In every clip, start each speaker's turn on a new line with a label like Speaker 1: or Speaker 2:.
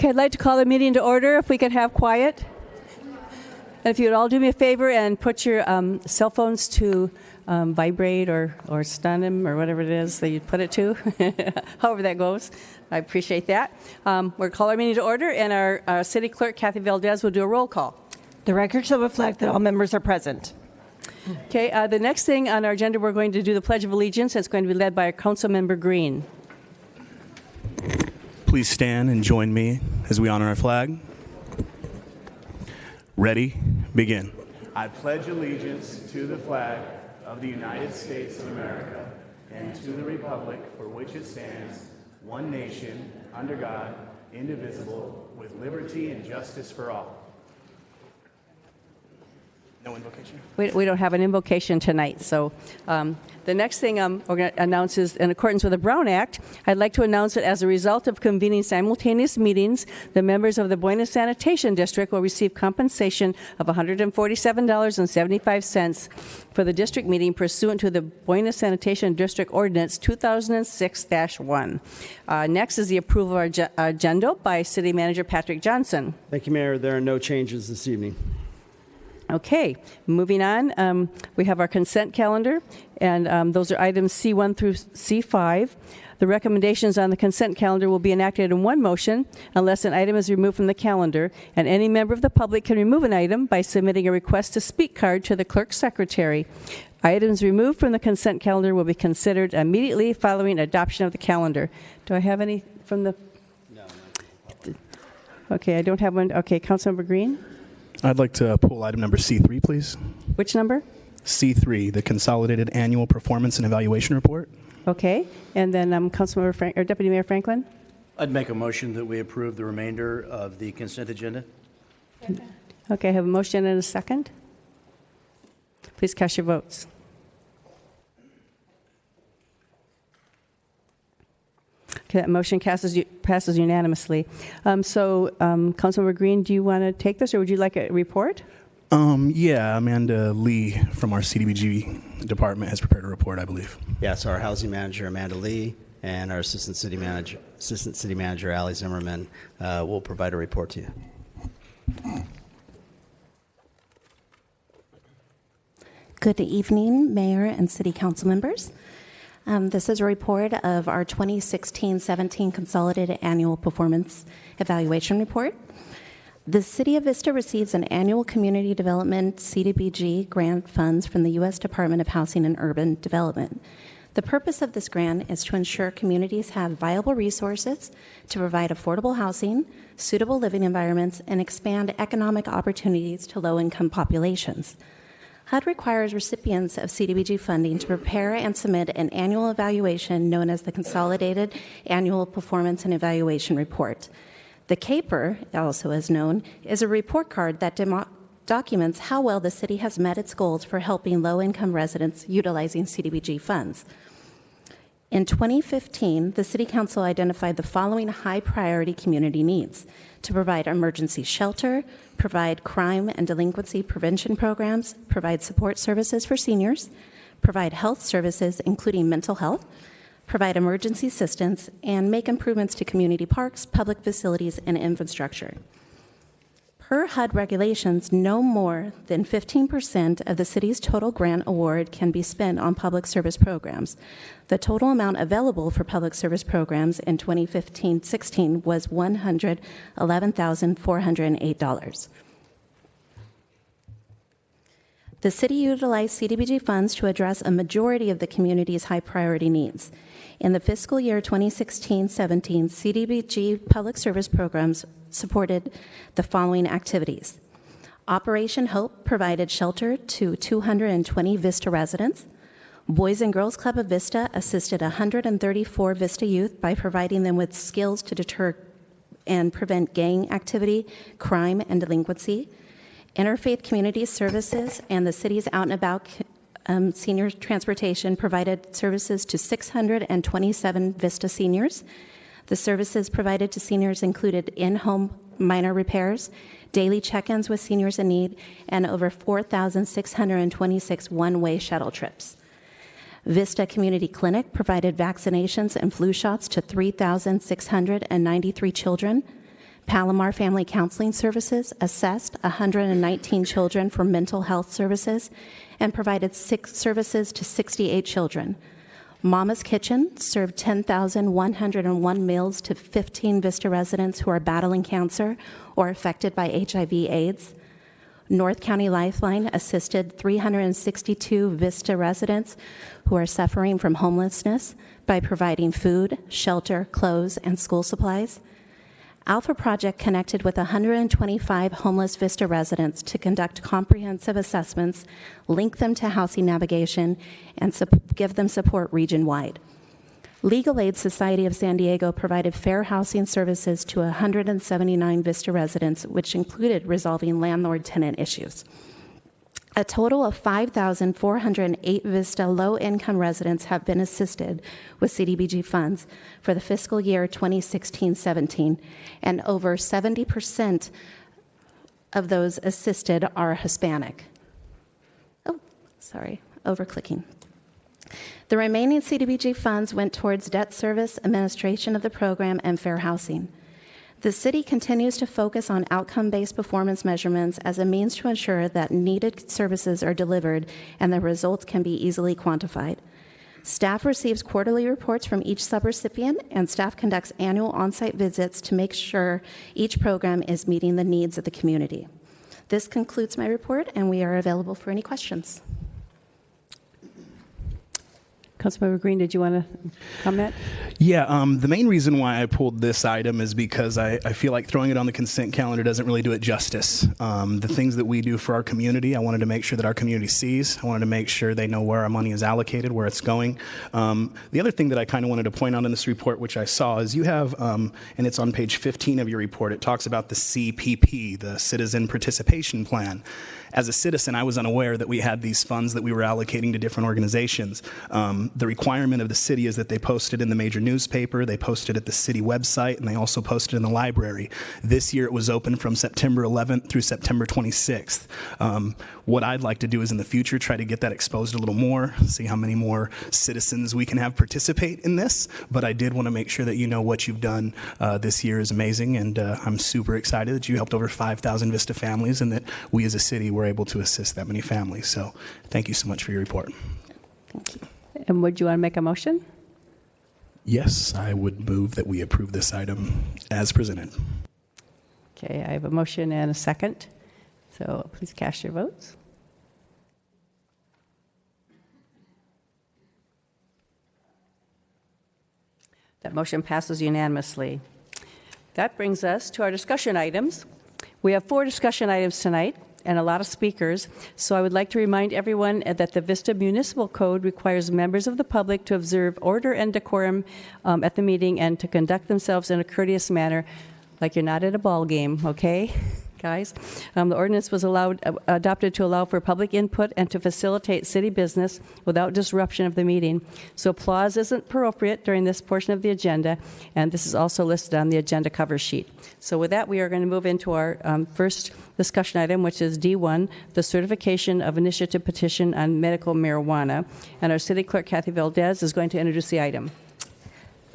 Speaker 1: Okay, I'd like to call the meeting to order if we could have quiet. And if you'd all do me a favor and put your cell phones to vibrate or stun them or whatever it is that you put it to, however that goes. I appreciate that. We're calling our meeting to order, and our city clerk, Kathy Valdez, will do a roll call.
Speaker 2: The record shall reflect that all members are present.
Speaker 1: Okay, the next thing on our agenda, we're going to do the Pledge of Allegiance. It's going to be led by our Council Member Green.
Speaker 3: Please stand and join me as we honor our flag. Ready? Begin. I pledge allegiance to the flag of the United States of America and to the republic for which it stands, one nation, under God, indivisible, with liberty and justice for all. No invocation?
Speaker 1: We don't have an invocation tonight. So the next thing we're going to announce is, in accordance with the Brown Act, I'd like to announce that as a result of convening simultaneous meetings, the members of the Buena Sanitation District will receive compensation of $147.75 for the district meeting pursuant to the Buena Sanitation District Ordinance 2006-1. Next is the approval of our agenda by City Manager Patrick Johnson.
Speaker 4: Thank you, Mayor. There are no changes this evening.
Speaker 1: Okay, moving on, we have our consent calendar, and those are items C1 through C5. The recommendations on the consent calendar will be enacted in one motion unless an item is removed from the calendar, and any member of the public can remove an item by submitting a request to speak card to the clerk's secretary. Items removed from the consent calendar will be considered immediately following adoption of the calendar. Do I have any from the... No. Okay, I don't have one. Okay, Councilmember Green?
Speaker 3: I'd like to pull item number C3, please.
Speaker 1: Which number?
Speaker 3: C3, the Consolidated Annual Performance and Evaluation Report.
Speaker 1: Okay, and then Councilmember or Deputy Mayor Franklin?
Speaker 5: I'd make a motion that we approve the remainder of the consent agenda.
Speaker 1: Okay, I have a motion and a second. Please cast your votes. Okay, that motion passes unanimously. Councilmember Green, do you want to take this, or would you like a report?
Speaker 3: Yeah, Amanda Lee from our Cdbg department has prepared a report, I believe.
Speaker 4: Yes, our housing manager, Amanda Lee, and our assistant city manager, Allie Zimmerman, will provide a report to you.
Speaker 6: Good evening, Mayor and City Council members. This is a report of our 2016-17 Consolidated Annual Performance Evaluation Report. The City of Vista receives an annual Community Development Cdbg grant funds from the U.S. Department of Housing and Urban Development. The purpose of this grant is to ensure communities have viable resources to provide affordable housing, suitable living environments, and expand economic opportunities to low-income populations. HUD requires recipients of Cdbg funding to prepare and submit an annual evaluation known as the Consolidated Annual Performance and Evaluation Report. The CAPER, also as known, is a report card that documents how well the city has met its goals for helping low-income residents utilizing Cdbg funds. In 2015, the City Council identified the following high-priority community needs: to provide emergency shelter, provide crime and delinquency prevention programs, provide support services for seniors, provide health services, including mental health, provide emergency assistance, and make improvements to community parks, public facilities, and infrastructure. Per HUD regulations, no more than 15% of the city's total grant award can be spent on public service programs. The total amount available for public service programs in 2015-16 was $111,408. The city utilized Cdbg funds to address a majority of the community's high priority needs. In the fiscal year 2016-17, Cdbg public service programs supported the following activities. Operation Hope provided shelter to 220 Vista residents. Boys and Girls Club of Vista assisted 134 Vista youth by providing them with skills to deter and prevent gang activity, crime, and delinquency. Interfaith Community Services and the city's Out and About Senior Transportation provided services to 627 Vista seniors. The services provided to seniors included in-home minor repairs, daily check-ins with seniors in need, and over 4,626 one-way shuttle trips. Vista Community Clinic provided vaccinations and flu shots to 3,693 children. Palomar Family Counseling Services assessed 119 children for mental health services and provided services to 68 children. Mama's Kitchen served 10,101 meals to 15 Vista residents who are battling cancer or affected by HIV/AIDS. North County Lifeline assisted 362 Vista residents who are suffering from homelessness by providing food, shelter, clothes, and school supplies. Alpha Project connected with 125 homeless Vista residents to conduct comprehensive assessments, link them to housing navigation, and give them support region-wide. Legal Aid Society of San Diego provided fair housing services to 179 Vista residents, which included resolving landlord-tenant issues. A total of 5,408 Vista low-income residents have been assisted with CDBG funds for the fiscal year 2016-17, and over 70% of those assisted are Hispanic. Oh, sorry, overclicking. The remaining CDBG funds went towards debt service, administration of the program, and fair housing. The city continues to focus on outcome-based performance measurements as a means to ensure that needed services are delivered and the results can be easily quantified. Staff receives quarterly reports from each subrecipient, and staff conducts annual on-site visits to make sure each program is meeting the needs of the community. This concludes my report, and we are available for any questions.
Speaker 1: Councilmember Green, did you want to comment?
Speaker 3: Yeah, the main reason why I pulled this item is because I feel like throwing it on the consent calendar doesn't really do it justice. The things that we do for our community, I wanted to make sure that our community sees. I wanted to make sure they know where our money is allocated, where it's going. The other thing that I kind of wanted to point out in this report, which I saw, is you have, and it's on page 15 of your report, it talks about the CPP, the Citizen Participation Plan. As a citizen, I was unaware that we had these funds that we were allocating to different organizations. The requirement of the city is that they post it in the major newspaper, they post it at the city website, and they also post it in the library. This year it was open from September 11th through September 26th. What I'd like to do is in the future try to get that exposed a little more, see how many more citizens we can have participate in this. But I did want to make sure that you know what you've done this year is amazing, and I'm super excited that you helped over 5,000 Vista families and that we as a city were able to assist that many families. So thank you so much for your report.
Speaker 6: Thank you.
Speaker 1: And would you want to make a motion?
Speaker 3: Yes, I would move that we approve this item as presented.
Speaker 1: Okay, I have a motion and a second. So please cast your votes. That motion passes unanimously. That brings us to our discussion items. We have 4 discussion items tonight and a lot of speakers, so I would like to remind everyone that the Vista Municipal Code requires members of the public to observe order and decorum at the meeting and to conduct themselves in a courteous manner, like you're not at a ball game, okay? Guys. The ordinance was adopted to allow for public input and to facilitate city business without disruption of the meeting. So applause isn't appropriate during this portion of the agenda, and this is also listed on the agenda cover sheet. So with that, we are going to move into our first discussion item, which is D1, the certification of initiative petition on medical marijuana. And our city clerk, Kathy Valdez, is going to introduce the item.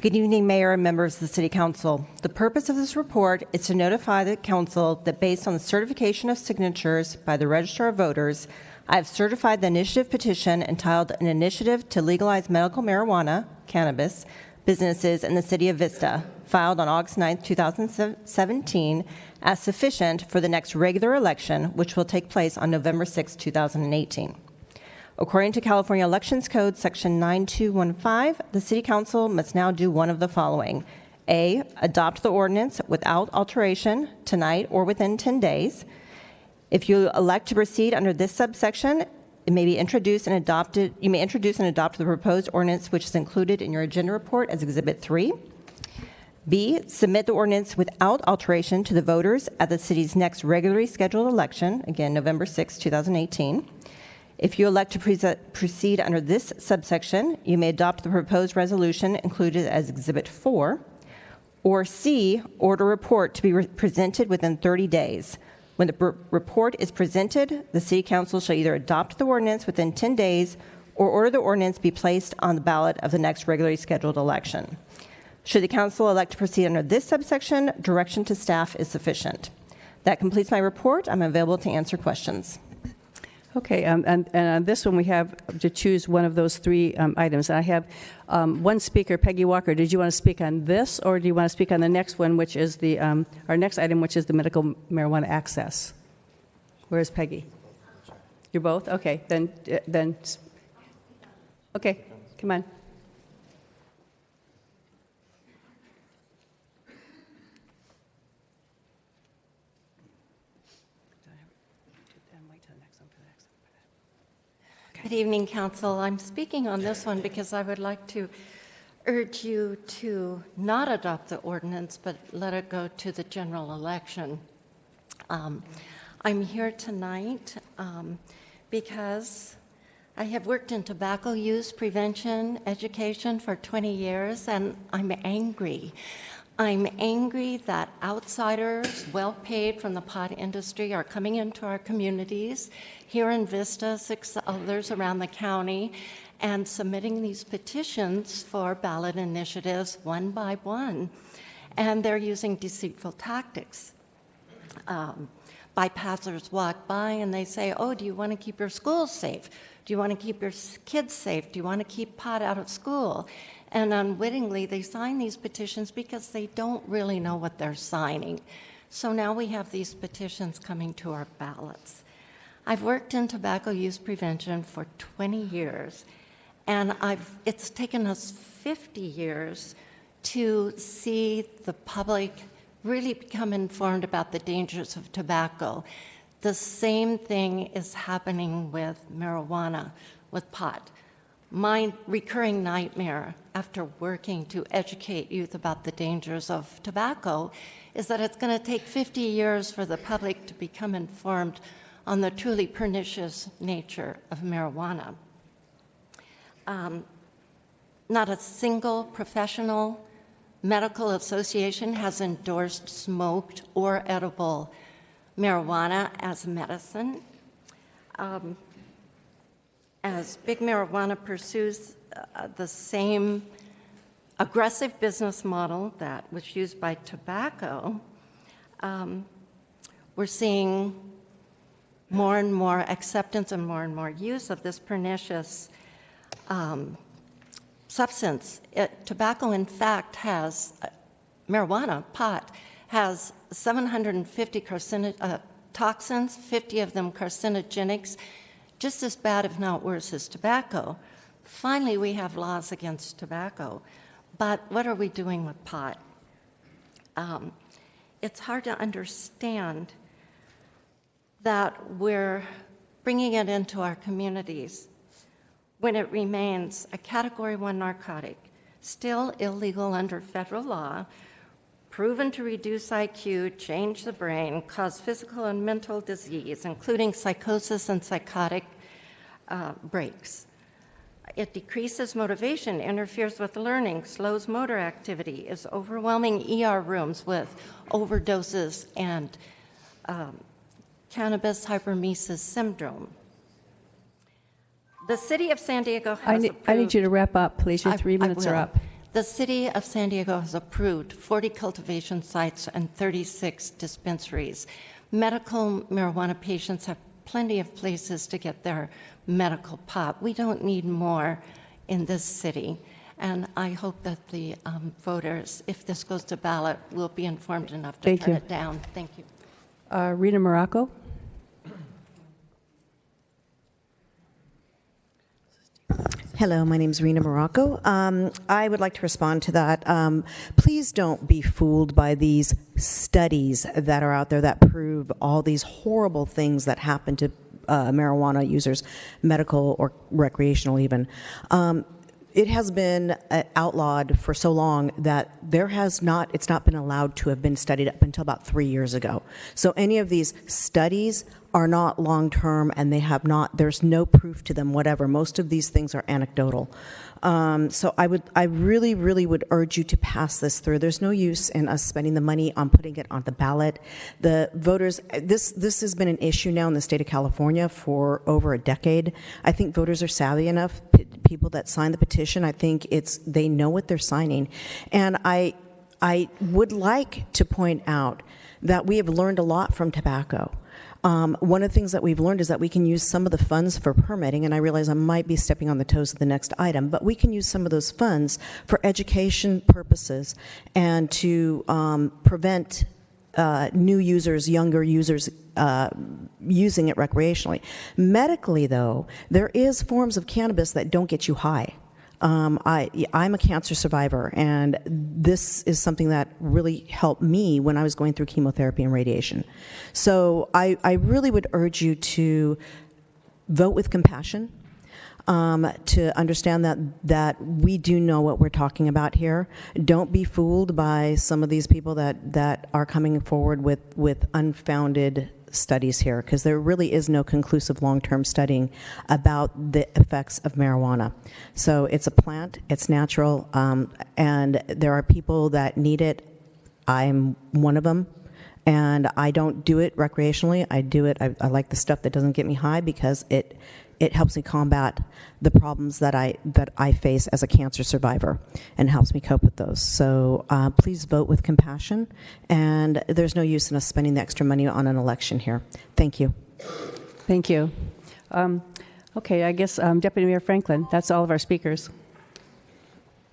Speaker 2: Good evening, Mayor and members of the City Council. The purpose of this report is to notify the Council that based on the certification of signatures by the Registrar of Voters, I have certified the initiative petition entitled An Initiative to Legalize Medical Marijuana, Cannabis, Businesses in the City of Vista, filed on August 9, 2017, as sufficient for the next regular election, which will take place on November 6, 2018. According to California Elections Code, Section 9215, the City Council must now do one of the following. A, adopt the ordinance without alteration tonight or within 10 days. If you elect to proceed under this subsection, it may be introduced and adopted. You may introduce and adopt the proposed ordinance, which is included in your agenda report as Exhibit 3. B, submit the ordinance without alteration to the voters at the city's next regularly scheduled election, again, November 6, 2018. If you elect to proceed under this subsection, you may adopt the proposed resolution included as Exhibit 4. Or C, order a report to be presented within 30 days. When the report is presented, the City Council shall either adopt the ordinance within 10 days or order the ordinance be placed on the ballot of the next regularly scheduled election. Should the council elect to proceed under this subsection, direction to staff is sufficient. That completes my report. I'm available to answer questions.
Speaker 1: Okay, and on this one, we have to choose one of those three items. I have one speaker, Peggy Walker. Did you want to speak on this, or do you want to speak on the next one, which is the our next item, which is the medical marijuana access? Where is Peggy? You're both? Okay, then, okay, come on.
Speaker 7: Good evening, Council. I'm speaking on this one because I would like to urge you to not adopt the ordinance, but let it go to the general election. I'm here tonight because I have worked in tobacco use prevention education for 20 years, and I'm angry. I'm angry that outsiders, well paid from the pot industry, are coming into our communities, here in Vista, 6 others around the county, and submitting these petitions for ballot initiatives one by one. And they're using deceitful tactics. Bypassers walk by and they say, oh, do you want to keep your schools safe? Do you want to keep your kids safe? Do you want to keep pot out of school? And unwittingly, they sign these petitions because they don't really know what they're signing. So now we have these petitions coming to our ballots. I've worked in tobacco use prevention for 20 years, and it's taken us 50 years to see the public really become informed about the dangers of tobacco. The same thing is happening with marijuana, with pot. My recurring nightmare after working to educate youth about the dangers of tobacco is that it's going to take 50 years for the public to become informed on the truly pernicious nature of marijuana. Not a single professional medical association has endorsed smoked or edible marijuana as medicine. As big marijuana pursues the same aggressive business model that was used by tobacco, we're seeing more and more acceptance and more use of this pernicious substance. Tobacco, in fact, has, marijuana, pot, has 750 toxins, 50 of them carcinogenics, just as bad, if not worse, as tobacco. Finally, we have laws against tobacco. But what are we doing with pot? It's hard to understand that we're bringing it into our communities when it remains a Category 1 narcotic, still illegal under federal law, proven to reduce IQ, change the brain, cause physical and mental disease, including psychosis and psychotic breaks. It decreases motivation, interferes with learning, slows motor activity, is overwhelming ER rooms with overdoses and cannabis hypermesis syndrome. The city of San Diego has
Speaker 1: I need you to wrap up, please. Your 3 minutes are up.
Speaker 7: The city of San Diego has approved 40 cultivation sites and 36 dispensaries. Medical marijuana patients have plenty of places to get their medical pot. We don't need more in this city. And I hope that the voters, if this goes to ballot, will be informed enough to turn it down. Thank you.
Speaker 1: Rita Morocco.
Speaker 8: Hello, my name is Rena Morocco. I would like to respond to that. Please don't be fooled by these studies that are out there that prove all these horrible things that happen to marijuana users, medical or recreational even. It has been outlawed for so long that it's not been allowed to have been studied up until about 3 years ago. So any of these studies are not long-term, and there's no proof to them whatever. Most of these things are anecdotal. So I really, really would urge you to pass this through. There's no use in us spending the money on putting it on the ballot. The voters, this has been an issue now in the state of California for over a decade. I think voters are savvy enough. people that sign the petition. I think they know what they're signing. And I would like to point out that we have learned a lot from tobacco. One of the things that we've learned is that we can use some of the funds for permitting, and I realize I might be stepping on the toes of the next item, but we can use some of those funds for education purposes and to prevent new users, younger users, using it recreationally. Medically, though, there is forms of cannabis that don't get you high. I'm a cancer survivor, and this is something that really helped me when I was going through chemotherapy and radiation. So I really would urge you to vote with compassion, to understand that we do know what we're talking about here. Don't be fooled by some of these people that are coming forward with unfounded studies here, because there really is no conclusive long-term studying about the effects of marijuana. So it's a plant, it's natural, and there are people that need it. I'm one of them, and I don't do it recreationally. I do it, I like the stuff that doesn't get me high because it helps me combat the problems that I face as a cancer survivor and helps me cope with those. So please vote with compassion, and there's no use in us spending the extra money on an election here. Thank you.
Speaker 1: Thank you. Okay, I guess Deputy Mayor Franklin, that's all of our speakers.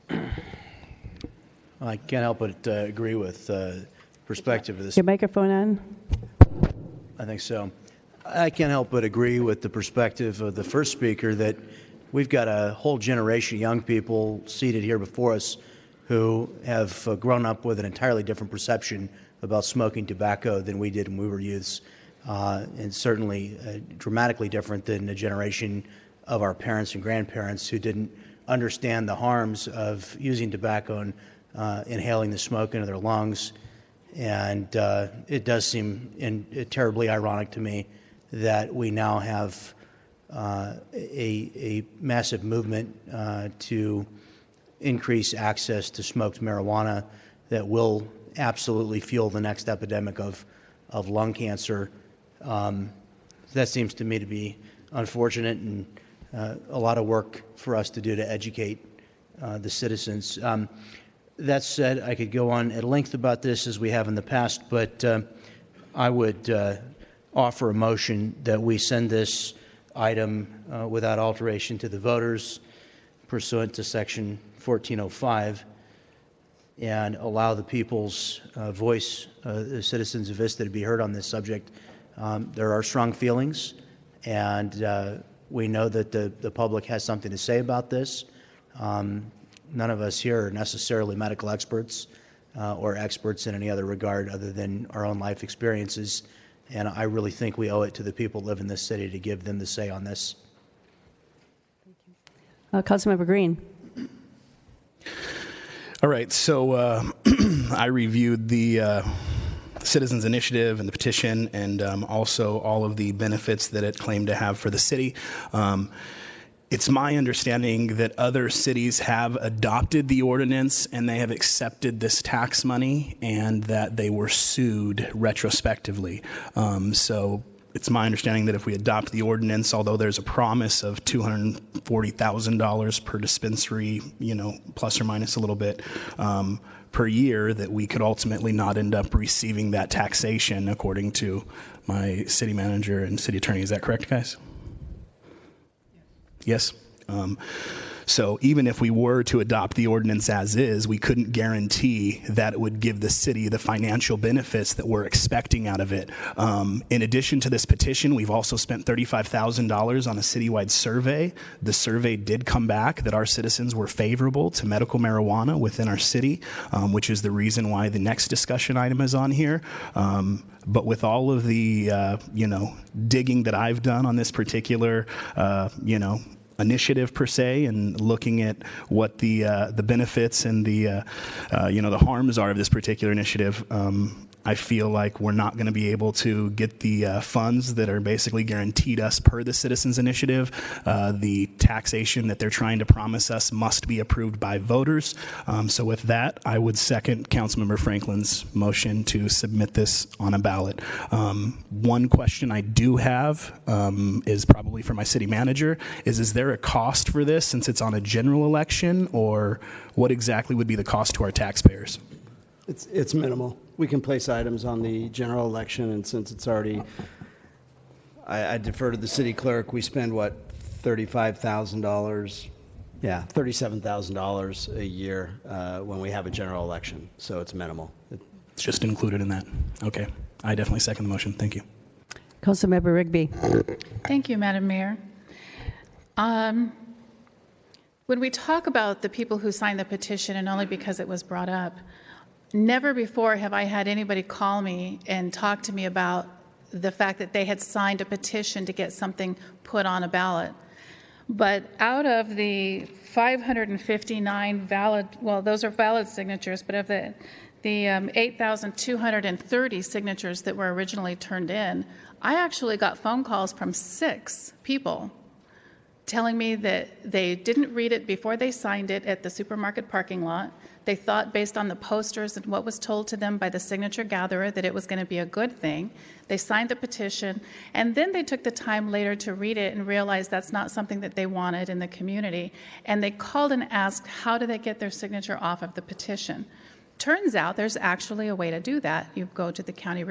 Speaker 5: I can't help but agree with the perspective of this.
Speaker 1: Your microphone on?
Speaker 5: I think so. I can't help but agree with the perspective of the first speaker that we've got a whole generation of young people seated here before us who have grown up with an entirely different perception about smoking tobacco than we did when we were youths, and certainly dramatically different than the generation of our parents and grandparents who didn't understand the harms of using tobacco and inhaling the smoke into their lungs. And it does seem terribly ironic to me that we now have a massive movement to increase access to smoked marijuana that will absolutely fuel the next epidemic of lung cancer. That seems to me to be unfortunate, and a lot of work for us to do to educate the citizens. That said, I could go on at length about this as we have in the past, but I would offer a motion that we send this item without alteration to the voters pursuant to Section 1405 and allow the people's voice, the citizens of Vista, to be heard on this subject. There are strong feelings, and we know that the public has something to say about this. None of us here are necessarily medical experts or experts in any other regard other than our own life experiences. And I really think we owe it to the people who live in this city to give them the say on this.
Speaker 1: Councilmember Green.
Speaker 9: All right, so I reviewed the Citizens Initiative and the petition, and also all of the benefits that it claimed to have for the city. It's my understanding that other cities have adopted the ordinance and they have accepted this tax money, and that they were sued retrospectively. So it's my understanding that if we adopt the ordinance, although there's a promise of $240,000 per dispensary, plus or minus a little bit, per year, that we could ultimately not end up receiving that taxation, according to my city manager and city attorney. Is that correct, guys? Yes. So even if we were to adopt the ordinance as is, we couldn't guarantee that it would give the city the financial benefits that we're expecting out of it. In addition to this petition, we've also spent $35,000 on a citywide survey. The survey did come back that our citizens were favorable to medical marijuana within our city, which is the reason why the next discussion item is on here. But with all of the, digging that I've done on this particular, initiative per se, and looking at what the benefits and the harms are of this particular initiative, I feel like we're not going to be able to get the funds that are basically guaranteed us per the Citizens Initiative. The taxation that they're trying to promise us must be approved by voters. So with that, I would second Councilmember Franklin's motion to submit this on a ballot. One question I do have is probably for my city manager, is there a cost for this since it's on a general election, or what exactly would be the cost to our taxpayers?
Speaker 4: It's minimal. We can place items on the general election, and since it's already, I defer to the city clerk. We spend what, $35,000? Yeah, $37,000 a year when we have a general election. So it's minimal.
Speaker 9: It's just included in that. Okay, I definitely second the motion. Thank you.
Speaker 1: Councilmember Rigby.
Speaker 10: Thank you, Madam Mayor. When we talk about the people who signed the petition, and only because it was brought up, never before have I had anybody call me and talk to me about the fact that they had signed a petition to get something put on a ballot. But out of the 559 valid, well, those are valid signatures, but of the 8,230 signatures that were originally turned in, I actually got phone calls from 6 people telling me that they didn't read it before they signed it at the supermarket parking lot. They thought, based on the posters and what was told to them by the signature gatherer, that it was going to be a good thing. They signed the petition, and then they took the time later to read it and realized that's not something that they wanted in the community. And they called and asked, how do they get their signature off of the petition? Turns out there's actually a way to do that. You go to the county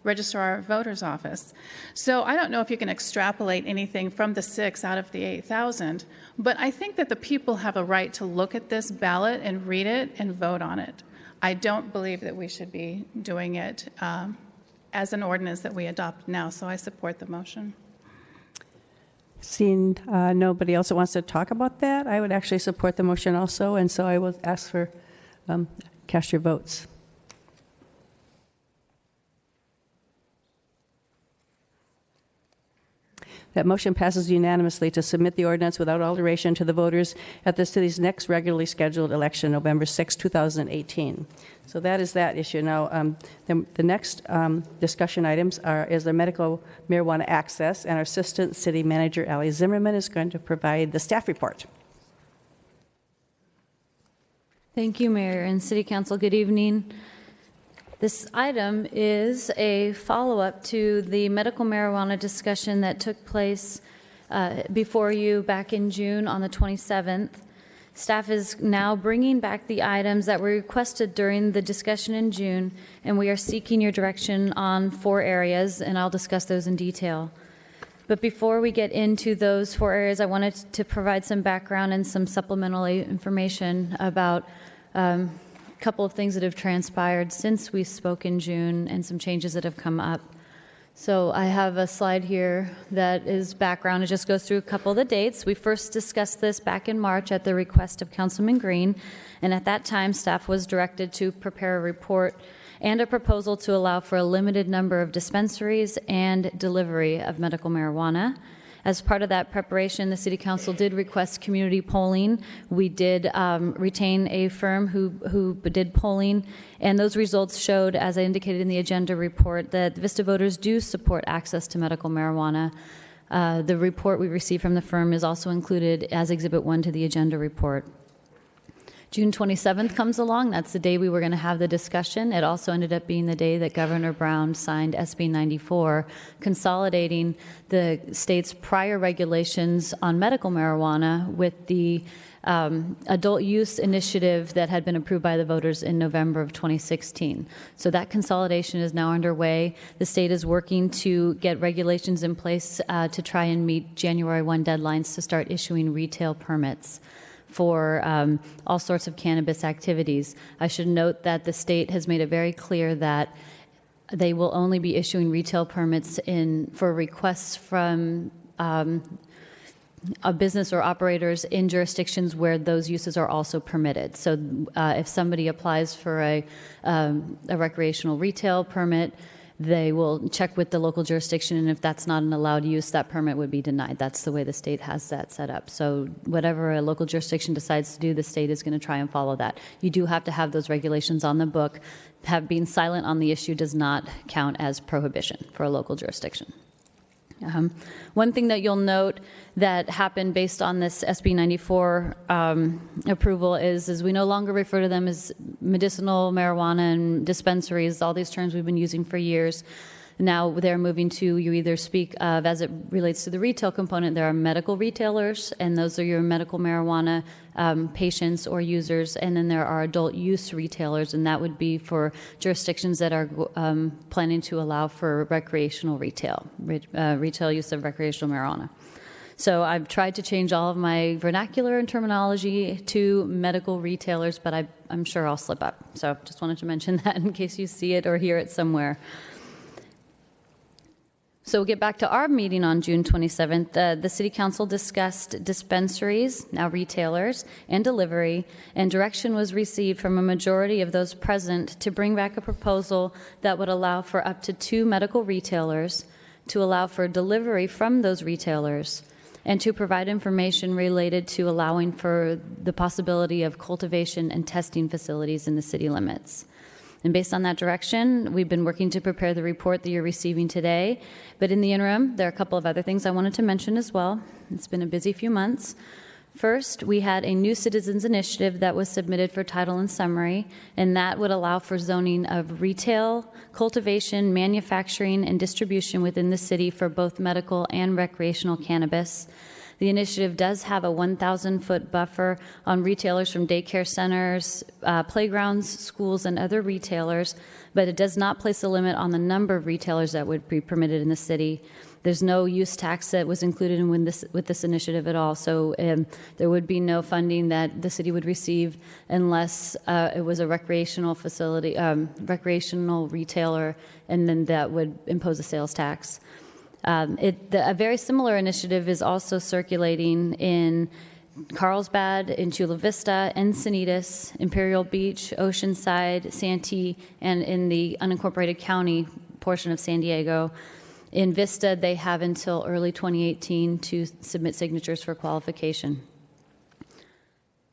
Speaker 10: registrar of voters office. So I don't know if you can extrapolate anything from the 6 out of the 8,000, but I think that the people have a right to look at this ballot and read it and vote on it. I don't believe that we should be doing it as an ordinance that we adopt now, so I support the motion.
Speaker 1: Seeing nobody else that wants to talk about that, I would actually support the motion also, and so I will ask for cast your votes. That motion passes unanimously to submit the ordinance without alteration to the voters at the city's next regularly scheduled election, November 6, 2018. So that is that issue. Now, the next discussion items is the medical marijuana access, and our Assistant City Manager, Ali Zimmerman, is going to provide the staff report.
Speaker 11: Thank you, Mayor and City Council. Good evening. This item is a follow-up to the medical marijuana discussion that took place before you back in June on the 27th. Staff is now bringing back the items that were requested during the discussion in June, and we are seeking your direction on 4 areas, and I'll discuss those in detail. But before we get into those 4 areas, I wanted to provide some background and some supplemental information about couple of things that have transpired since we spoke in June and some changes that have come up. So I have a slide here that is background. It just goes through a couple of the dates. We first discussed this back in March at the request of Councilman Green, and at that time staff was directed to prepare a report and a proposal to allow for a limited number of dispensaries and delivery of medical marijuana. As part of that preparation, the City Council did request community polling. We did retain a firm who did polling, and those results showed, as I indicated in the agenda report, that Vista voters do support access to medical marijuana. The report we received from the firm is also included as Exhibit 1 to the agenda report. June 27th comes along. That's the day we were going to have the discussion. It also ended up being the day that Governor Brown signed SB 94, consolidating the state's prior regulations on medical marijuana with the adult use initiative that had been approved by the voters in November of 2016. So that consolidation is now underway. The state is working to get regulations in place to try and meet January 1 deadlines to start issuing retail permits for all sorts of cannabis activities. I should note that the state has made it very clear that they will only be issuing retail permits for requests from a business or operators in jurisdictions where those uses are also permitted. So if somebody applies for a recreational retail permit, they will check with the local jurisdiction, and if that's not an allowed use, that permit would be denied. That's the way the state has that set up. So whatever a local jurisdiction decides to do, the state is going to try and follow that. You do have to have those regulations on the book. Being silent on the issue does not count as prohibition for a local jurisdiction. One thing that you'll note that happened based on this SB 94 approval is we no longer refer to them as medicinal marijuana and dispensaries, all these terms we've been using for years. Now they're moving to, you either speak of, as it relates to the retail component, there are medical retailers, and those are your medical marijuana patients or users, and then there are adult use retailers, and that would be for jurisdictions that are planning to allow for recreational retail use of recreational marijuana. So I've tried to change all of my vernacular and terminology to medical retailers, but I'm sure I'll slip up. So just wanted to mention that in case you see it or hear it somewhere. So we'll get back to our meeting on June 27th. The City Council discussed dispensaries, now retailers, and delivery, and direction was received from a majority of those present to bring back a proposal that would allow for up to 2 medical retailers, to allow for delivery from those retailers, and to provide information related to allowing for the possibility of cultivation and testing facilities in the city limits. And based on that direction, we've been working to prepare the report that you're receiving today. But in the interim, there are a couple of other things I wanted to mention as well. It's been a busy few months. First, we had a new citizens initiative that was submitted for title and summary, and that would allow for zoning of retail, cultivation, manufacturing, and distribution within the city for both medical and recreational cannabis. The initiative does have a 1,000-foot buffer on retailers from daycare centers, playgrounds, schools, and other retailers, but it does not place a limit on the number of retailers that would be permitted in the city. There's no use tax that was included with this initiative at all, so there would be no funding that the city would receive unless it was a recreational facility, recreational retailer, and then that would impose a sales tax. A very similar initiative is also circulating in Carlsbad, in Chula Vista, Encinitas, Imperial Beach, Oceanside, Santee, and in the unincorporated county portion of San Diego. In Vista, they have until early 2018 to submit signatures for qualification.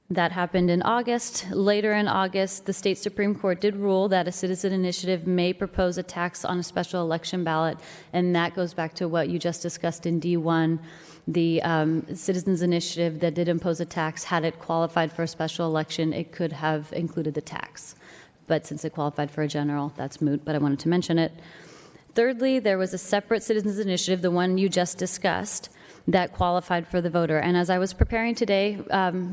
Speaker 11: That happened in August. Later in August, the state Supreme Court did rule that a citizen initiative may propose a tax on a special election ballot, and that goes back to what you just discussed in D1. The citizens initiative that did impose a tax, had it qualified for a special election, it could have included the tax. But since it qualified for a general, that's moot, but I wanted to mention it. Thirdly, there was a separate citizens initiative, the one you just discussed, that qualified for the voter. And as I was preparing today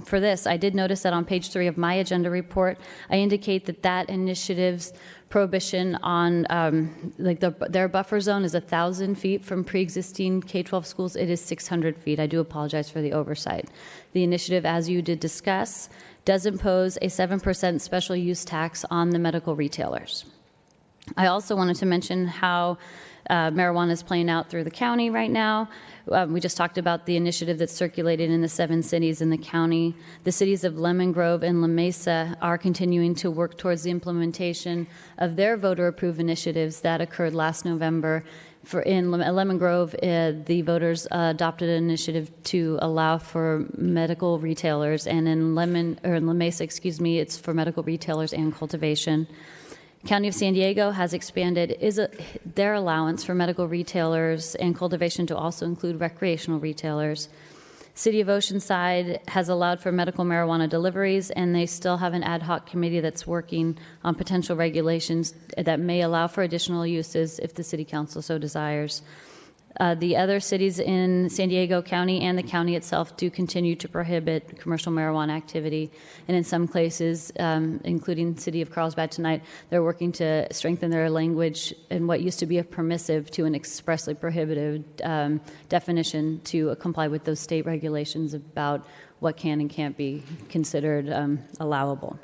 Speaker 11: for this, I did notice that on page 3 of my agenda report, I indicate that initiative's prohibition on, their buffer zone is 1,000 feet from pre-existing K-12 schools. It is 600 feet. I do apologize for the oversight. The initiative, as you did discuss, does impose a 7% special use tax on the medical retailers. I also wanted to mention how marijuana is playing out through the county right now. We just talked about the initiative that's circulated in the 7 cities in the county. The cities of Lemon Grove and La Mesa are continuing to work towards the implementation of their voter-approved initiatives that occurred last November. In Lemon Grove, the voters adopted an initiative to allow for medical retailers, and in La Mesa, it's for medical retailers and cultivation. County of San Diego has expanded their allowance for medical retailers and cultivation to also include recreational retailers. City of Oceanside has allowed for medical marijuana deliveries, and they still have an ad hoc committee that's working on potential regulations that may allow for additional uses if the City Council so desires. The other cities in San Diego County and the county itself do continue to prohibit commercial marijuana activity. And in some places, including the city of Carlsbad tonight, they're working to strengthen their language in what used to be a permissive to an expressly prohibited definition to comply with those state regulations about what can and can't be considered allowable.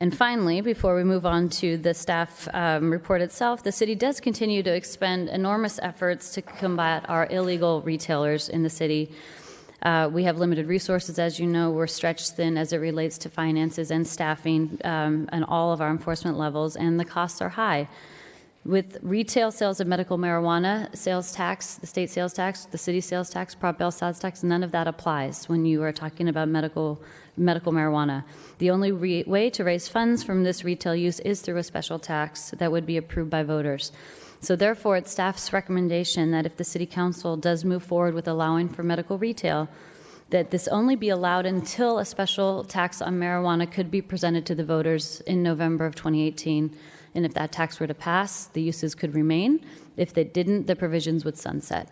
Speaker 11: And finally, before we move on to the staff report itself, the city does continue to expend enormous efforts to combat our illegal retailers in the city. We have limited resources, as you know. We're stretched thin as it relates to finances and staffing and all of our enforcement levels, and the costs are high. With retail sales of medical marijuana, sales tax, the state sales tax, the city sales tax, Prop L sales tax, none of that applies when you are talking about medical marijuana. The only way to raise funds from this retail use is through a special tax that would be approved by voters. So therefore, it's staff's recommendation that if the City Council does move forward with allowing for medical retail, that this only be allowed until a special tax on marijuana could be presented to the voters in November of 2018. And if that tax were to pass, the uses could remain. If they didn't, the provisions would sunset.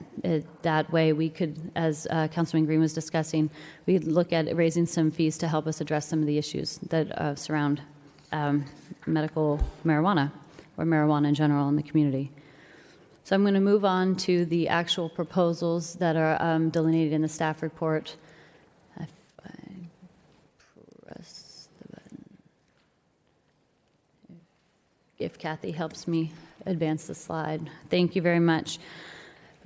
Speaker 11: That way we could, as Councilman Green was discussing, we'd look at raising some fees to help us address some of the issues that surround medical marijuana or marijuana in general in the community. So I'm going to move on to the actual proposals that are delineated in the staff report. If I press the button. If Kathy helps me advance the slide. Thank you very much.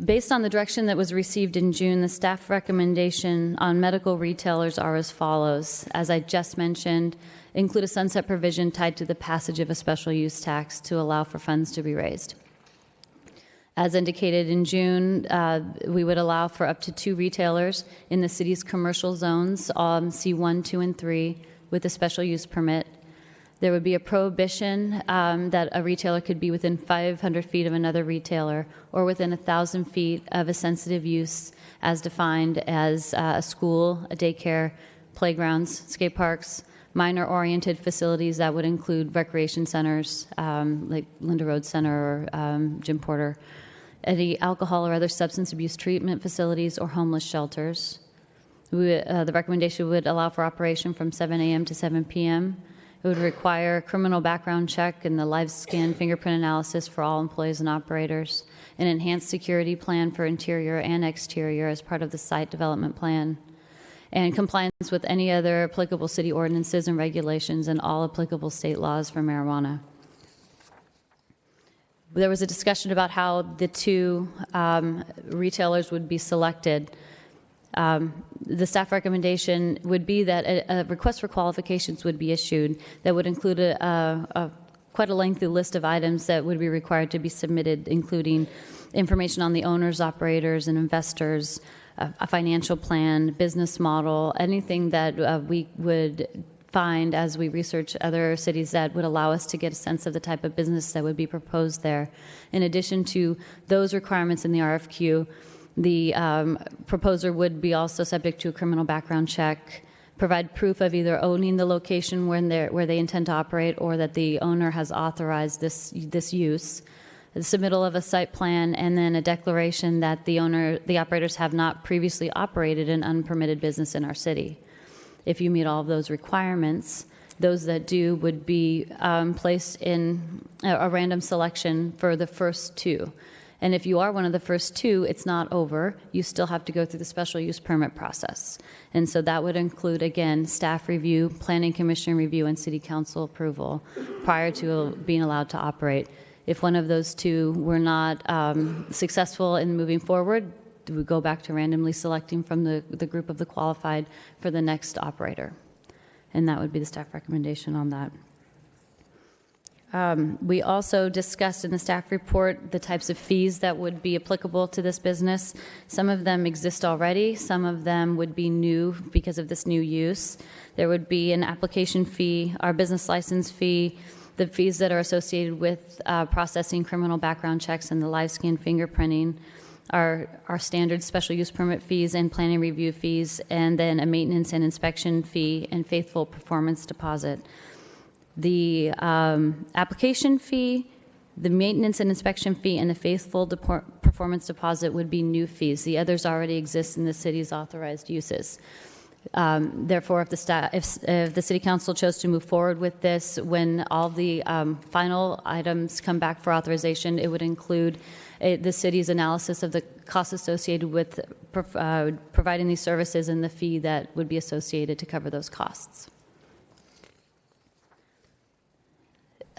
Speaker 11: Based on the direction that was received in June, the staff recommendation on medical retailers are as follows. As I just mentioned, include a sunset provision tied to the passage of a special use tax to allow for funds to be raised. As indicated in June, we would allow for up to 2 retailers in the city's commercial zones, C1, 2, and 3, with a special use permit. There would be a prohibition that a retailer could be within 500 feet of another retailer or within 1,000 feet of a sensitive use as defined as a school, a daycare, playgrounds, skate parks, minor-oriented facilities that would include recreation centers like Linda Road Center or Jim Porter, any alcohol or other substance abuse treatment facilities or homeless shelters. The recommendation would allow for operation from 7 a.m. to 7 p.m. It would require a criminal background check and the live scan fingerprint analysis for all employees and operators, an enhanced security plan for interior and exterior as part of the site development plan, and compliance with any other applicable city ordinances and regulations and all applicable state laws for marijuana. There was a discussion about how the 2 retailers would be selected. The staff recommendation would be that a request for qualifications would be issued that would include quite a lengthy list of items that would be required to be submitted, including information on the owners, operators, and investors, a financial plan, business model, anything that we would find as we research other cities that would allow us to get a sense of the type of business that would be proposed there. In addition to those requirements in the RFQ, the proposer would be also subject to a criminal background check, provide proof of either owning the location where they intend to operate or that the owner has authorized this use, the submittal of a site plan, and then a declaration that the operators have not previously operated an unpermitted business in our city. If you meet all of those requirements, those that do would be placed in a random selection for the first 2. And if you are one of the first 2, it's not over. You still have to go through the special use permit process. And so that would include, again, staff review, planning commission review, and city council approval prior to being allowed to operate. If one of those 2 were not successful in moving forward, we would go back to randomly selecting from the group of the qualified for the next operator. And that would be the staff recommendation on that. We also discussed in the staff report the types of fees that would be applicable to this business. Some of them exist already. Some of them would be new because of this new use. There would be an application fee, our business license fee, the fees that are associated with processing criminal background checks and the live scan fingerprinting, our standard special use permit fees and planning review fees, and then a maintenance and inspection fee and faithful performance deposit. The application fee, the maintenance and inspection fee, and the faithful performance deposit would be new fees. The others already exist in the city's authorized uses. Therefore, if the City Council chose to move forward with this, when all the final items come back for authorization, it would include the city's analysis of the costs associated with providing these services and the fee that would be associated to cover those costs.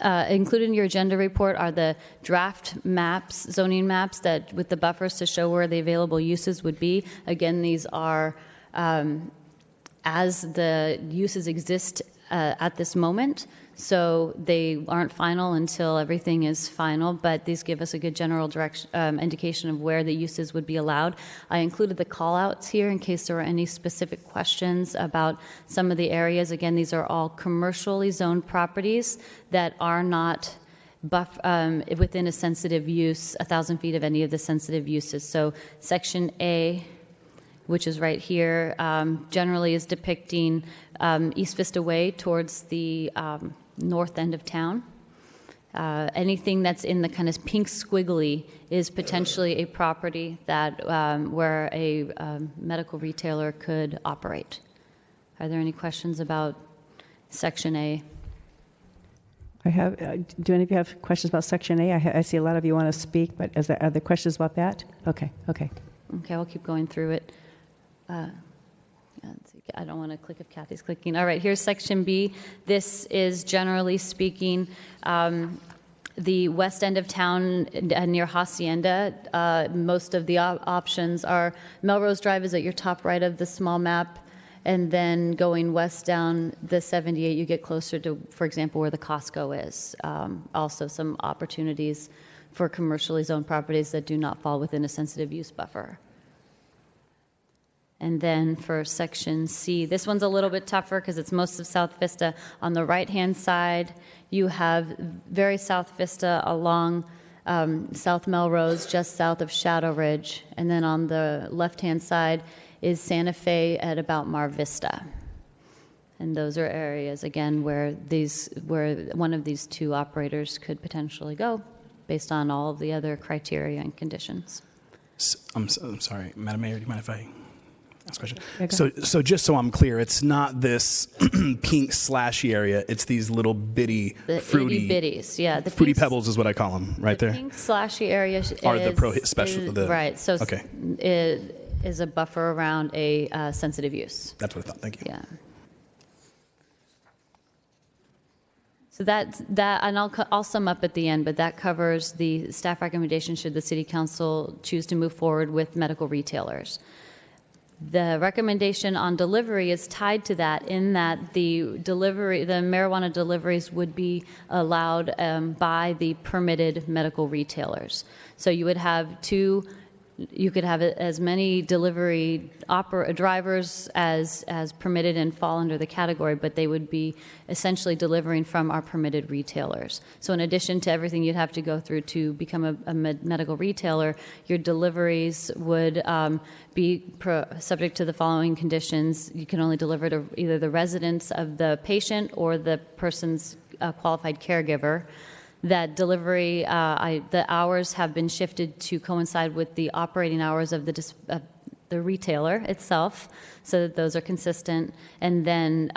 Speaker 11: Included in your agenda report are the draft maps, zoning maps, that with the buffers to show where the available uses would be. Again, these are as the uses exist at this moment. So they aren't final until everything is final, but these give us a good general direction, indication of where the uses would be allowed. I included the call-outs here in case there were any specific questions about some of the areas. Again, these are all commercially zoned properties that are not within a sensitive use, 1,000 feet of any of the sensitive uses. So Section A, which is right here, generally is depicting East Vista Way towards the north end of town. Anything that's in the kind of pink squiggly is potentially a property that where a medical retailer could operate. Are there any questions about Section A?
Speaker 1: I have. Do any of you have questions about Section A? I see a lot of you want to speak, but are there questions about that? Okay.
Speaker 11: Okay, I'll keep going through it. Let's see. I don't want to click if Kathy's clicking. All right, here's Section B. This is generally speaking the west end of town near Hacienda. Most of the options are Melrose Drive is at your top right of the small map, and then going west down the 78, you get closer to, for example, where the Costco is. Also some opportunities for commercially zoned properties that do not fall within a sensitive use buffer. And then for Section C, this one's a little bit tougher because it's most of South Vista. On the right-hand side, you have very South Vista along South Melrose, just south of Shadow Ridge. And then on the left-hand side is Santa Fe at about Mar Vista. And those are areas, again, where one of these two operators could potentially go based on all of the other criteria and conditions.
Speaker 9: I'm sorry, Madam Mayor, do you mind if I... Question. So just so I'm clear, it's not this pink slashy area. It's these little bitty, fruity
Speaker 11: bitties. Yeah, the
Speaker 9: fruity pebbles is what I call them. Right there.
Speaker 11: Pink slashy area
Speaker 9: are the special.
Speaker 11: Right. So
Speaker 9: okay.
Speaker 11: It is a buffer around a sensitive use.
Speaker 9: That's what I thought. Thank you.
Speaker 11: Yeah. So that, and I'll sum up at the end, but that covers the staff recommendation should the City Council choose to move forward with medical retailers. The recommendation on delivery is tied to that in that the marijuana deliveries would be allowed by the permitted medical retailers. So you would have you could have as many delivery drivers as permitted and fall under the category, but they would be essentially delivering from our permitted retailers. So in addition to everything you'd have to go through to become a medical retailer, your deliveries would be subject to the following conditions. You can only deliver to either the residence of the patient or the person's qualified caregiver. That delivery, the hours have been shifted to coincide with the operating hours of the retailer itself, so that those are consistent. And then,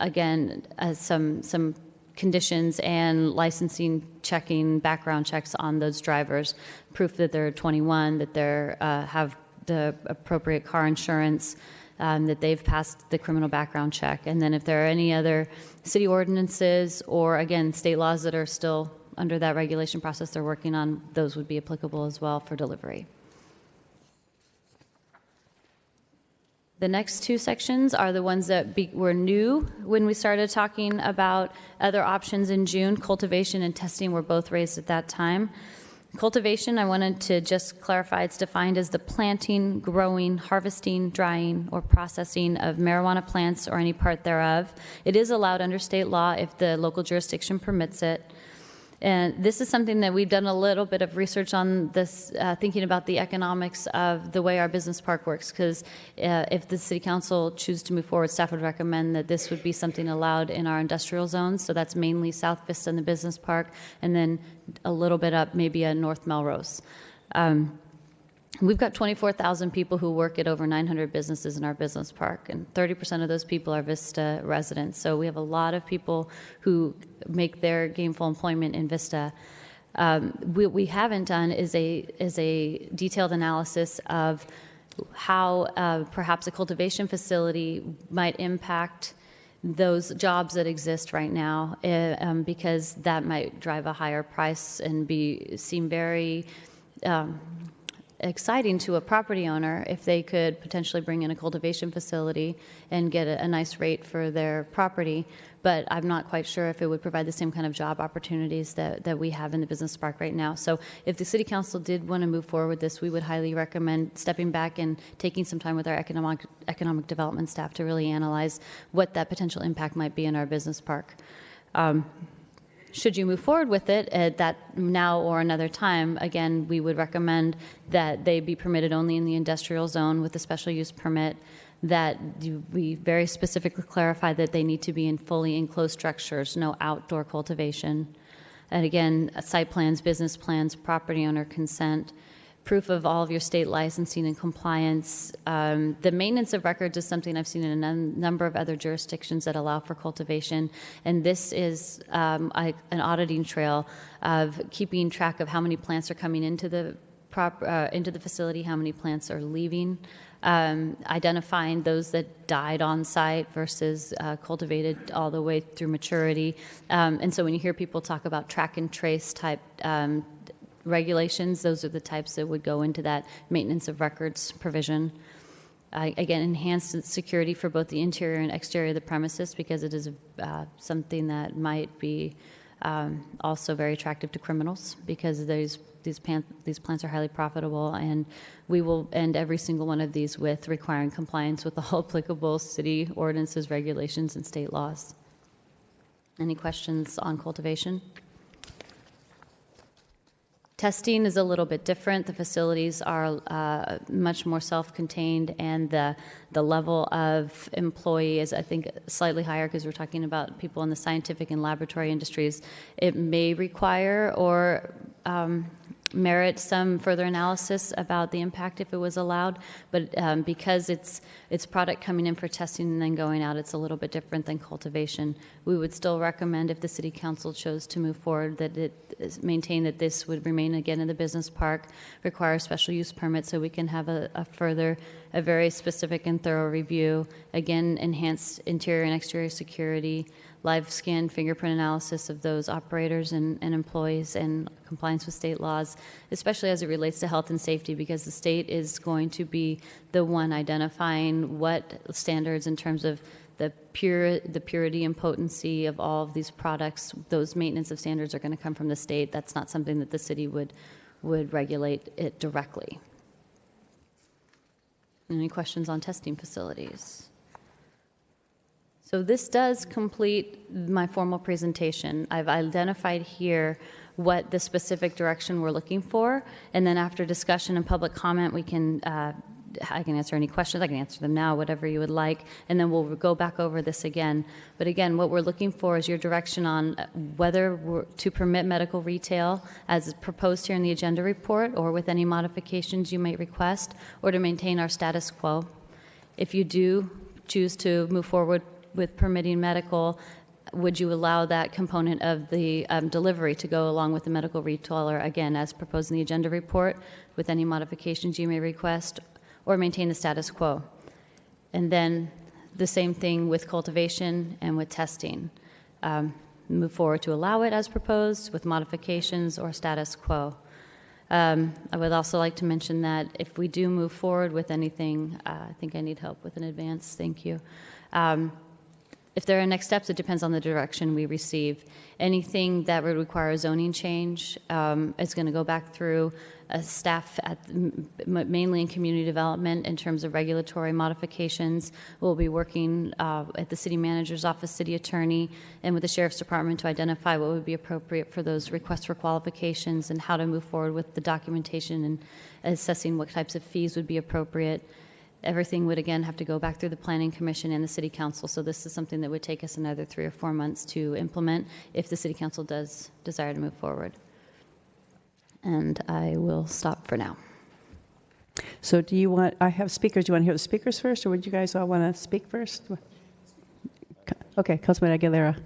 Speaker 11: again, some conditions and licensing checking, background checks on those drivers, proof that they're 21, that they have the appropriate car insurance, that they've passed the criminal background check. And then if there are any other city ordinances or, again, state laws that are still under that regulation process they're working on, those would be applicable as well for delivery. The next two sections are the ones that were new when we started talking about other options in June. Cultivation and testing were both raised at that time. Cultivation, I wanted to just clarify, it's defined as the planting, growing, harvesting, drying, or processing of marijuana plants or any part thereof. It is allowed under state law if the local jurisdiction permits it. And this is something that we've done a little bit of research on this, thinking about the economics of the way our business park works, because if the City Council chooses to move forward, staff would recommend that this would be something allowed in our industrial zones. So that's mainly South Vista and the business park, and then a little bit up, maybe a North Melrose. We've got 24,000 people who work at over 900 businesses in our business park, and 30% of those people are Vista residents. So we have a lot of people who make their gainful employment in Vista. What we haven't done is a detailed analysis of how perhaps a cultivation facility might impact those jobs that exist right now, because that might drive a higher price and seem very exciting to a property owner if they could potentially bring in a cultivation facility and get a nice rate for their property. But I'm not quite sure if it would provide the same kind of job opportunities that we have in the business park right now. So if the City Council did want to move forward with this, we would highly recommend stepping back and taking some time with our economic development staff to really analyze what that potential impact might be in our business park. Should you move forward with it at that now or another time, again, we would recommend that they be permitted only in the industrial zone with a special use permit, that we very specifically clarify that they need to be in fully enclosed structures, no outdoor cultivation. And again, site plans, business plans, property owner consent, proof of all of your state licensing and compliance. The maintenance of records is something I've seen in a number of other jurisdictions that allow for cultivation, and this is an auditing trail of keeping track of how many plants are coming into the facility, how many plants are leaving, identifying those that died on site versus cultivated all the way through maturity. And so when you hear people talk about track and trace type regulations, those are the types that would go into that maintenance of records provision. Again, enhanced security for both the interior and exterior of the premises, because it is something that might be also very attractive to criminals, because these plants are highly profitable, and we will end every single one of these with requiring compliance with all applicable city ordinances, regulations, and state laws. Any questions on cultivation? Testing is a little bit different. The facilities are much more self-contained, and the level of employee is, I think, slightly higher because we're talking about people in the scientific and laboratory industries. It may require or merit some further analysis about the impact if it was allowed, but because it's product coming in for testing and then going out, it's a little bit different than cultivation. We would still recommend, if the City Council chose to move forward, that it maintain that this would remain again in the business park, require a special use permit so we can have a very specific and thorough review. Again, enhanced interior and exterior security, live scan fingerprint analysis of those operators and employees, and compliance with state laws, especially as it relates to health and safety, because the state is going to be the one identifying what standards in terms of the purity and potency of all of these products. Those maintenance of standards are going to come from the state. That's not something that the city would regulate it directly. Any questions on testing facilities? So this does complete my formal presentation. I've identified here what the specific direction we're looking for, and then after discussion and public comment, I can answer any questions. I can answer them now, whatever you would like, and then we'll go back over this again. But again, what we're looking for is your direction on whether we're to permit medical retail as proposed here in the agenda report, or with any modifications you may request, or to maintain our status quo. If you do choose to move forward with permitting medical, would you allow that component of the delivery to go along with the medical retailer, again, as proposed in the agenda report, with any modifications you may request, or maintain the status quo? And then the same thing with cultivation and with testing. Move forward to allow it as proposed with modifications or status quo. I would also like to mention that if we do move forward with anything, I think I need help with an advance, thank you. If there are next steps, it depends on the direction we receive. Anything that would require a zoning change is going to go back through staff mainly in community development in terms of regulatory modifications. We'll be working at the city manager's office, city attorney, and with the sheriff's department to identify what would be appropriate for those requests for qualifications and how to move forward with the documentation and assessing what types of fees would be appropriate. Everything would, again, have to go back through the Planning Commission and the City Council, so this is something that would take us another 3 or 4 months to implement if the City Council does desire to move forward. And I will stop for now.
Speaker 1: So do you want, I have speakers, do you want to hear the speakers first, or would you guys all want to speak first? Okay, Councilman Aguilera.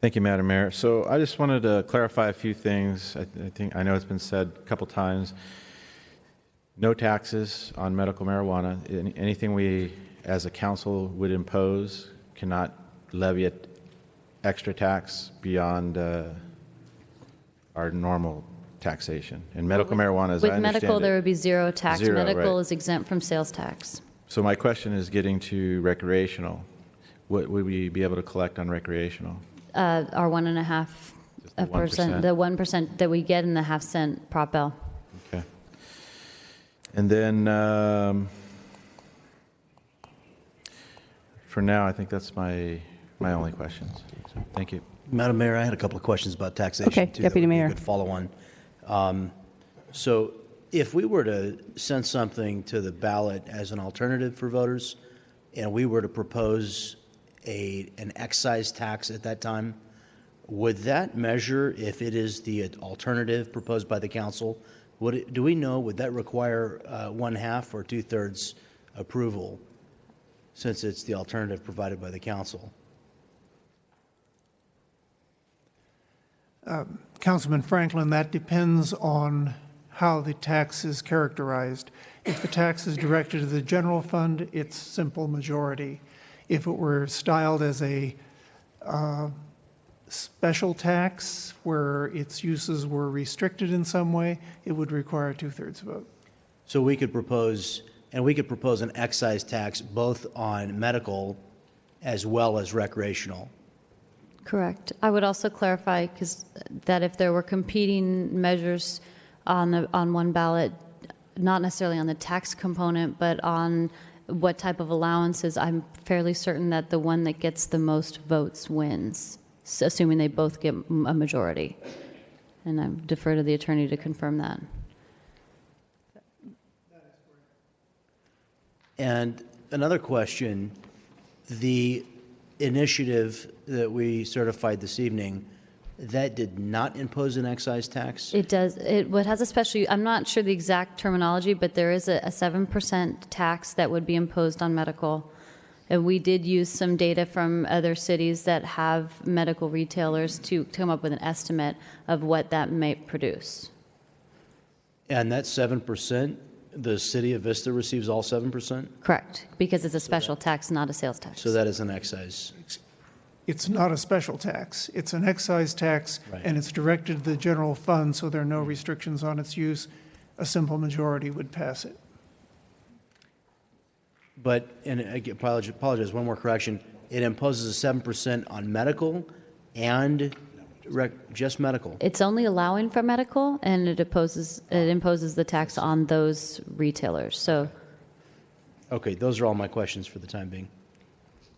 Speaker 12: Thank you, Madam Mayor. So I just wanted to clarify a few things. I know it's been said a couple times. No taxes on medical marijuana. Anything we, as a council, would impose cannot levy an extra tax beyond our normal taxation. And medical marijuana, as I
Speaker 11: With
Speaker 12: understand
Speaker 11: medical,
Speaker 12: it,
Speaker 11: there would be zero tax.
Speaker 12: Zero,
Speaker 11: Medical
Speaker 12: right.
Speaker 11: is exempt from sales tax.
Speaker 12: So my question is getting to recreational. What would we be able to collect on recreational?
Speaker 11: Our 1.5%,
Speaker 12: the 1%.
Speaker 11: the 1% that we get in the half-cent prop bill.
Speaker 12: Okay. And then for now, I think that's my only questions. So, thank you.
Speaker 5: Madam Mayor, I had a couple of questions about taxation,
Speaker 1: Okay,
Speaker 5: too.
Speaker 1: Deputy
Speaker 5: that would be
Speaker 1: Mayor.
Speaker 5: a good follow-on. So if we were to send something to the ballot as an alternative for voters, and we were to propose an excise tax at that time, would that measure, if it is the alternative proposed by the council, do we know, would that require 1/2 or 2/3 approval, since it's the alternative provided by the council?
Speaker 13: Councilman Franklin, that depends on how the tax is characterized. If the tax is directed to the general fund, it's simple majority. If it were styled as a special tax where its uses were restricted in some way, it would require a 2/3 vote.
Speaker 5: So we could propose an excise tax both on medical as well as recreational.
Speaker 11: Correct. I would also clarify that if there were competing measures on one ballot, not necessarily on the tax component, but on what type of allowances, I'm fairly certain that the one that gets the most votes wins, assuming they both get a majority. And I defer to the attorney to confirm that.
Speaker 5: And another question, the initiative that we certified this evening, that did not impose an excise tax?
Speaker 11: It does. It has a special, I'm not sure the exact terminology, but there is a 7% tax that would be imposed on medical. And we did use some data from other cities that have medical retailers to come up with an estimate of what that may produce.
Speaker 5: And that 7%, the city of Vista receives all 7%?
Speaker 11: Correct, because it's a special tax, not a sales tax.
Speaker 5: So that is an excise.
Speaker 13: It's not a special tax. It's an excise tax,
Speaker 5: Right.
Speaker 13: and it's directed to the general fund, so there are no restrictions on its use. A simple majority would pass it.
Speaker 5: But, and I apologize, one more correction, it imposes a 7% on medical and just medical?
Speaker 11: It's only allowing for medical, and it imposes the tax on those retailers. So,
Speaker 5: Okay, those are all my questions for the time being.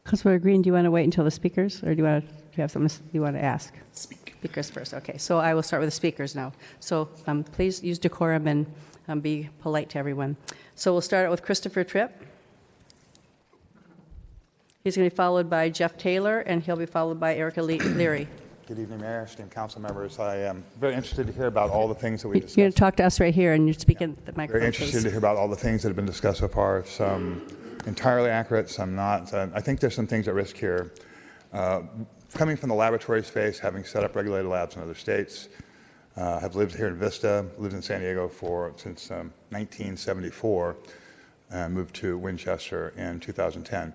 Speaker 1: Councilor Green, do you want to wait until the speakers, or do you have something you want to ask? Speakers first. Okay, so I will start with the speakers now. So please use decorum and be polite to everyone. So we'll start out with Christopher Tripp. He's going to be followed by Jeff Taylor, and he'll be followed by Erica Leary.
Speaker 14: Good evening, Mayor, esteemed council members. I am very interested to hear about all the things that we discussed.
Speaker 1: You're going to talk to us right here, and you're speaking at the microphone.
Speaker 14: Very interested to hear about all the things that have been discussed so far. Some entirely accurate, some not. I think there's some things at risk here. Coming from the laboratory space, having set up regulated labs in other states, have lived here in Vista, lived in San Diego since 1974, and moved to Winchester in 2010.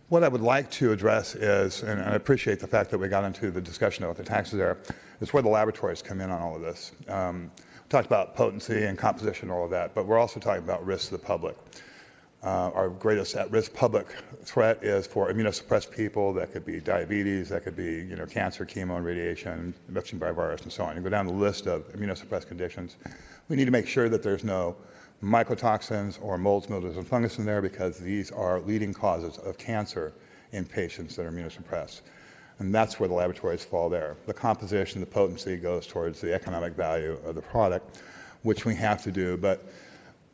Speaker 14: What I would like to address is, and I appreciate the fact that we got into the discussion about the taxes there, is where the laboratories come in on all of this. We talked about potency and composition and all of that, but we're also talking about risks to the public. Our greatest at-risk public threat is for immunosuppressed people. That could be diabetes, that could be cancer, chemo, and radiation, Epstein-Barr virus, and so on. You go down the list of immunosuppressed conditions. We need to make sure that there's no mycotoxins or molds, mildews, and fungus in there, because these are leading causes of cancer in patients that are immunosuppressed. And that's where the laboratories fall there. The composition, the potency goes towards the economic value of the product, which we have to do. But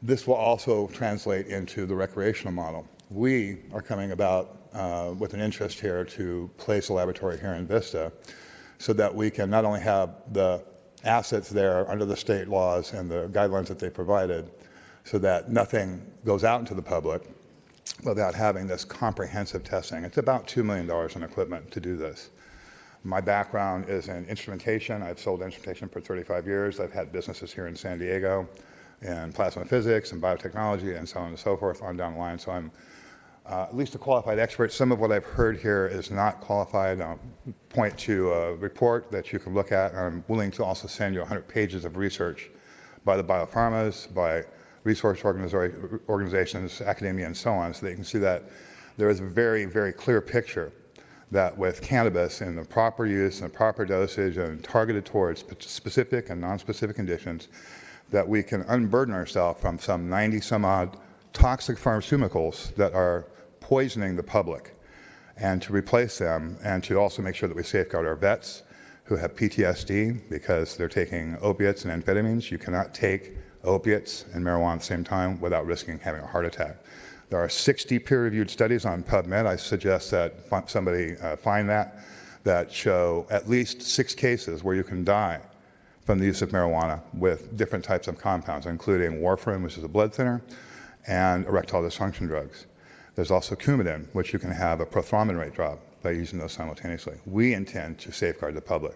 Speaker 14: this will also translate into the recreational model. We are coming about with an interest here to place a laboratory here in Vista so that we can not only have the assets there under the state laws and the guidelines that they provided, so that nothing goes out into the public without having this comprehensive testing. It's about $2 million in equipment to do this. My background is in instrumentation. I've sold instrumentation for 35 years. I've had businesses here in San Diego in plasma physics and biotechnology and so on and so forth on down the line. So at least a qualified expert. Some of what I've heard here is not qualified. I'll point to a report that you can look at. I'm willing to also send you 100 pages of research by the biopharmas, by resource organizations, academia, and so on, so that you can see that there is a very, very clear picture that with cannabis in the proper use and proper dosage and targeted towards specific and non-specific conditions, that we can unburden ourselves from some 90 some odd toxic pharmaceuticals that are poisoning the public, and to replace them, and to also make sure that we safeguard our vets who have PTSD because they're taking opiates and amphetamines. You cannot take opiates and marijuana at the same time without risking having a heart attack. There are 60 peer-reviewed studies on PubMed. I suggest that somebody find that show at least 6 cases where you can die from the use of marijuana with different types of compounds, including warfarin, which is a blood thinner, and erectile dysfunction drugs. There's also Coumadin, which you can have a prothrombin rate drop by using those simultaneously. We intend to safeguard the public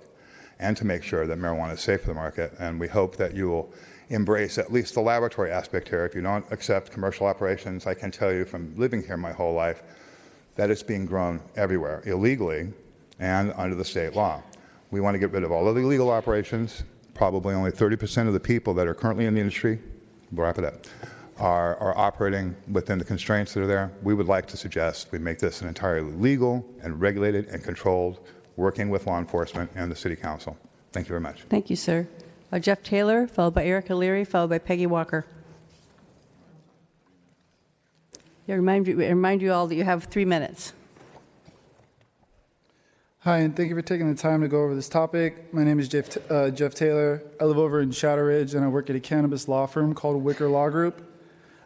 Speaker 14: and to make sure that marijuana is safe for the market, and we hope that you will embrace at least the laboratory aspect here. If you don't accept commercial operations, I can tell you from living here my whole life that it's being grown everywhere, illegally and under the state law. We want to get rid of all of the illegal operations. Probably only 30% of the people that are currently in the industry, we'll wrap it up, are operating within the constraints that are there. We would like to suggest we make this an entirely legal and regulated and controlled, working with law enforcement and the City Council. Thank you very much.
Speaker 1: Thank you, sir. Jeff Taylor, followed by Erica Leary, followed by Peggy Walker. I remind you all that you have 3 minutes.
Speaker 15: Hi, and thank you for taking the time to go over this topic. My name is Jeff Taylor. I live over in Shadow Ridge, and I work at a cannabis law firm called Wicker Law Group.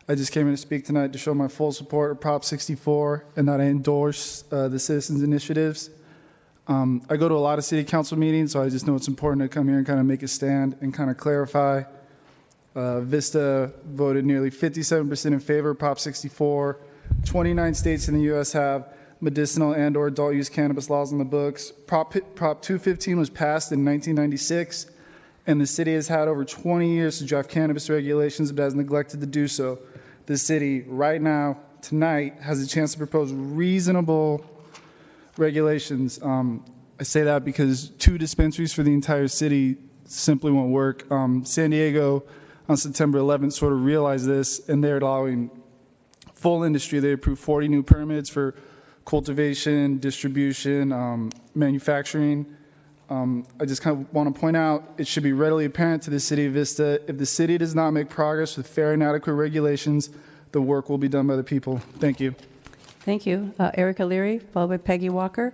Speaker 15: I just came in to speak tonight to show my full support of Prop 64 and that I endorse the citizens' initiatives. I go to a lot of city council meetings, so I just know it's important to come here and kind of make a stand and kind of clarify. Vista voted nearly 57% in favor of Prop 64. 29 states in the U.S. have medicinal and or adult use cannabis laws on the books. Prop 215 was passed in 1996, and the city has had over 20 years to draft cannabis regulations, but has neglected to do so. The city right now, tonight, has a chance to propose reasonable regulations. I say that because 2 dispensaries for the entire city simply won't work. San Diego on September 11th sort of realized this, and they're allowing full industry. They approved 40 new permits for cultivation, distribution, manufacturing. I just kind of want to point out it should be readily apparent to the city of Vista, if the city does not make progress with fair and adequate regulations, the work will be done by the people. Thank you.
Speaker 1: Thank you. Erica Leary, followed by Peggy Walker,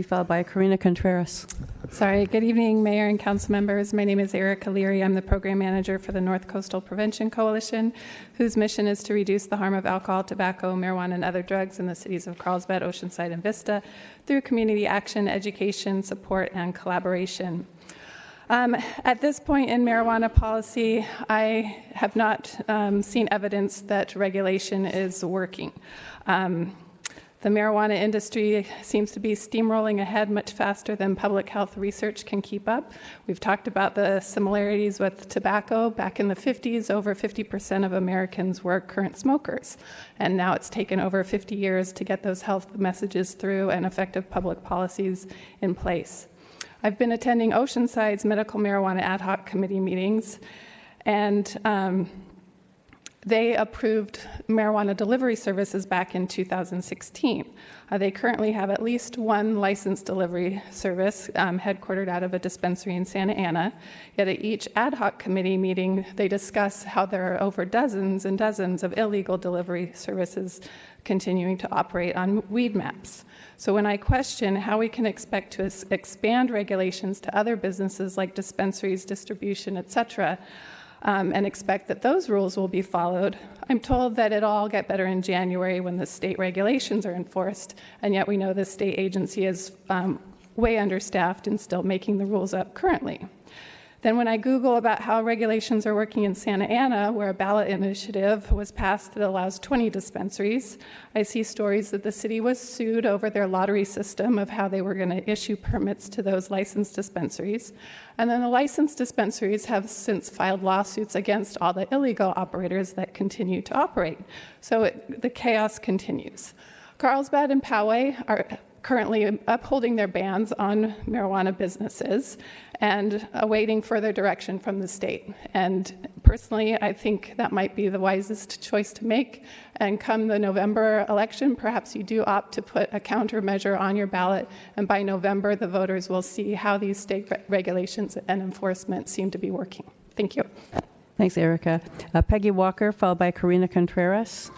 Speaker 1: followed by Karina Contreras.
Speaker 16: Sorry. Good evening, Mayor and council members. My name is Erica Leary. I'm the program manager for the North Coastal Prevention Coalition, whose mission is to reduce the harm of alcohol, tobacco, marijuana, and other drugs in the cities of Carlsbad, Oceanside, and Vista through community action, education, support, and collaboration. At this point in marijuana policy, I have not seen evidence that regulation is working. The marijuana industry seems to be steamrolling ahead much faster than public health research can keep up. We've talked about the similarities with tobacco. Back in the 50s, over 50% of Americans were current smokers. And now it's taken over 50 years to get those health messages through and effective public policies in place. I've been attending Oceanside's medical marijuana ad hoc committee meetings, and they approved marijuana delivery services back in 2016. They currently have at least 1 licensed delivery service headquartered out of a dispensary in Santa Ana. Yet at each ad hoc committee meeting, they discuss how there are over dozens and dozens of illegal delivery services continuing to operate on weed maps. So when I question how we can expect to expand regulations to other businesses like dispensaries, distribution, et cetera, and expect that those rules will be followed, I'm told that it'll all get better in January when the state regulations are enforced, and yet we know the state agency is way understaffed and still making the rules up currently. Then when I Google about how regulations are working in Santa Ana, where a ballot initiative was passed that allows 20 dispensaries, I see stories that the city was sued over their lottery system of how they were going to issue permits to those licensed dispensaries. And then the licensed dispensaries have since filed lawsuits against all the illegal operators that continue to operate. So the chaos continues. Carlsbad and Poway are currently upholding their bans on marijuana businesses and awaiting further direction from the state. And personally, I think that might be the wisest choice to make. And come the November election, perhaps you do opt to put a countermeasure on your ballot, and by November, the voters will see how these state regulations and enforcement seem to be working. Thank you.
Speaker 1: Thanks, Erica. Peggy Walker, followed by Karina Contreras.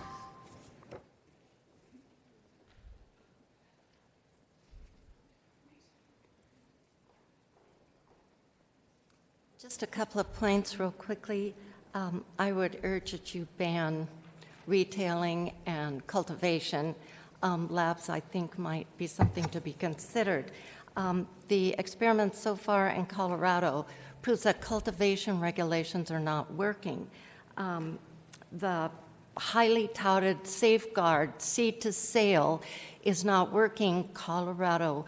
Speaker 7: Just a couple of points real quickly. I would urge that you ban retailing and cultivation. Labs, I think, might be something to be considered. The experiment so far in Colorado proves that cultivation regulations are not working. The highly touted safeguard, seed to sale, is not working. Colorado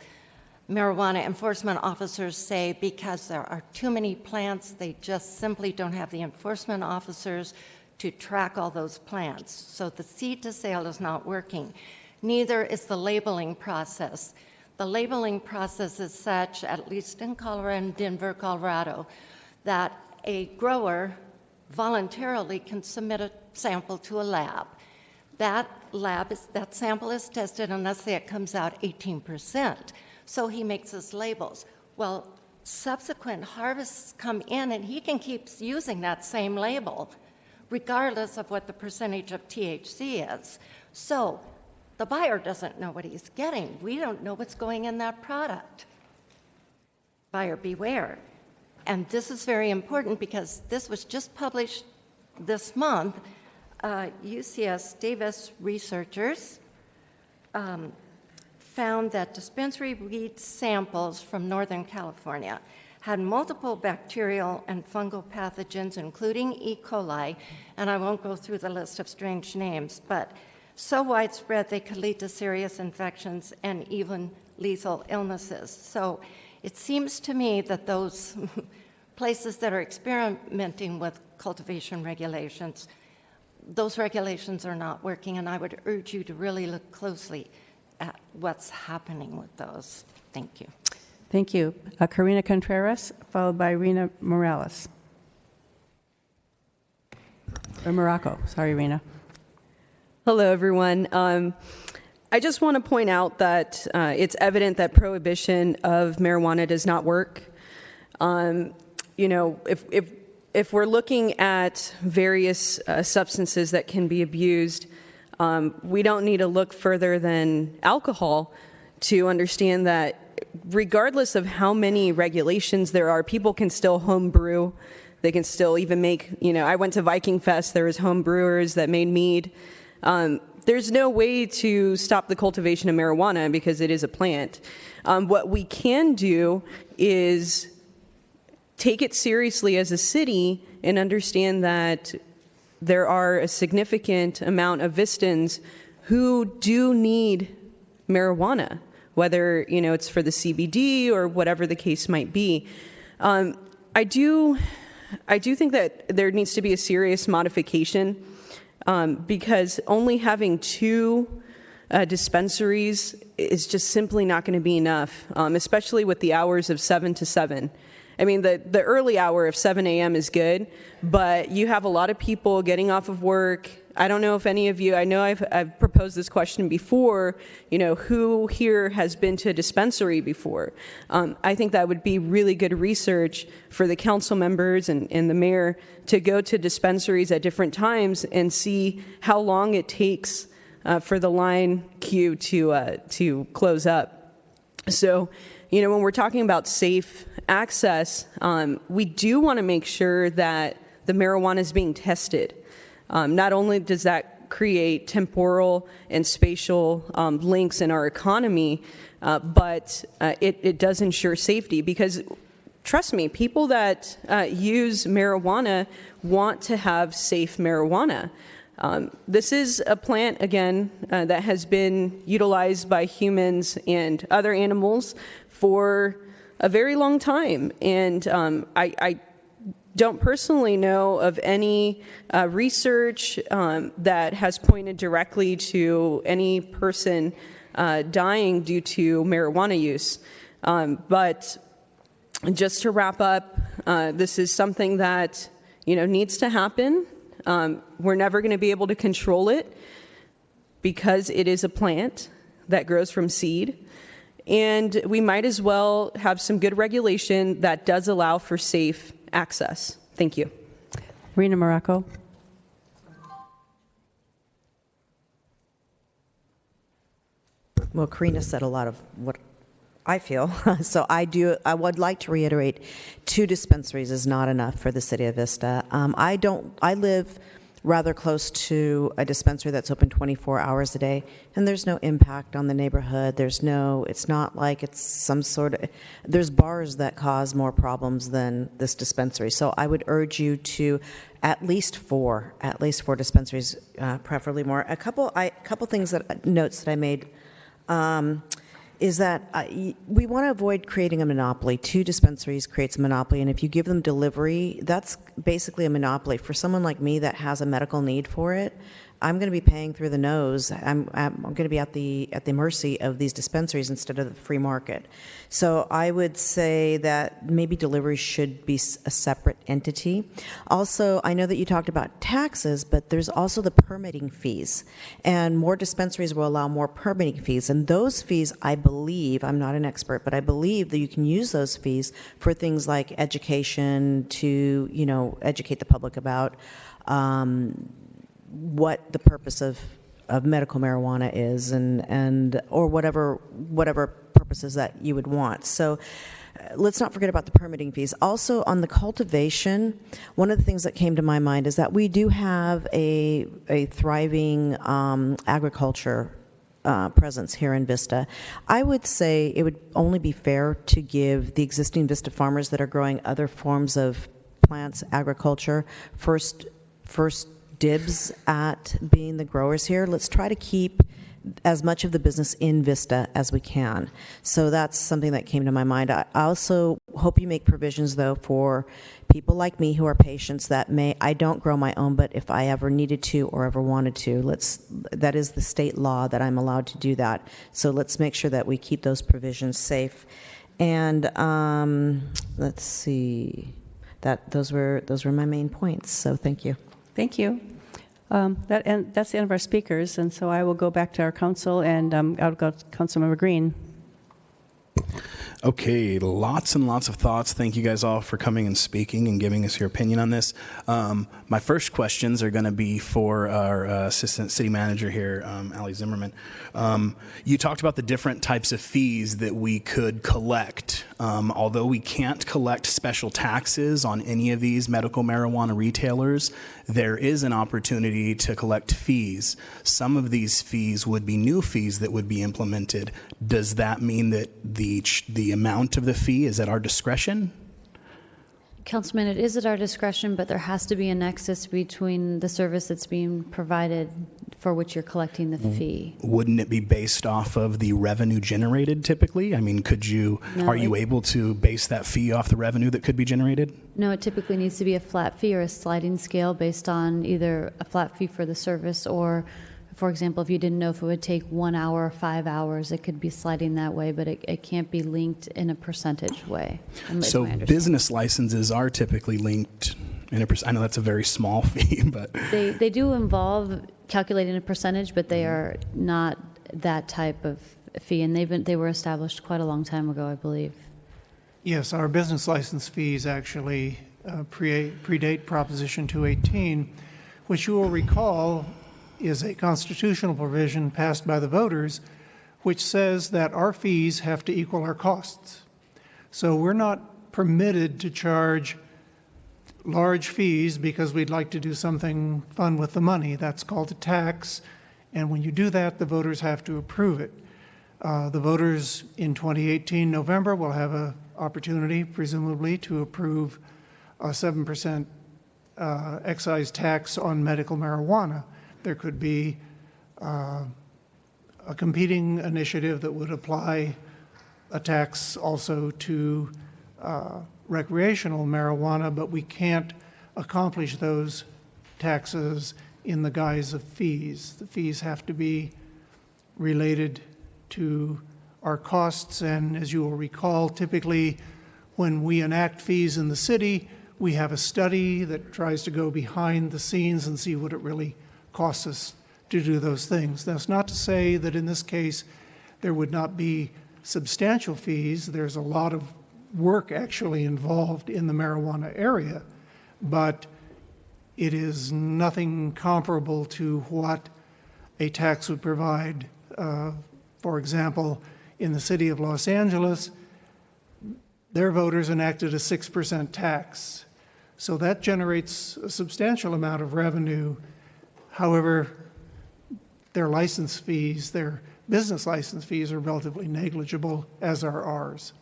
Speaker 7: marijuana enforcement officers say because there are too many plants, they just simply don't have the enforcement officers to track all those plants. So the seed to sale is not working. Neither is the labeling process. The labeling process is such, at least in Colorado and Denver, Colorado, that a grower voluntarily can submit a sample to a lab. That sample is tested, and let's say it comes out 18%. So he makes his labels. Well, subsequent harvests come in, and he can keep using that same label, regardless of what the percentage of THC is. So the buyer doesn't know what he's getting. We don't know what's going in that product. Buyer beware. And this is very important because this was just published this month. UCS Davis researchers found that dispensary weed samples from Northern California had multiple bacterial and fungal pathogens, including E. coli, and I won't go through the list of strange names, but so widespread they could lead to serious infections and even lethal illnesses. So it seems to me that those places that are experimenting with cultivation regulations, those regulations are not working, and I would urge you to really look closely at what's happening with those. Thank you.
Speaker 1: Thank you. Karina Contreras, followed by Rena Morales. Or Morocco. Sorry, Rena.
Speaker 17: Hello, everyone. I just want to point out that it's evident that prohibition of marijuana does not work. If we're looking at various substances that can be abused, we don't need to look further than alcohol to understand that regardless of how many regulations there are, people can still home brew. They can still even make, I went to Viking Fest, there was home brewers that made mead. There's no way to stop the cultivation of marijuana because it is a plant. What we can do is take it seriously as a city and understand that there are a significant amount of Vistans who do need marijuana, whether it's for the CBD or whatever the case might be. I do think that there needs to be a serious modification because only having 2 dispensaries is just simply not going to be enough, especially with the hours of 7 to 7. I mean, the early hour of 7 a.m. is good, but you have a lot of people getting off of work. I don't know if any of you, I know I've proposed this question before, who here has been to a dispensary before? I think that would be really good research for the council members and the mayor to go to dispensaries at different times and see how long it takes for the line queue to close up. So, when we're talking about safe access, we do want to make sure that the marijuana is being tested. Not only does that create temporal and spatial links in our economy, but it does ensure safety because trust me, people that use marijuana want to have safe marijuana. This is a plant, again, that has been utilized by humans and other animals for a very long time. And I don't personally know of any research that has pointed directly to any person dying due to marijuana use. But just to wrap up, this is something that needs to happen. We're never going to be able to control it because it is a plant that grows from seed. And we might as well have some good regulation that does allow for safe access. Thank you.
Speaker 1: Rena Morocco.
Speaker 8: Well, Karina said a lot of what I feel. So I would like to reiterate, 2 dispensaries is not enough for the city of Vista. I live rather close to a dispensary that's open 24 hours a day, and there's no impact on the neighborhood. It's not like it's some sort of, there's bars that cause more problems than this dispensary. So I would urge you to at least four dispensaries, preferably more. A couple notes that I made. Is that we want to avoid creating a monopoly. 2 dispensaries creates a monopoly, and if you give them delivery, that's basically a monopoly. For someone like me that has a medical need for it, I'm going to be paying through the nose. I'm going to be at the mercy of these dispensaries instead of the free market. So I would say that maybe delivery should be a separate entity. Also, I know that you talked about taxes, but there's also the permitting fees, and more dispensaries will allow more permitting fees. And those fees, I believe, I'm not an expert, but I believe that you can use those fees for things like education, to educate the public about what the purpose of medical marijuana is, and or whatever purposes that you would want. So let's not forget about the permitting fees. Also, on the cultivation, one of the things that came to my mind is that we do have a thriving agriculture presence here in Vista. I would say it would only be fair to give the existing Vista farmers that are growing other forms of plants, agriculture, first dibs at being the growers here. Let's try to keep as much of the business in Vista as we can. So that's something that came to my mind. I also hope you make provisions, though, for people like me who are patients that I don't grow my own, but if I ever needed to or ever wanted to, that is the state law that I'm allowed to do that. So let's make sure that we keep those provisions safe. And let's see, those were my main points. So thank you.
Speaker 1: Thank you. That's the end of our speakers, and so I will go back to our council, and I'll go to Councilmember Green.
Speaker 9: Okay, lots and lots of thoughts. Thank you guys all for coming and speaking and giving us your opinion on this. My first questions are going to be for our Assistant City Manager here, Ali Zimmerman. You talked about the different types of fees that we could collect. Although we can't collect special taxes on any of these medical marijuana retailers, there is an opportunity to collect fees. Some of these fees would be new fees that would be implemented. Does that mean that the amount of the fee is at our discretion?
Speaker 11: Councilman, it is at our discretion, but there has to be a nexus between the service that's being provided for which you're collecting the fee.
Speaker 9: Wouldn't it be based off of the revenue generated typically? I mean, are you able to base that fee off the revenue that could be generated?
Speaker 11: No, it typically needs to be a flat fee or a sliding scale based on either a flat fee for the service or, for example, if you didn't know if it would take 1 hour or 5 hours, it could be sliding that way, but it can't be linked in a percentage way.
Speaker 9: So business licenses are typically linked in a percent. I know that's a very small fee, but
Speaker 11: they do involve calculating a percentage, but they are not that type of fee, and they were established quite a long time ago, I believe.
Speaker 13: Yes, our business license fees actually predate Proposition 218, which you will recall is a constitutional provision passed by the voters, which says that our fees have to equal our costs. So we're not permitted to charge large fees because we'd like to do something fun with the money. That's called a tax, and when you do that, the voters have to approve it. The voters in 2018 November will have a opportunity, presumably, to approve a 7% excise tax on medical marijuana. There could be a competing initiative that would apply a tax also to recreational marijuana, but we can't accomplish those taxes in the guise of fees. The fees have to be related to our costs, and as you will recall, typically when we enact fees in the city, we have a study that tries to go behind the scenes and see what it really costs us to do those things. That's not to say that in this case there would not be substantial fees. There's a lot of work actually involved in the marijuana area, but it is nothing comparable to what a tax would provide. For example, in the city of Los Angeles, their voters enacted a 6% tax. So that generates a substantial amount of revenue. However, their license fees, their business license fees, are relatively negligible, as are ours.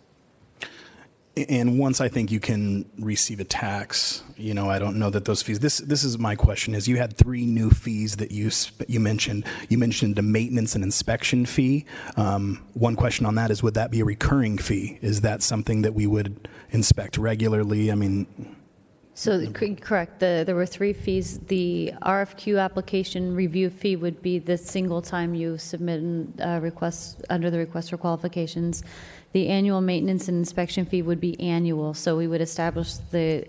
Speaker 9: And once I think you can receive a tax, I don't know that those fees. This is my question: is you had 3 new fees that you mentioned. You mentioned the maintenance and inspection fee. One question on that is, would that be a recurring fee? Is that something that we would inspect regularly?
Speaker 11: So correct. There were 3 fees. The RFQ application review fee would be the single time you submit a request under the request for qualifications. The annual maintenance and inspection fee would be annual. So we would establish the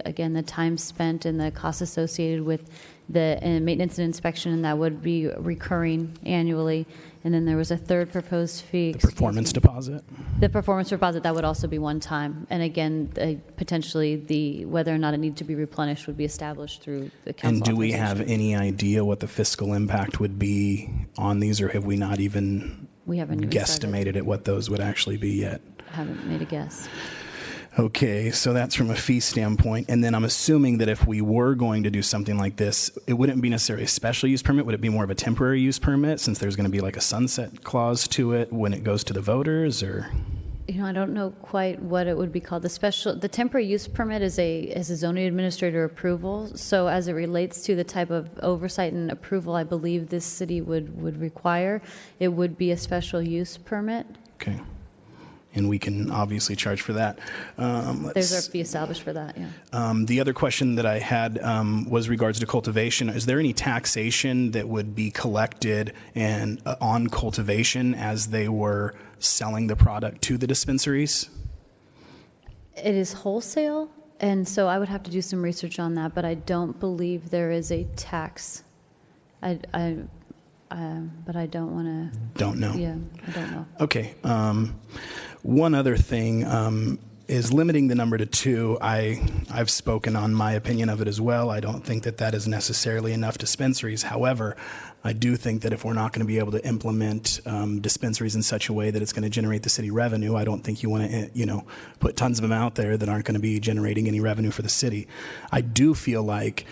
Speaker 11: time spent and the costs associated with the maintenance and inspection, and that would be recurring annually. And then there was a third proposed fee.
Speaker 9: The performance deposit?
Speaker 11: The performance deposit, that would also be one time. And again, potentially whether or not it needs to be replenished would be established through the council.
Speaker 9: And do we have any idea what the fiscal impact would be on these, or have we not even guesstimated at what those would actually be yet?
Speaker 11: I haven't made a guess.
Speaker 9: Okay, so that's from a fee standpoint. And then I'm assuming that if we were going to do something like this, it wouldn't be necessarily a special use permit. Would it be more of a temporary use permit, since there's going to be like a sunset clause to it when it goes to the voters? Or
Speaker 11: I don't know quite what it would be called. The temporary use permit is a zoning administrator approval. So as it relates to the type of oversight and approval I believe this city would require, it would be a special use permit.
Speaker 9: Okay. And we can obviously charge for that.
Speaker 11: There's a fee established for that, yeah.
Speaker 9: The other question that I had was regards to cultivation. Is there any taxation that would be collected and on cultivation as they were selling the product to the dispensaries?
Speaker 11: It is wholesale, and so I would have to do some research on that, but I don't believe there is a tax. But I don't want to...
Speaker 9: Don't know.
Speaker 11: Yeah, I don't know.
Speaker 9: Okay. One other thing is limiting the number to 2. I've spoken on my opinion of it as well. I don't think that is necessarily enough dispensaries. However, I do think that if we're not going to be able to implement dispensaries in such a way that it's going to generate the city revenue, I don't think you want to, put tons of them out there that aren't going to be generating any revenue for the city. I do feel like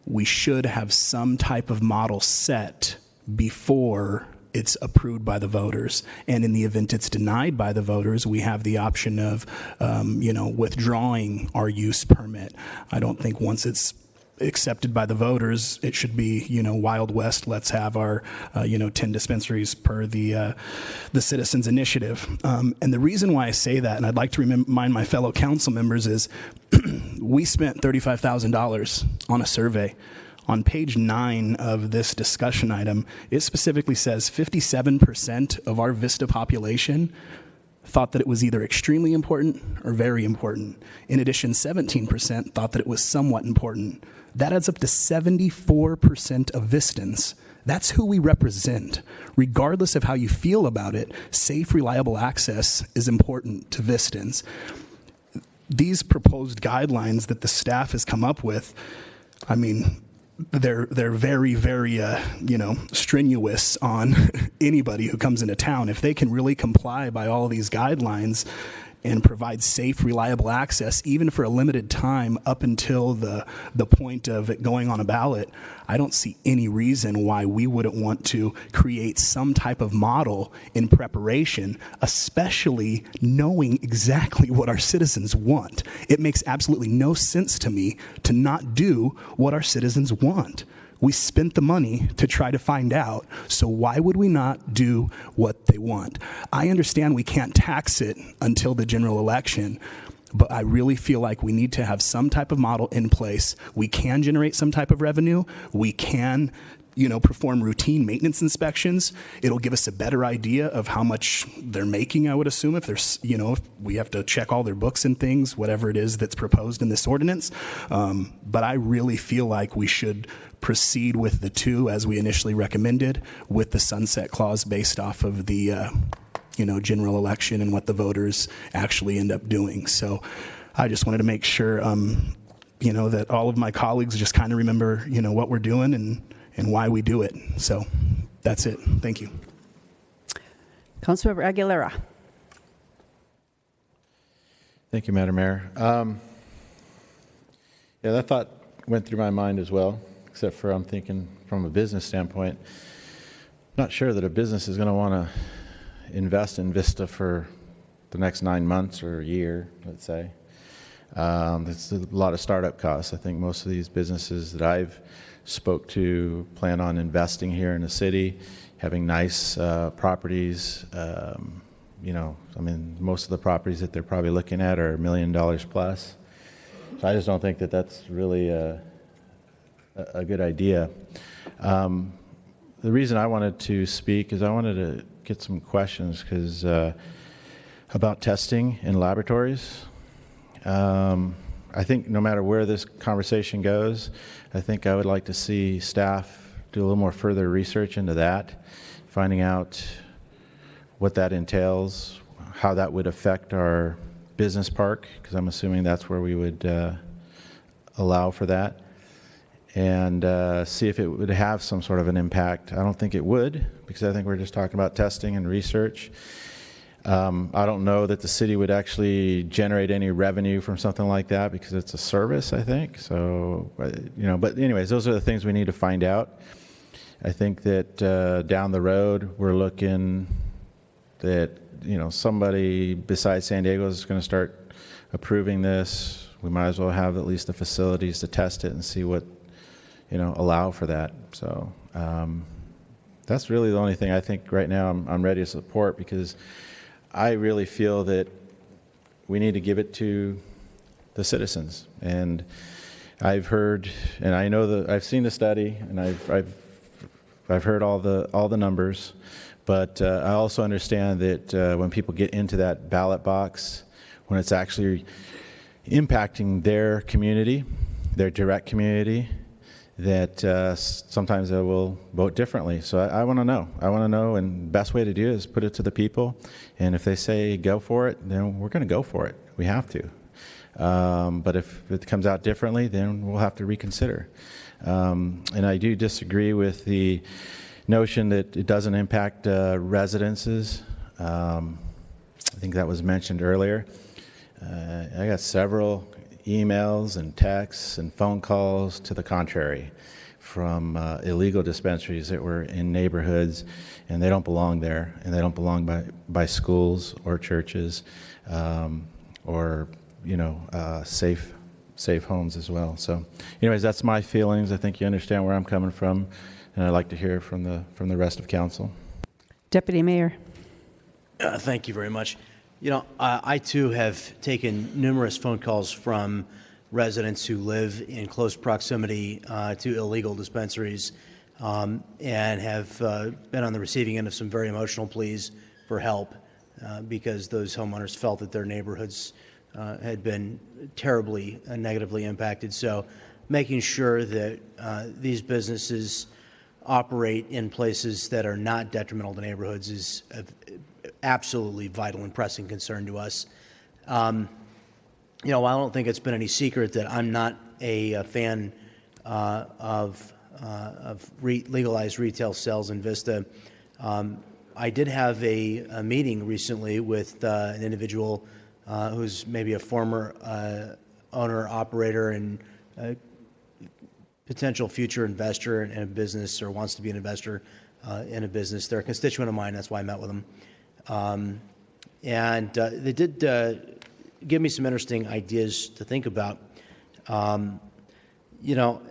Speaker 9: we should have some type of model set before it's approved by the voters. And in the event it's denied by the voters, we have the option of, withdrawing our use permit. I don't think once it's accepted by the voters, it should be, Wild West. Let's have our, 10 dispensaries per the Citizens Initiative. And the reason why I say that, and I'd like to remind my fellow council members, is we spent $35,000 on a survey. On page 9 of this discussion item, it specifically says 57% of our Vista population thought that it was either extremely important or very important. In addition, 17% thought that it was somewhat important. That adds up to 74% of Vistans. That's who we represent. Regardless of how you feel about it, safe, reliable access is important to Vistans. These proposed guidelines that the staff has come up with, they're very, very, strenuous on anybody who comes into town. If they can really comply by all of these guidelines, and provide safe, reliable access, even for a limited time up until the point of it going on a ballot, I don't see any reason why we wouldn't want to create some type of model in preparation, especially knowing exactly what our citizens want. It makes absolutely no sense to me to not do what our citizens want. We spent the money to try to find out, so why would we not do what they want? I understand we can't tax it until the general election, but I really feel like we need to have some type of model in place. We can generate some type of revenue. We can, perform routine maintenance inspections. It'll give us a better idea of how much they're making, I would assume, if there's, if we have to check all their books and things, whatever it is that's proposed in this ordinance. But I really feel like we should proceed with the two as we initially recommended, with the sunset clause based off of the, general election and what the voters actually end up doing. So I just wanted to make sure, that all of my colleagues just kind of remember, what we're doing and why we do it. So that's it. Thank you.
Speaker 1: Councilmember Aguilera.
Speaker 12: Thank you, Madam Mayor. That thought went through my mind as well, except for I'm thinking from a business standpoint, not sure that a business is going to want to invest in Vista for the next 9 months or a year, let's say. It's a lot of startup costs. I think most of these businesses that I've spoke to plan on investing here in the city, having nice properties. Most of the properties that they're probably looking at are $1 million plus. So I just don't think that that's really a good idea. The reason I wanted to speak is I wanted to get some questions about testing in laboratories. I think no matter where this conversation goes, I think I would like to see staff do a little more further research into that, finding out what that entails, how that would affect our business park, because I'm assuming that's where we would allow for that, and see if it would have some sort of an impact. I don't think it would, because I think we're just talking about testing and research. I don't know that the city would actually generate any revenue from something like that because it's a service, I think. So, but anyways, those are the things we need to find out. I think that down the road, we're looking that, somebody besides San Diego is going to start approving this. We might as well have at least the facilities to test it and see what, allow for that. So that's really the only thing I think right now I'm ready to support, because I really feel that we need to give it to the citizens. And I've heard, and I know that I've seen the study, and I've heard all the numbers, but I also understand that when people get into that ballot box, when it's actually impacting their community, their direct community, that sometimes they will vote differently. So I want to know. I want to know, and the best way to do it is put it to the people. And if they say go for it, then we're going to go for it. We have to. But if it comes out differently, then we'll have to reconsider. And I do disagree with the notion that it doesn't impact residences. I think that was mentioned earlier. I got several emails and texts and phone calls to the contrary from illegal dispensaries that were in neighborhoods, and they don't belong there, and they don't belong by schools or churches or safe homes as well. So anyways, that's my feelings. I think you understand where I'm coming from, and I'd like to hear from the rest of council.
Speaker 1: Deputy Mayor.
Speaker 5: Thank you very much. I too have taken numerous phone calls from residents who live in close proximity to illegal dispensaries and have been on the receiving end of some very emotional pleas for help because those homeowners felt that their neighborhoods had been terribly negatively impacted. So making sure that these businesses operate in places that are not detrimental to neighborhoods is absolutely vital and pressing concern to us. I don't think it's been any secret that I'm not a fan of legalized retail sales in Vista. I did have a meeting recently with an individual who's maybe a former owner, operator, and potential future investor in a business or wants to be an investor in a business. They're a constituent of mine. That's why I met with them. And they did give me some interesting ideas to think about. You know,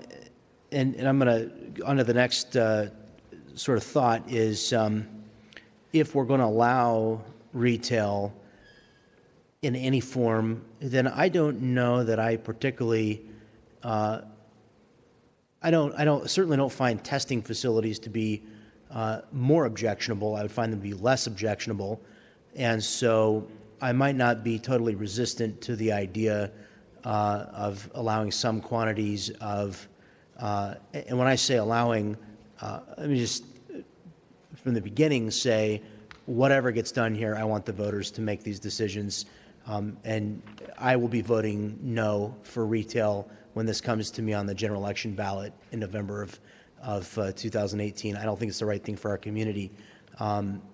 Speaker 5: and I'm going to, on to the next sort of thought is if we're going to allow retail in any form, then I don't know that I particularly, I certainly don't find testing facilities to be more objectionable. I would find them to be less objectionable. And so I might not be totally resistant to the idea of allowing some quantities of, and when I say allowing, let me just from the beginning say, whatever gets done here, I want the voters to make these decisions. And I will be voting no for retail when this comes to me on the general election ballot in November of 2018. I don't think it's the right thing for our community.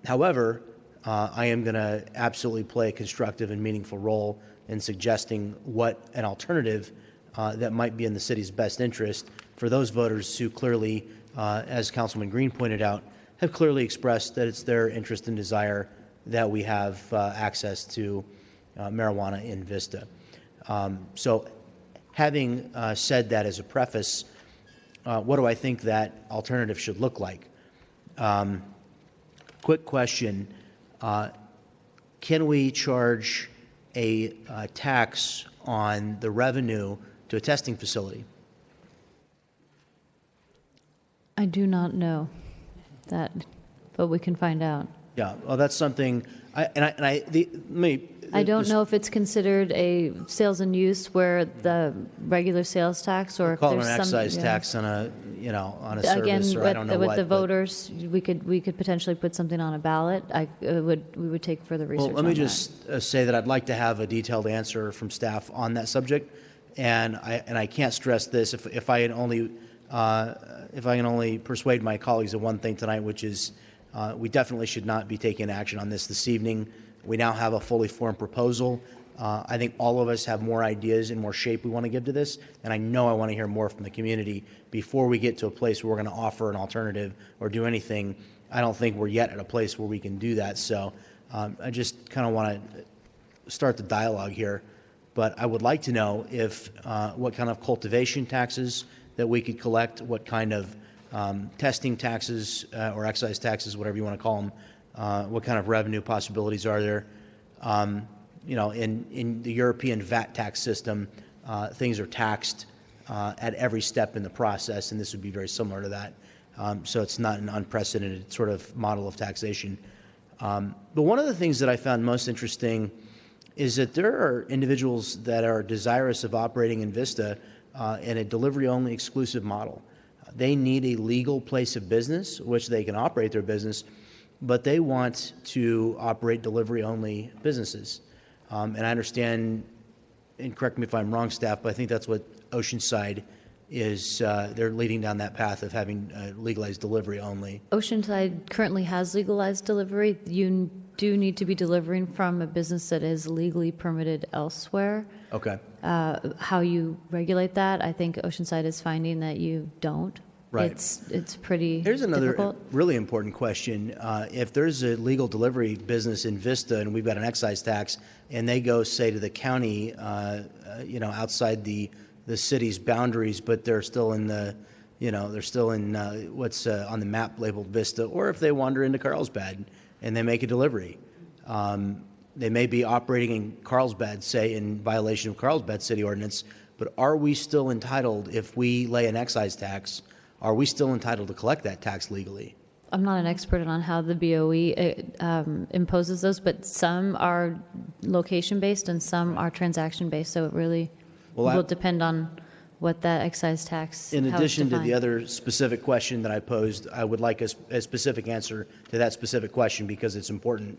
Speaker 5: However, I am going to absolutely play a constructive and meaningful role in suggesting what an alternative that might be in the city's best interest for those voters who clearly, as Councilman Green pointed out, have clearly expressed that it's their interest and desire that we have access to marijuana in Vista. So having said that as a preface, what do I think that alternative should look like? Quick question. Can we charge a tax on the revenue to a testing facility?
Speaker 11: I do not know that, but we can find out.
Speaker 5: Yeah, well, that's something. I don't
Speaker 11: know if it's considered a sales and use where the regular sales tax, or if
Speaker 5: call it
Speaker 11: there's
Speaker 5: an excise
Speaker 11: some
Speaker 5: tax on a on a
Speaker 11: again
Speaker 5: service, or
Speaker 11: with,
Speaker 5: I don't know
Speaker 11: with
Speaker 5: what,
Speaker 11: the voters, we could potentially put something on a ballot. We would take further research.
Speaker 5: Well, let me
Speaker 11: on
Speaker 5: just say that I'd like to have a detailed answer from staff on that subject, and I can't stress this if I can only persuade my colleagues of one thing tonight, which is we definitely should not be taking action on this evening. We now have a fully formed proposal. I think all of us have more ideas and more shape we want to give to this, and I know I want to hear more from the community before we get to a place where we're going to offer an alternative or do anything. I don't think we're yet at a place where we can do that, so I just kind of want to start the dialogue here. But I would like to know if what kind of cultivation taxes that we could collect, what kind of testing taxes or excise taxes, whatever you want to call them, what kind of revenue possibilities are there. You know, in the European VAT tax system, things are taxed at every step in the process, and this would be very similar to that. So it's not an unprecedented sort of model of taxation. But one of the things that I found most interesting is that there are individuals that are desirous of operating in Vista in a delivery-only exclusive model. They need a legal place of business, which they can operate their business, but they want to operate delivery-only businesses. And I understand, and correct me if I'm wrong, staff, but I think that's what Oceanside is. They're leading down that path of having legalized delivery only.
Speaker 11: Oceanside currently has legalized delivery. You do need to be delivering from a business that is legally permitted elsewhere.
Speaker 5: Okay.
Speaker 11: How you regulate that, I think Oceanside is finding that you don't.
Speaker 5: Right.
Speaker 11: It's pretty
Speaker 5: Here's another
Speaker 11: difficult.
Speaker 5: really important question. If there's a legal delivery business in Vista and we've got an excise tax, and they go, say, to the county, you know, outside the city's boundaries, but they're still in the, you know, they're still in what's on the map labeled Vista, or if they wander into Carlsbad and they make a delivery, they may be operating in Carlsbad, say, in violation of Carlsbad city ordinance. But are we still entitled, if we lay an excise tax? Are we still entitled to collect that tax legally?
Speaker 11: I'm not an expert on how the BOE imposes those, but some are location-based and some are transaction-based, so it really will depend on what that excise tax,
Speaker 5: in
Speaker 11: how it's
Speaker 5: addition to
Speaker 11: defined.
Speaker 5: the other specific question that I posed, I would like a specific answer to that specific question because it's important.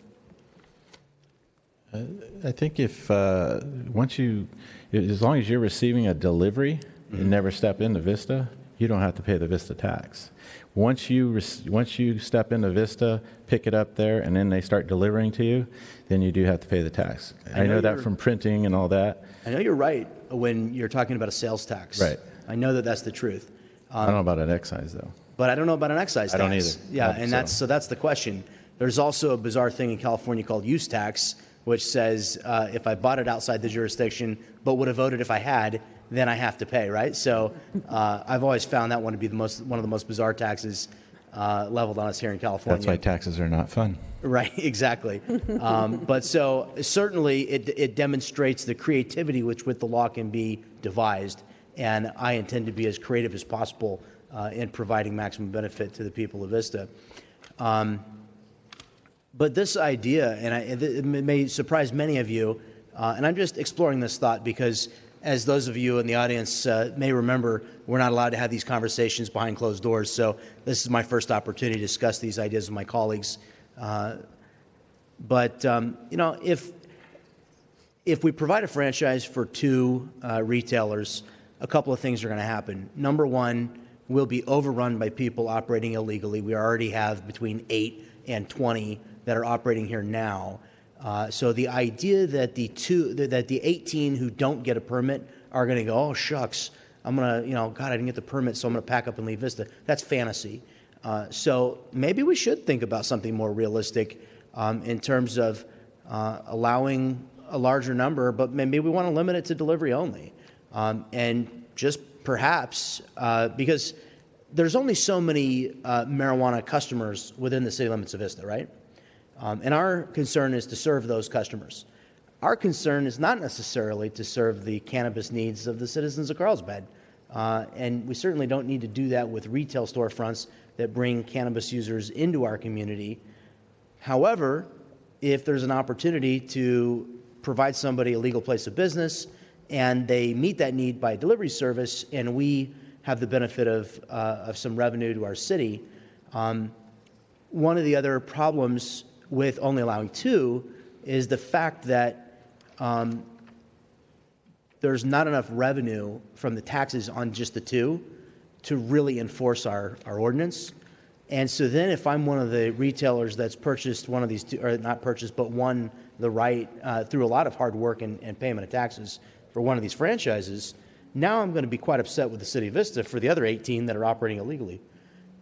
Speaker 12: I think if once you, as long as you're receiving a delivery and never step into Vista, you don't have to pay the Vista tax. Once you step into Vista, pick it up there, and then they start delivering to you, then you do have to pay the tax. I know that from printing and all that.
Speaker 5: I know you're right when you're talking about a sales tax.
Speaker 12: Right.
Speaker 5: I know that that's the truth.
Speaker 12: I don't know about an excise, though.
Speaker 5: But I don't know about an excise tax.
Speaker 12: I don't either.
Speaker 5: Yeah, and that's the question. There's also a bizarre thing in California called use tax, which says if I bought it outside the jurisdiction but would have voted if I had, then I have to pay, right? So I've always found that one to be one of the most bizarre taxes leveled on us here in California.
Speaker 12: That's why taxes are not fun.
Speaker 5: Right, exactly. But so certainly it demonstrates the creativity with the law can be devised, and I intend to be as creative as possible in providing maximum benefit to the people of Vista. But this idea, and it may surprise many of you, and I'm just exploring this thought because as those of you in the audience may remember, we're not allowed to have these conversations behind closed doors. So this is my first opportunity to discuss these ideas with my colleagues. But if we provide a franchise for two retailers, a couple of things are going to happen. Number one, we'll be overrun by people operating illegally. We already have between 8 and 20 that are operating here now. So the idea that the 18 who don't get a permit are going to go, oh shucks, I'm going to, God, I didn't get the permit, so I'm going to pack up and leave Vista. That's fantasy. So maybe we should think about something more realistic in terms of allowing a larger number, but maybe we want to limit it to delivery only. And just perhaps, because there's only so many marijuana customers within the city limits of Vista, right? And our concern is to serve those customers. Our concern is not necessarily to serve the cannabis needs of the citizens of Carlsbad. And we certainly don't need to do that with retail storefronts that bring cannabis users into our community. However, if there's an opportunity to provide somebody a legal place of business and they meet that need by delivery service and we have the benefit of some revenue to our city, one of the other problems with only allowing two is the fact that there's not enough revenue from the taxes on just the two to really enforce our ordinance. And so then if I'm one of the retailers that's purchased one of these two, or not purchased, but won the right through a lot of hard work and payment of taxes for one of these franchises, now I'm going to be quite upset with the City of Vista for the other 18 that are operating illegally.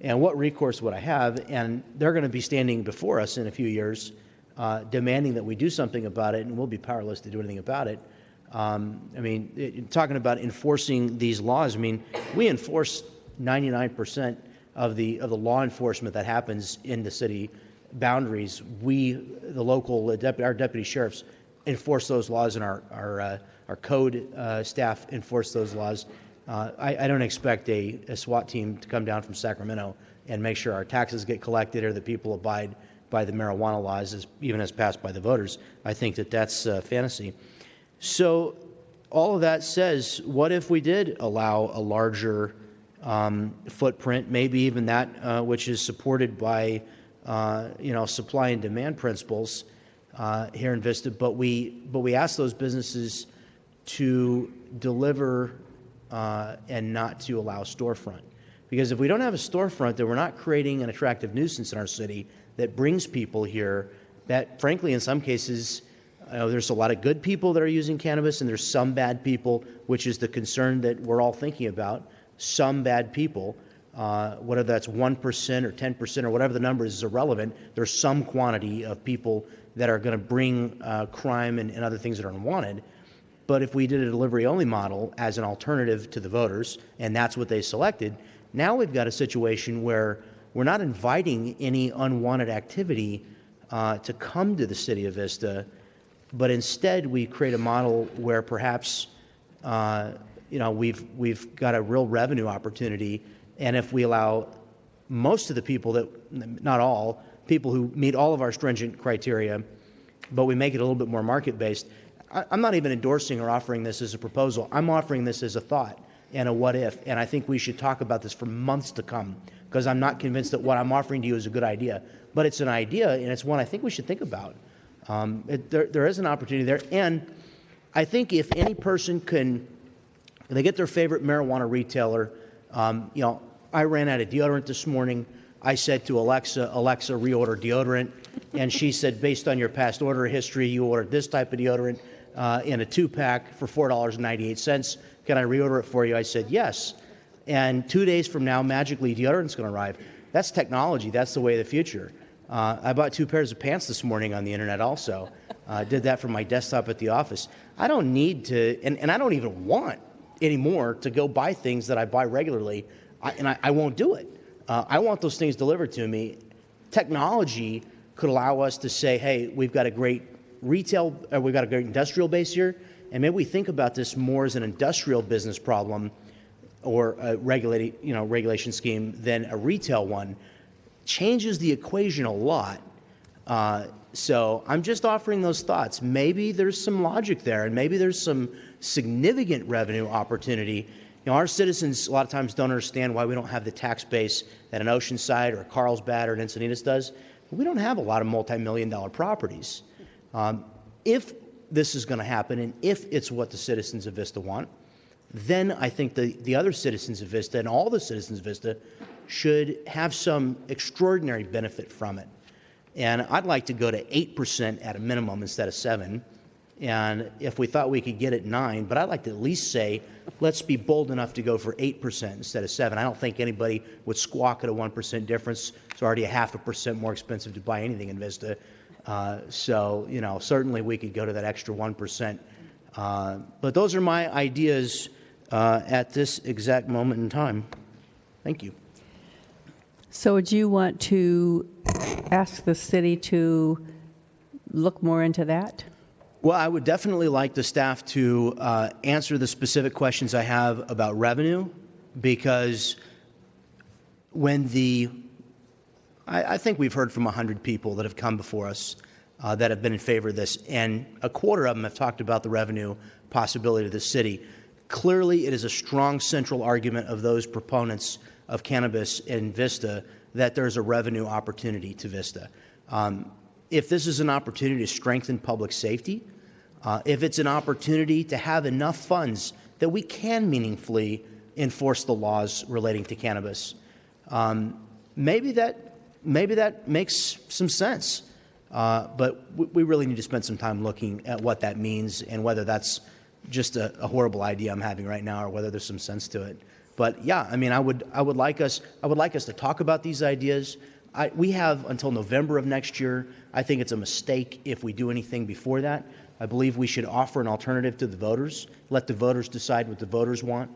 Speaker 5: And what recourse would I have? And they're going to be standing before us in a few years demanding that we do something about it, and we'll be powerless to do anything about it. Talking about enforcing these laws, we enforce 99% of the law enforcement that happens in the city boundaries. We, the local, our deputy sheriffs, enforce those laws, and our code staff enforce those laws. I don't expect a SWAT team to come down from Sacramento and make sure our taxes get collected or that people abide by the marijuana laws, even as passed by the voters. I think that that's fantasy. So all of that says, what if we did allow a larger footprint, maybe even that which is supported by supply and demand principles here in Vista, but we ask those businesses to deliver and not to allow storefront. Because if we don't have a storefront, then we're not creating an attractive nuisance in our city that brings people here that, frankly, in some cases, there's a lot of good people that are using cannabis, and there's some bad people, which is the concern that we're all thinking about. Some bad people, whether that's 1% or 10% or whatever the number is irrelevant, there's some quantity of people that are going to bring crime and other things that are unwanted. But if we did a delivery-only model as an alternative to the voters, and that's what they selected, now we've got a situation where we're not inviting any unwanted activity to come to the city of Vista, but instead we create a model where perhaps we've got a real revenue opportunity, and if we allow most of the people that, not all, people who meet all of our stringent criteria, but we make it a little bit more market-based. I'm not even endorsing or offering this as a proposal. I'm offering this as a thought and a what if, and I think we should talk about this for months to come, because I'm not convinced that what I'm offering to you is a good idea. But it's an idea, and it's one I think we should think about. There is an opportunity there, and I think if any person they get their favorite marijuana retailer I ran out of deodorant this morning. I said to Alexa, reorder deodorant. And she said, based on your past order history, you ordered this type of deodorant in a 2-pack for $4.98. Can I reorder it for you? I said, yes. And 2 days from now, magically, deodorant's going to arrive. That's technology. That's the way of the future. I bought 2 pairs of pants this morning on the internet also. Did that from my desktop at the office. I don't need to, and I don't even want anymore to go buy things that I buy regularly, I won't do it. I want those things delivered to me. Technology could allow us to say, hey, we've got a great we've got a great industrial base here, and maybe we think about this more as an industrial business problem or a regulation scheme than a retail one. Changes the equation a lot. So I'm just offering those thoughts. Maybe there's some logic there, and maybe there's some significant revenue opportunity. Our citizens a lot of times don't understand why we don't have the tax base that an Oceanside or a Carlsbad or an Encinitas does. We don't have a lot of multi-million-dollar properties. If this is going to happen, and if it's what the citizens of Vista want, then I think the other citizens of Vista and all the citizens of Vista should have some extraordinary benefit from it. And I'd like to go to 8% at a minimum instead of 7%. And if we thought we could get it 9%, but I'd like to at least say, let's be bold enough to go for 8% instead of 7%. I don't think anybody would squawk at a 1% difference. It's already a 0.5% more expensive to buy anything in Vista. So, certainly we could go to that extra 1%. But those are my ideas at this exact moment in time. Thank you.
Speaker 1: So would you want to ask the city to look more into that?
Speaker 5: Well, I would definitely like the staff to answer the specific questions I have about revenue, because when I think we've heard from 100 people that have come before us that have been in favor of this, and a quarter of them have talked about the revenue possibility of the city. Clearly, it is a strong central argument of those proponents of cannabis in Vista that there's a revenue opportunity to Vista. If this is an opportunity to strengthen public safety, if it's an opportunity to have enough funds that we can meaningfully enforce the laws relating to cannabis, maybe that makes some sense. But we really need to spend some time looking at what that means and whether that's just a horrible idea I'm having right now or whether there's some sense to it. But yeah, I mean, I would like us to talk about these ideas. We have until November of next year. I think it's a mistake if we do anything before that. I believe we should offer an alternative to the voters, let the voters decide what the voters want.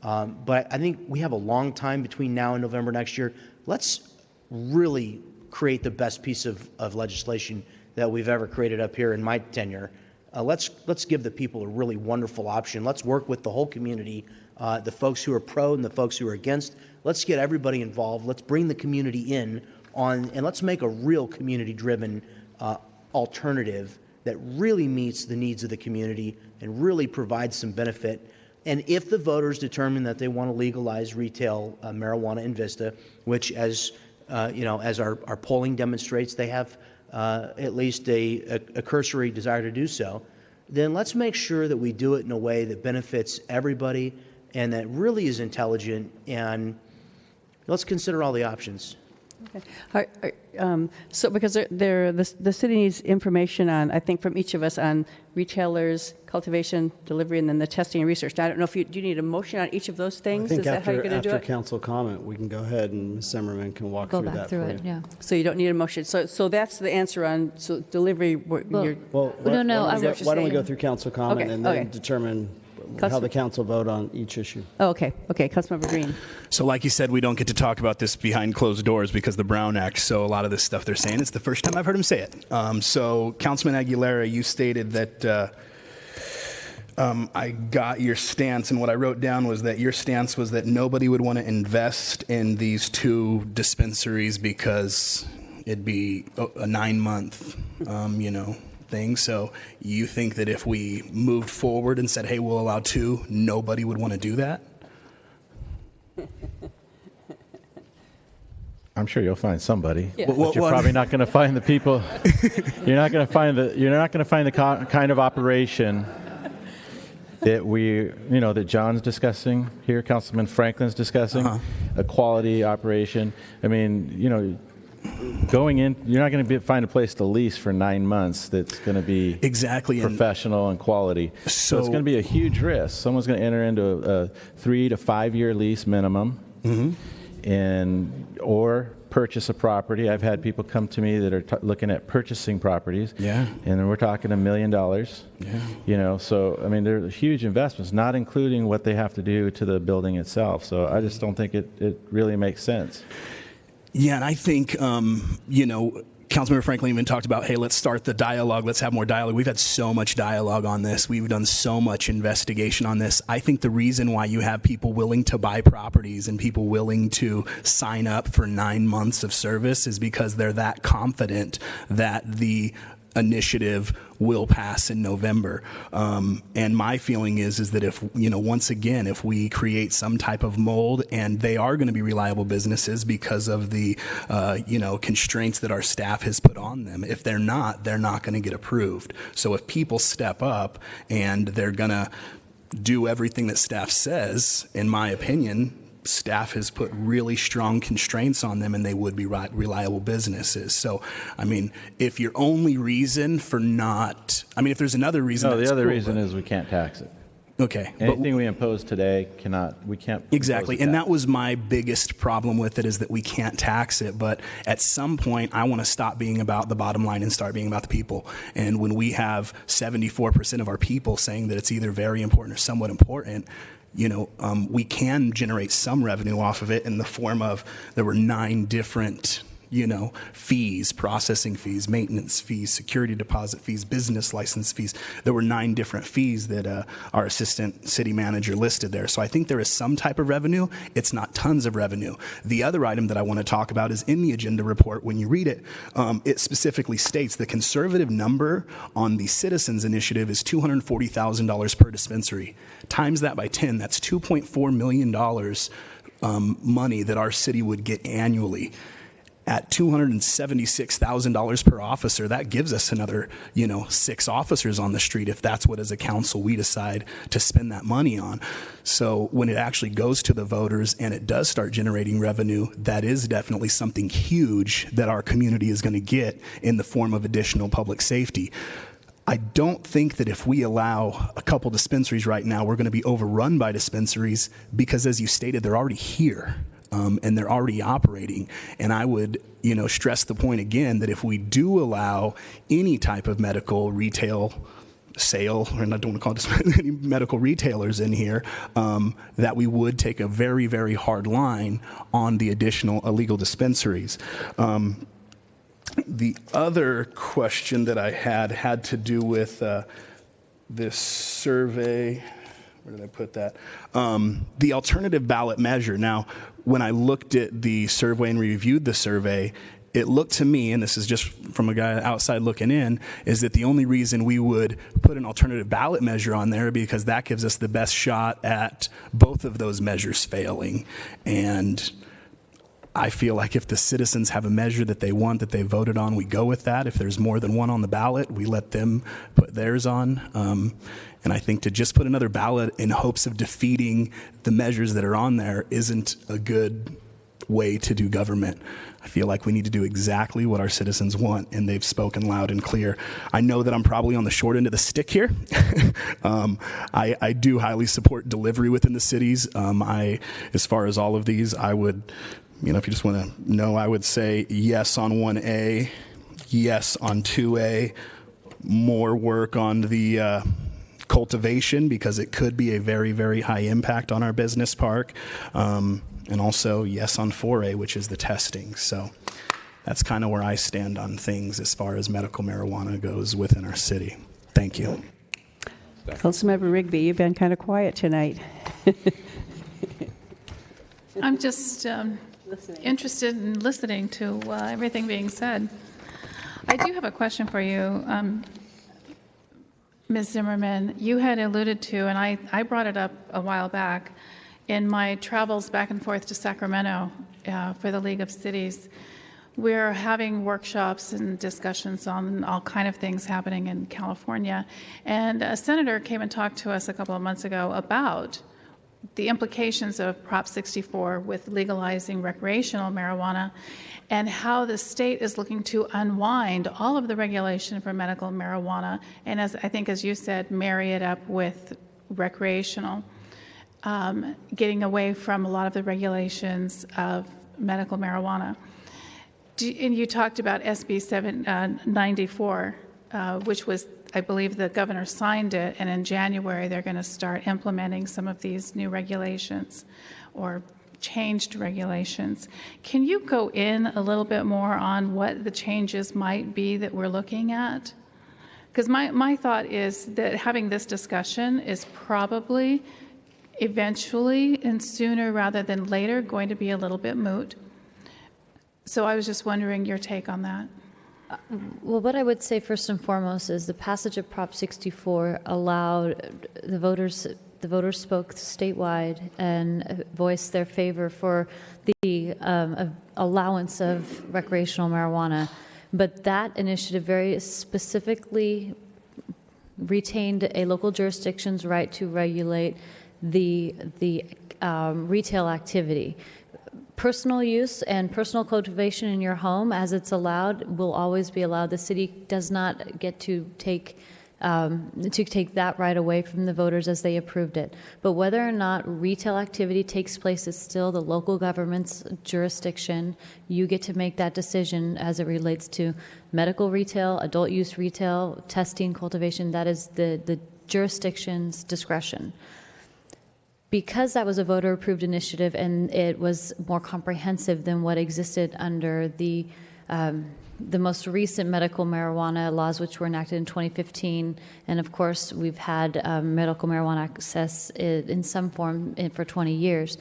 Speaker 5: But I think we have a long time between now and November next year. Let's really create the best piece of legislation that we've ever created up here in my tenure. Let's give the people a really wonderful option. Let's work with the whole community, the folks who are pro and the folks who are against. Let's get everybody involved. Let's bring the community in and let's make a real community-driven alternative that really meets the needs of the community and really provides some benefit. And if the voters determine that they want to legalize retail marijuana in Vista, which as our polling demonstrates, they have at least a cursory desire to do so, then let's make sure that we do it in a way that benefits everybody and that really is intelligent, and let's consider all the options.
Speaker 1: Okay. So because the city needs information on, I think, from each of us on retailers, cultivation, delivery, and then the testing and research. Now, I don't know if do you need a motion on each of those things?
Speaker 4: I think
Speaker 1: Is that how you're going to do it?
Speaker 4: after council comment, we can go ahead and Ms. Zimmerman can walk through that for you.
Speaker 11: Yeah.
Speaker 1: So you don't need a motion. So that's the answer on delivery.
Speaker 4: Why don't we go through council comment and then determine how the council vote on each issue.
Speaker 1: Oh, okay. Councilmember Green.
Speaker 9: So like you said, we don't get to talk about this behind closed doors because of the Brown Act. So a lot of this stuff they're saying, it's the first time I've heard him say it. So Councilman Aguilera, you stated that I got your stance, and what I wrote down was that your stance was that nobody would want to invest in these 2 dispensaries because it'd be a 9-month, thing. So you think that if we moved forward and said, hey, we'll allow 2, nobody would want to do that?
Speaker 12: I'm sure you'll find somebody,
Speaker 1: yeah.
Speaker 12: But you're probably not going to find the people. You're not going to find the kind of operation that John's discussing here, Councilman Franklin's discussing, a quality operation. I mean, going in, you're not going to find a place to lease for 9 months that's going to be professional and quality. So it's going to be a huge risk. Someone's going to enter into a 3 to 5 year lease minimum, or purchase a property. I've had people come to me that are looking at purchasing properties. Yeah. And we're talking $1 million. Yeah. So I mean, they're huge investments, not including what they have to do to the building itself. So I just don't think it really makes sense.
Speaker 9: Yeah, and I think, Councilmember Franklin even talked about, hey, let's start the dialogue. Let's have more dialogue. We've had so much dialogue on this. We've done so much investigation on this. I think the reason why you have people willing to buy properties and people willing to sign up for 9 months of service is because they're that confident that the initiative will pass in November. And my feeling is that if, once again, if we create some type of mold, and they are going to be reliable businesses because of the, constraints that our staff has put on them. If they're not going to get approved. So if people step up and they're going to do everything that staff says, in my opinion, staff has put really strong constraints on them, and they would be reliable businesses. So, I mean, if your only reason for not, if there's another reason.
Speaker 12: No, the other reason is we can't tax it.
Speaker 9: Okay.
Speaker 12: Anything we impose today we can't.
Speaker 9: Exactly. And that was my biggest problem with it, is that we can't tax it. But at some point, I want to stop being about the bottom line and start being about the people. And when we have 74% of our people saying that it's either very important or somewhat important, we can generate some revenue off of it in the form of, there were 9 different, fees, processing fees, maintenance fees, security deposit fees, business license fees. There were 9 different fees that our assistant city manager listed there. So I think there is some type of revenue. It's not tons of revenue. The other item that I want to talk about is in the agenda report. When you read it, it specifically states the conservative number on the Citizens Initiative is $240,000 per dispensary. Times that by 10, that's $2.4 million money that our city would get annually. At $276,000 per officer, that gives us another, 6 officers on the street, if that's what as a council we decide to spend that money on. So when it actually goes to the voters and it does start generating revenue, that is definitely something huge that our community is going to get in the form of additional public safety. I don't think that if we allow a couple dispensaries right now, we're going to be overrun by dispensaries, because as you stated, they're already here. And they're already operating. And I would, stress the point again that if we do allow any type of medical retail sale, or I don't want to call it any medical retailers in here, that we would take a very, very hard line on the additional illegal dispensaries. The other question that I had to do with this survey. Where did I put that? The alternative ballot measure. Now, when I looked at the survey and reviewed the survey, it looked to me, and this is just from a guy outside looking in, is that the only reason we would put an alternative ballot measure on there because that gives us the best shot at both of those measures failing. And I feel like if the citizens have a measure that they want, that they voted on, we go with that. If there's more than one on the ballot, we let them put theirs on. And I think to just put another ballot in hopes of defeating the measures that are on there isn't a good way to do government. I feel like we need to do exactly what our citizens want, and they've spoken loud and clear. I know that I'm probably on the short end of the stick here. I do highly support delivery within the cities. As far as all of these, I would, if you just want to know, I would say yes on 1A, yes on 2A, more work on the cultivation, because it could be a very, very high impact on our business park. And also yes on 4A, which is the testing. So that's kind of where I stand on things as far as medical marijuana goes within our city. Thank you.
Speaker 1: Councilmember Rigby, you've been kind of quiet tonight.
Speaker 10: I'm just interested in listening to everything being said. I do have a question for you, Ms. Zimmerman. You had alluded to, and I brought it up a while back, in my travels back and forth to Sacramento for the League of Cities, we're having workshops and discussions on all kind of things happening in California. And a senator came and talked to us a couple of months ago about the implications of Prop 64 with legalizing recreational marijuana and how the state is looking to unwind all of the regulation for medical marijuana and, as I think as you said, marry it up with recreational, getting away from a lot of the regulations of medical marijuana. And you talked about SB 794, which was, I believe the governor signed it, and in January they're going to start implementing some of these new regulations or changed regulations. Can you go in a little bit more on what the changes might be that we're looking at? Because my thought is that having this discussion is probably eventually and sooner rather than later going to be a little bit moot. So I was just wondering your take on that.
Speaker 11: Well, what I would say first and foremost is the passage of Prop 64 allowed the voters spoke statewide and voiced their favor for the allowance of recreational marijuana. But that initiative very specifically retained a local jurisdiction's right to regulate the retail activity. Personal use and personal cultivation in your home, as it's allowed, will always be allowed. The city does not get to take that right away from the voters as they approved it. But whether or not retail activity takes place is still the local government's jurisdiction. You get to make that decision as it relates to medical retail, adult use retail, testing, cultivation. That is the jurisdiction's discretion. Because that was a voter-approved initiative and it was more comprehensive than what existed under the most recent medical marijuana laws, which were enacted in 2015, and of course we've had medical marijuana access in some form for 20 years.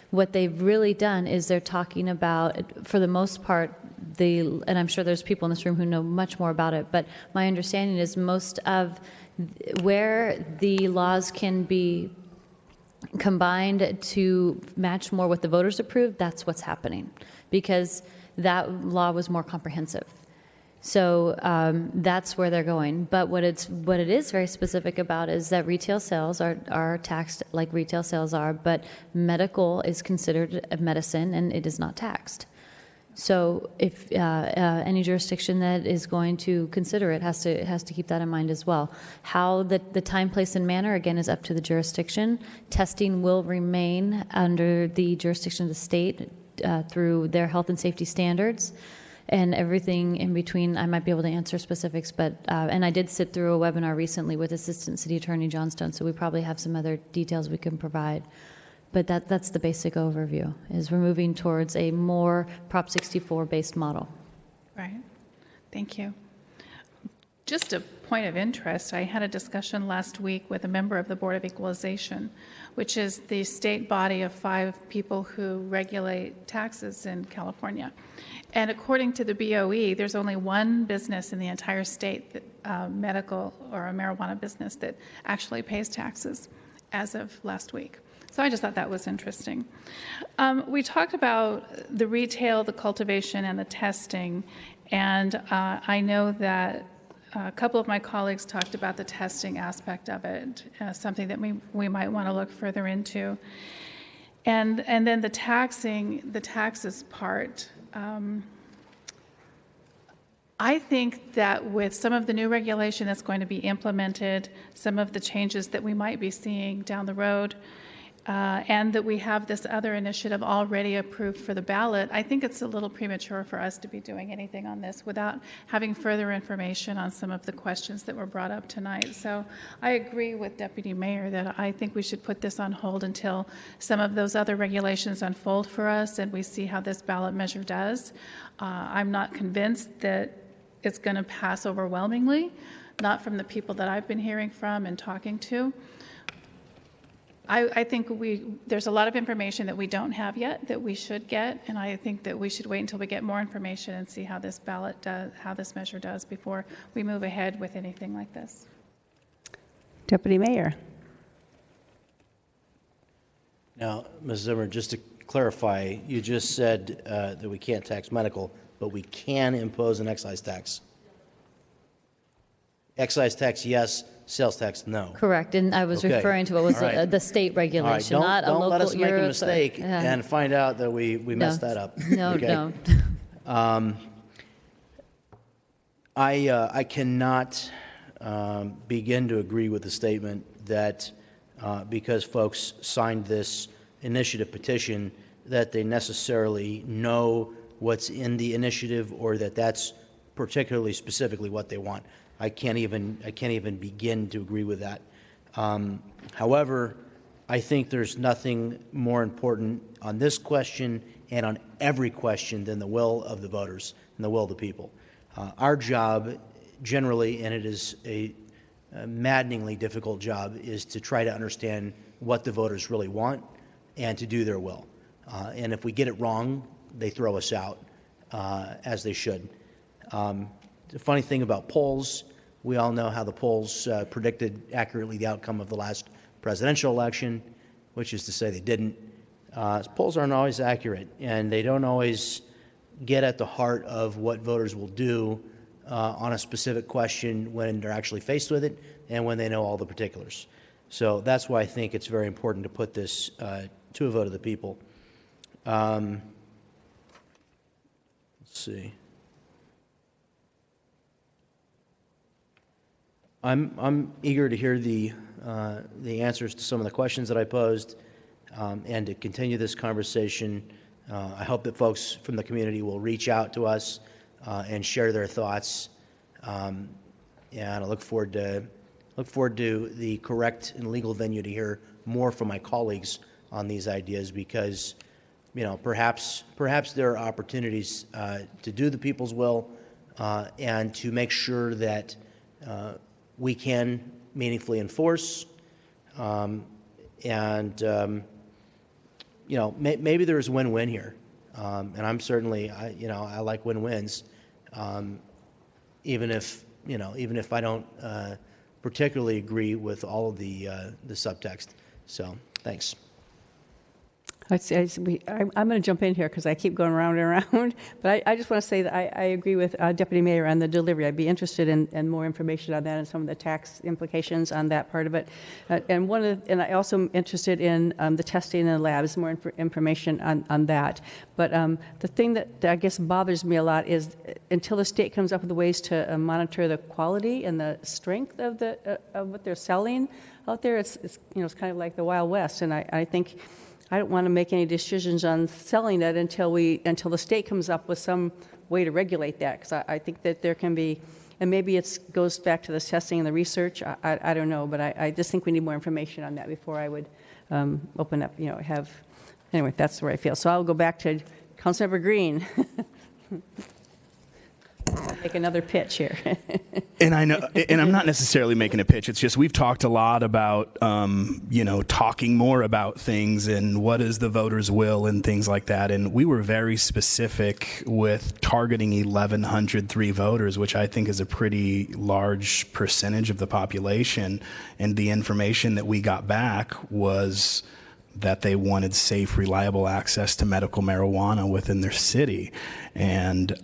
Speaker 11: What they've really done is they're talking about, for the most part, and I'm sure there's people in this room who know much more about it, but my understanding is most of where the laws can be combined to match more what the voters approved, that's what's happening, because that law was more comprehensive. So that's where they're going. But what it is very specific about is that retail sales are taxed like retail sales are, but medical is considered a medicine and it is not taxed. So if any jurisdiction that is going to consider it has to keep that in mind as well. How the time, place, and manner, again, is up to the jurisdiction. Testing will remain under the jurisdiction of the state through their health and safety standards. And everything in between, I might be able to answer specifics, but and I did sit through a webinar recently with Assistant City Attorney Johnstone, so we probably have some other details we can provide. But that's the basic overview, is we're moving towards a more Prop 64-based model.
Speaker 10: Right. Thank you. Just a point of interest, I had a discussion last week with a member of the Board of Equalization, which is the state body of 5 people who regulate taxes in California. And according to the BOE, there's only one business in the entire state, that, medical or a marijuana business, that actually pays taxes as of last week. So I just thought that was interesting. We talked about the retail, the cultivation, and the testing. And I know that a couple of my colleagues talked about the testing aspect of it, something that we might want to look further into. And then the taxes part. I think that with some of the new regulation that's going to be implemented, some of the changes that we might be seeing down the road, and that we have this other initiative already approved for the ballot, I think it's a little premature for us to be doing anything on this without having further information on some of the questions that were brought up tonight. So I agree with Deputy Mayor that I think we should put this on hold until some of those other regulations unfold for us and we see how this ballot measure does. I'm not convinced that it's going to pass overwhelmingly, not from the people that I've been hearing from and talking to. I think there's a lot of information that we don't have yet that we should get, and I think that we should wait until we get more information and see how this ballot does, how this measure does before we move ahead with anything like this.
Speaker 1: Deputy Mayor.
Speaker 18: Now, Ms. Zimmer, just to clarify, you just said that we can't tax medical.
Speaker 5: but we can impose an excise tax. Excise tax, yes. Sales tax, no.
Speaker 11: Correct, and I was
Speaker 5: Okay.
Speaker 11: referring to what was
Speaker 5: All right.
Speaker 11: the state regulation,
Speaker 5: All right.
Speaker 11: not a local.
Speaker 5: Don't let us make a
Speaker 11: Europe,
Speaker 5: mistake and find out that we messed that up.
Speaker 11: No,
Speaker 5: Okay?
Speaker 11: don't.
Speaker 5: I cannot begin to agree with the statement that because folks signed this initiative petition, that they necessarily know what's in the initiative or that that's particularly specifically what they want. I can't even begin to agree with that. However, I think there's nothing more important on this question and on every question than the will of the voters and the will of the people. Our job generally, and it is a maddeningly difficult job, is to try to understand what the voters really want and to do their will. And if we get it wrong, they throw us out, as they should. The funny thing about polls, we all know how the polls predicted accurately the outcome of the last presidential election, which is to say they didn't. Polls aren't always accurate, and they don't always get at the heart of what voters will do on a specific question when they're actually faced with it and when they know all the particulars. So that's why I think it's very important to put this to a vote of the people. Let's see. I'm eager to hear the answers to some of the questions that I posed and to continue this conversation. I hope that folks from the community will reach out to us and share their thoughts. And I look forward to the correct and legal venue to hear more from my colleagues on these ideas, because perhaps there are opportunities to do the people's will and to make sure that we can meaningfully enforce, maybe there's win-win here, and I'm certainly, I like win-wins, even if I don't particularly agree with all of the subtext. So, thanks.
Speaker 1: I'm going to jump in here because I keep going around and around, but I just want to say that I agree with Deputy Mayor on the delivery. I'd be interested in more information on that and some of the tax implications on that part of it. And I also am interested in the testing in the labs, more information on that. But the thing that I guess bothers me a lot is until the state comes up with ways to monitor the quality and the strength of what they're selling out there, it's kind of like the Wild West, and I think I don't want to make any decisions on selling it until the state comes up with some way to regulate that, because I think that there can be, and maybe it goes back to the testing and the research. I don't know, but I just think we need more information on that before I would open up. Anyway, that's where I feel. So I'll go back to Councilmember Green. Make another pitch here.
Speaker 9: And I know, and I'm not necessarily making a pitch. It's just we've talked a lot about, talking more about things and what is the voters' will and things like that. And we were very specific with targeting 1,103 voters, which I think is a pretty large percentage of the population. And the information that we got back was that they wanted safe, reliable access to medical marijuana within their city. And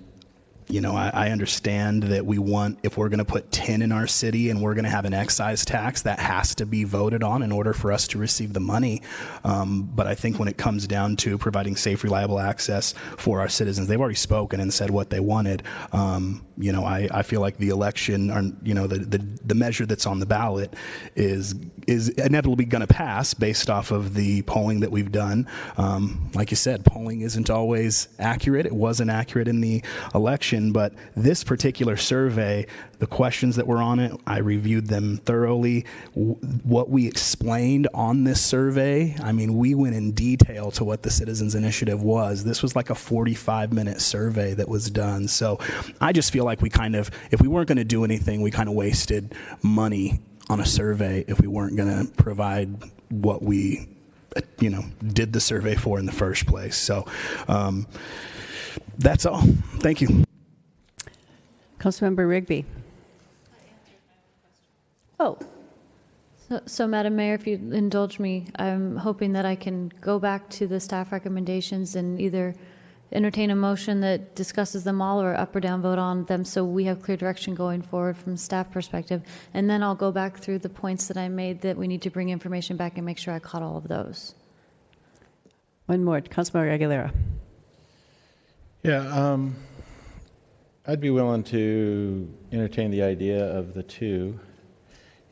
Speaker 9: I understand that we want, if we're going to put 10 in our city and we're going to have an excise tax, that has to be voted on in order for us to receive the money. But I think when it comes down to providing safe, reliable access for our citizens, they've already spoken and said what they wanted. I feel like the election, or, the measure that's on the ballot is inevitably going to pass based off of the polling that we've done. Like you said, polling isn't always accurate. It wasn't accurate in the election. But this particular survey, the questions that were on it, I reviewed them thoroughly. What we explained on this survey, we went in detail to what the Citizens Initiative was. This was like a 45-minute survey that was done. So I just feel like if we weren't going to do anything, we kind of wasted money on a survey if we weren't going to provide what we, did the survey for in the first place. So that's all. Thank you.
Speaker 1: Councilmember Rigby. Oh.
Speaker 11: So, Madam Mayor, if you indulge me, I'm hoping that I can go back to the staff recommendations and either entertain a motion that discusses them all or up or down vote on them so we have clear direction going forward from staff perspective. And then I'll go back through the points that I made that we need to bring information back and make sure I caught all of those.
Speaker 1: One more, Councilmember Aguilera.
Speaker 12: Yeah, I'd be willing to entertain the idea of the two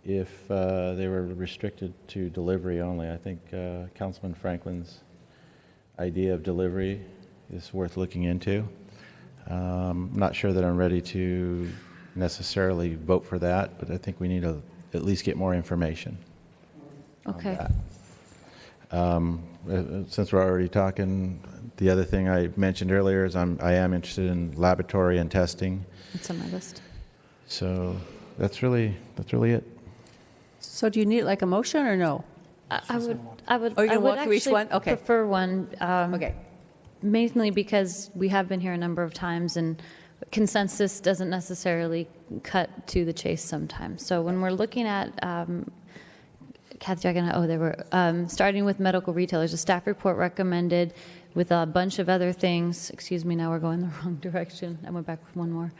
Speaker 12: if they were restricted to delivery only. I think Councilman Franklin's idea of delivery is worth looking into. I'm not sure that I'm ready to necessarily vote for that, but I think we need to at least get more information.
Speaker 11: Okay.
Speaker 12: Since we're already talking, the other thing I mentioned earlier is I am interested in laboratory and testing.
Speaker 11: It's on my list.
Speaker 12: So that's really it.
Speaker 1: So do you need like a motion or no?
Speaker 11: I would
Speaker 1: Oh, you're gonna walk through each
Speaker 11: actually
Speaker 1: one? Okay.
Speaker 11: prefer one.
Speaker 1: Okay.
Speaker 11: Mainly because we have been here a number of times and consensus doesn't necessarily cut to the chase sometimes. So when we're looking at, Kathy, they were, starting with medical retailers, a staff report recommended with a bunch of other things. Excuse me, now we're going the wrong direction. I went back with one more.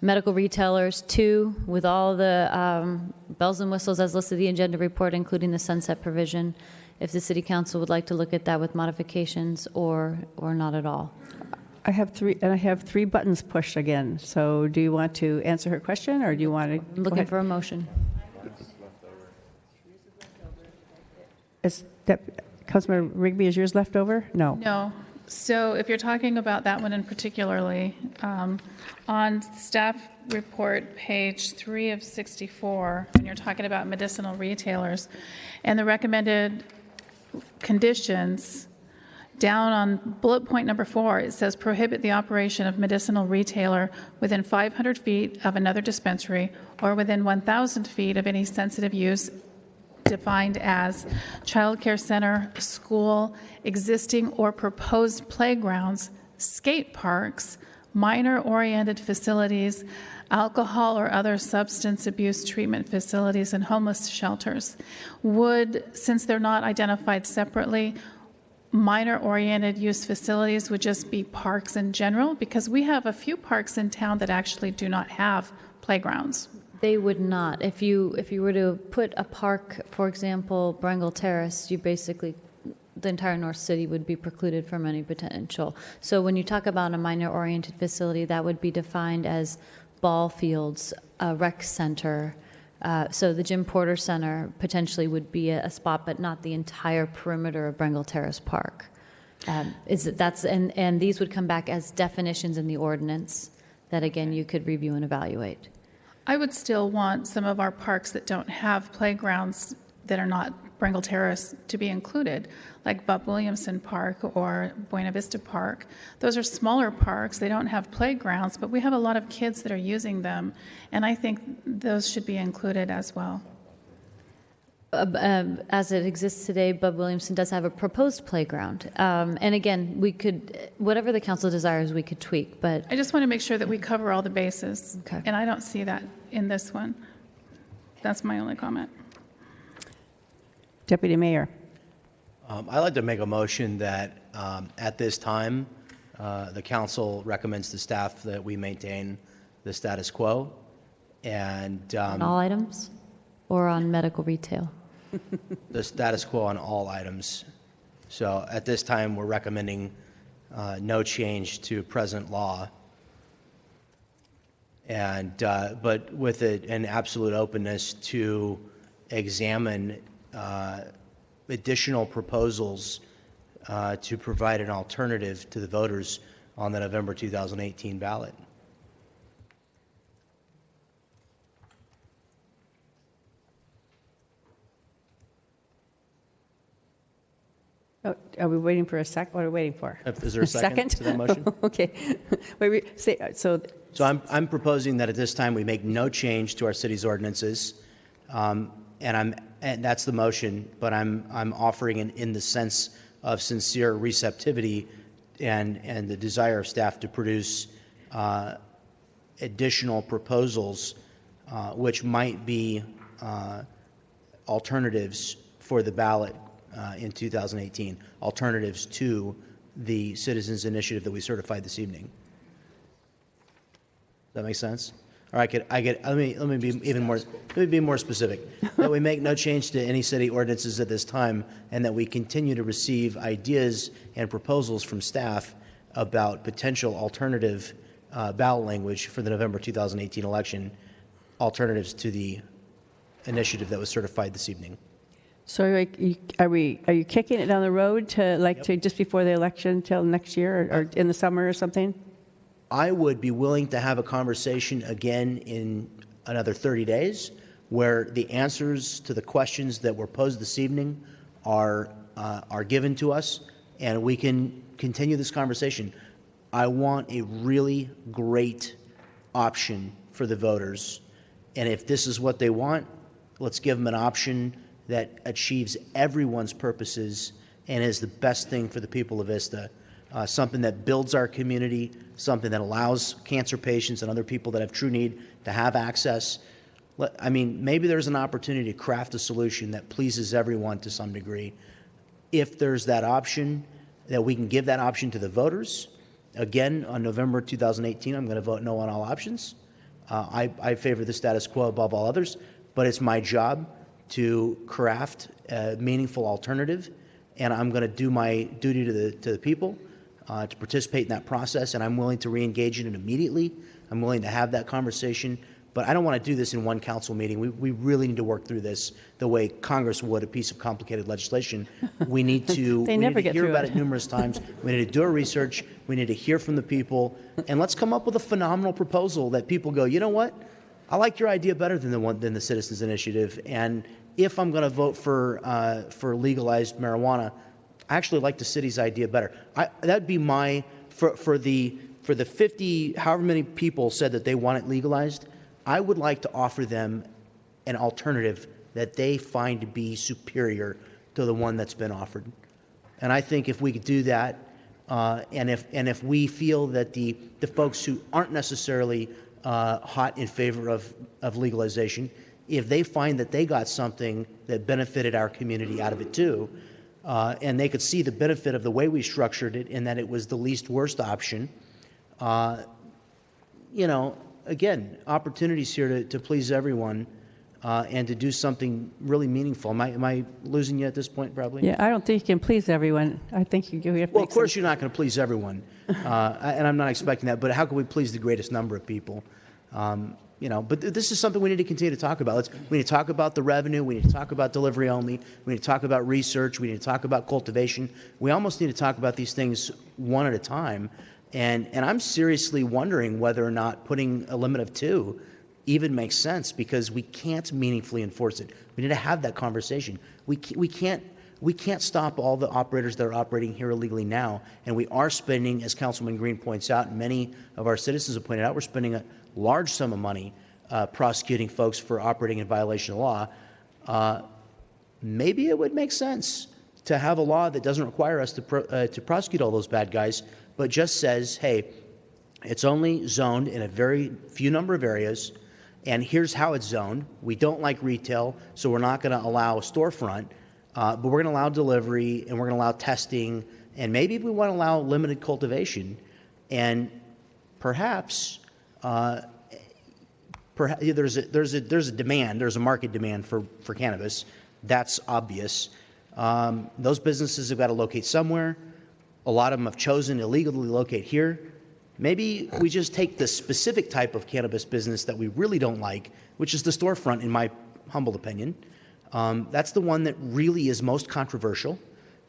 Speaker 11: Medical retailers, 2, with all the bells and whistles as listed in the agenda report, including the sunset provision, if the City Council would like to look at that with modifications or not at all.
Speaker 1: I have 3 buttons pushed again. So do you want to answer her question or do you want to?
Speaker 11: I'm looking for a motion.
Speaker 1: Is that, Councilmember Rigby, is yours left over? No.
Speaker 10: No. So if you're talking about that one in particularly, on staff report page 3 of 64, when you're talking about medicinal retailers and the recommended conditions, down on bullet point number 4, it says prohibit the operation of medicinal retailer within 500 feet of another dispensary or within 1,000 feet of any sensitive use defined as child care center, school, existing or proposed playgrounds, skate parks, minor-oriented facilities, alcohol or other substance abuse treatment facilities, and homeless shelters. Since they're not identified separately, minor-oriented use facilities would just be parks in general, because we have a few parks in town that actually do not have playgrounds.
Speaker 11: They would not. If you were to put a park, for example, Brengle Terrace, you basically, the entire North City would be precluded from any potential. So when you talk about a minor-oriented facility, that would be defined as ball fields, a rec center. So the Jim Porter Center potentially would be a spot, but not the entire perimeter of Brengle Terrace Park. And these would come back as definitions in the ordinance that, again, you could review and evaluate.
Speaker 10: I would still want some of our parks that don't have playgrounds that are not Brengle Terrace to be included, like Bub Williamson Park or Buena Vista Park. Those are smaller parks. They don't have playgrounds, but we have a lot of kids that are using them, and I think those should be included as well.
Speaker 11: As it exists today, Bub Williamson does have a proposed playground. And again, we could, whatever the council desires, we could tweak, but...
Speaker 10: I just want to make sure that we cover all the bases,
Speaker 11: okay.
Speaker 10: And I don't see that in this one. That's my only comment.
Speaker 1: Deputy Mayor.
Speaker 5: I'd like to make a motion that at this time, the council recommends to staff that we maintain the status quo. And
Speaker 11: on all items or on medical retail?
Speaker 5: The status quo on all items. So at this time, we're recommending no change to present law. And but with an absolute openness to examine additional proposals to provide an alternative to the voters on the November 2018 ballot.
Speaker 1: Oh, are we waiting for a second? What are we waiting for?
Speaker 5: Is there a second to that motion?
Speaker 1: Okay. Wait, so
Speaker 5: I'm proposing that at this time we make no change to our city's ordinances, and that's the motion. But I'm offering in the sense of sincere receptivity and the desire of staff to produce additional proposals, which might be alternatives for the ballot in 2018, alternatives to the citizens initiative that we certified this evening. Does that make sense? Or let me be more specific. That we make no change to any city ordinances at this time, and that we continue to receive ideas and proposals from staff about potential alternative ballot language for the November 2018 election, alternatives to the initiative that was certified this evening.
Speaker 1: So are you kicking it down the road to just before the election till next year or in the summer or something?
Speaker 5: I would be willing to have a conversation again in another 30 days where the answers to the questions that were posed this evening are given to us, and we can continue this conversation. I want a really great option for the voters, and if this is what they want, let's give them an option that achieves everyone's purposes and is the best thing for the people of Vista. Something that builds our community, something that allows cancer patients and other people that have true need to have access. I mean, maybe there's an opportunity to craft a solution that pleases everyone to some degree. If there's that option, that we can give that option to the voters. Again, on November 2018, I'm going to vote no on all options. I favor the status quo above all others, but it's my job to craft a meaningful alternative, and I'm going to do my duty to the people, to participate in that process, and I'm willing to re-engage in it immediately. I'm willing to have that conversation, but I don't want to do this in one council meeting. We really need to work through this the way Congress would a piece of complicated legislation. We need to, hear about it numerous times. We need to do our research. We need to hear from the people, and let's come up with a phenomenal proposal that people go, you know what? I like your idea better than the Citizens Initiative, and if I'm going to vote for legalized marijuana, I actually like the city's idea better. That'd be my for the 50 however many people said that they want it legalized. I would like to offer them an alternative that they find to be superior to the one that's been offered, and I think if we could do that, and if we feel that the folks who aren't necessarily hot in favor of legalization, if they find that they got something that benefited our community out of it too, and they could see the benefit of the way we structured it in that it was the least worst option, again, opportunities here to please everyone and to do something really meaningful. Am I losing you at this point, probably?
Speaker 1: Yeah, I don't think you can please everyone. I think you have to
Speaker 5: Well, of course you're not going to please everyone, and I'm not expecting that, but how can we please the greatest number of people? But this is something we need to continue to talk about. We need to talk about the revenue. We need to talk about delivery only. We need to talk about research. We need to talk about cultivation. We almost need to talk about these things one at a time. And I'm seriously wondering whether or not putting a limit of 2 even makes sense, because we can't meaningfully enforce it. We need to have that conversation. We can't stop all the operators that are operating here illegally now. And we are spending, as Councilman Green points out, and many of our citizens have pointed out, we're spending a large sum of money prosecuting folks for operating in violation of law. Maybe it would make sense to have a law that doesn't require us to prosecute all those bad guys, but just says, hey, it's only zoned in a very few number of areas, and here's how it's zoned. We don't like retail, so we're not going to allow a storefront, but we're going to allow delivery, and we're going to allow testing, and maybe we want to allow limited cultivation, and perhaps there's a demand, there's a market demand for cannabis. That's obvious. Those businesses have got to locate somewhere. A lot of them have chosen illegally to locate here. Maybe we just take the specific type of cannabis business that we really don't like, which is the storefront, in my humble opinion. That's the one that really is most controversial.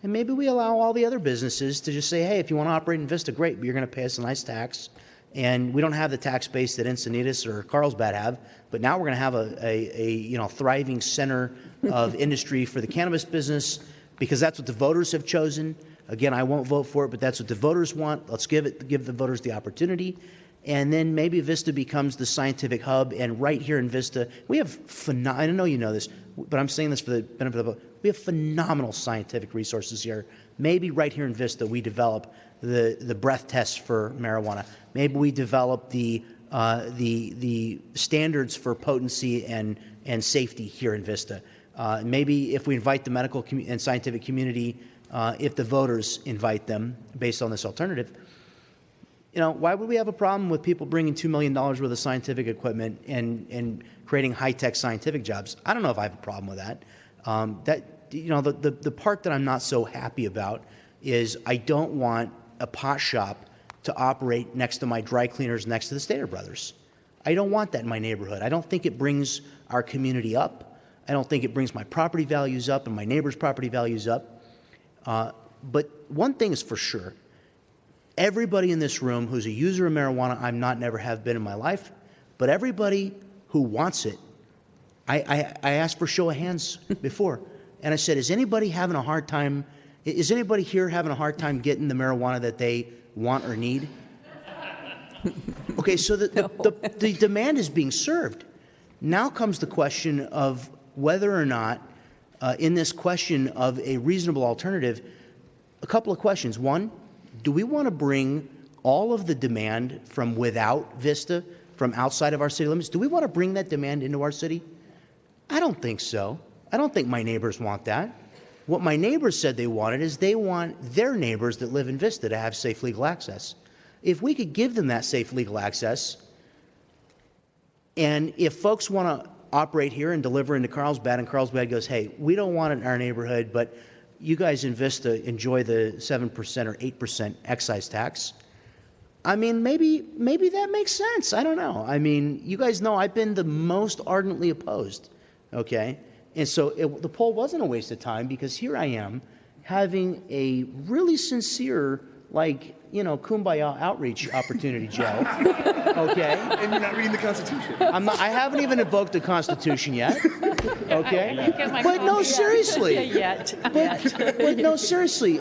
Speaker 5: And maybe we allow all the other businesses to just say, hey, if you want to operate in Vista, great, but you're going to pay us a nice tax. And we don't have the tax base that Encinitas or Carlsbad have, but now we're going to have a thriving center of industry for the cannabis business, because that's what the voters have chosen. Again, I won't vote for it, but that's what the voters want. Let's give the voters the opportunity. And then maybe Vista becomes the scientific hub. And right here in Vista, we have I know you know this, but I'm saying this for the benefit of the vote. We have phenomenal scientific resources here. Maybe right here in Vista, we develop the breath tests for marijuana. Maybe we develop the standards for potency and safety here in Vista. Maybe if we invite the medical and scientific community if the voters invite them based on this alternative. You know, why would we have a problem with people bringing $2 million worth of scientific equipment and creating high-tech scientific jobs? I don't know if I have a problem with that. The part that I'm not so happy about is I don't want a pot shop to operate next to my dry cleaners next to the Stater Brothers. I don't want that in my neighborhood. I don't think it brings our community up. I don't think it brings my property values up and my neighbors' property values up. But one thing is for sure. Everybody in this room who's a user of marijuana, I'm not, never have been in my life, but everybody who wants it, I asked for show of hands before, and I said, is anybody having a hard time, is anybody here having a hard time getting the marijuana that they want or need? Okay, so the demand is being served. Now comes the question of whether or not, in this question of a reasonable alternative, a couple of questions. One, do we want to bring all of the demand from without Vista, from outside of our city limits? Do we want to bring that demand into our city? I don't think so. I don't think my neighbors want that. What my neighbors said they wanted is they want their neighbors that live in Vista to have safe legal access. If we could give them that safe legal access, and if folks want to operate here and deliver into Carlsbad, and Carlsbad goes, hey, we don't want it in our neighborhood, but you guys in Vista enjoy the 7% or 8% excise tax. I mean, maybe that makes sense. I don't know. I mean, you guys know I've been the most ardently opposed, okay? And so the poll wasn't a waste of time, because here I am having a really sincere, kumbaya outreach opportunity, Joe. Okay?
Speaker 9: And you're not reading the Constitution.
Speaker 5: I haven't even invoked the Constitution yet. Okay? But no, seriously. But no, seriously.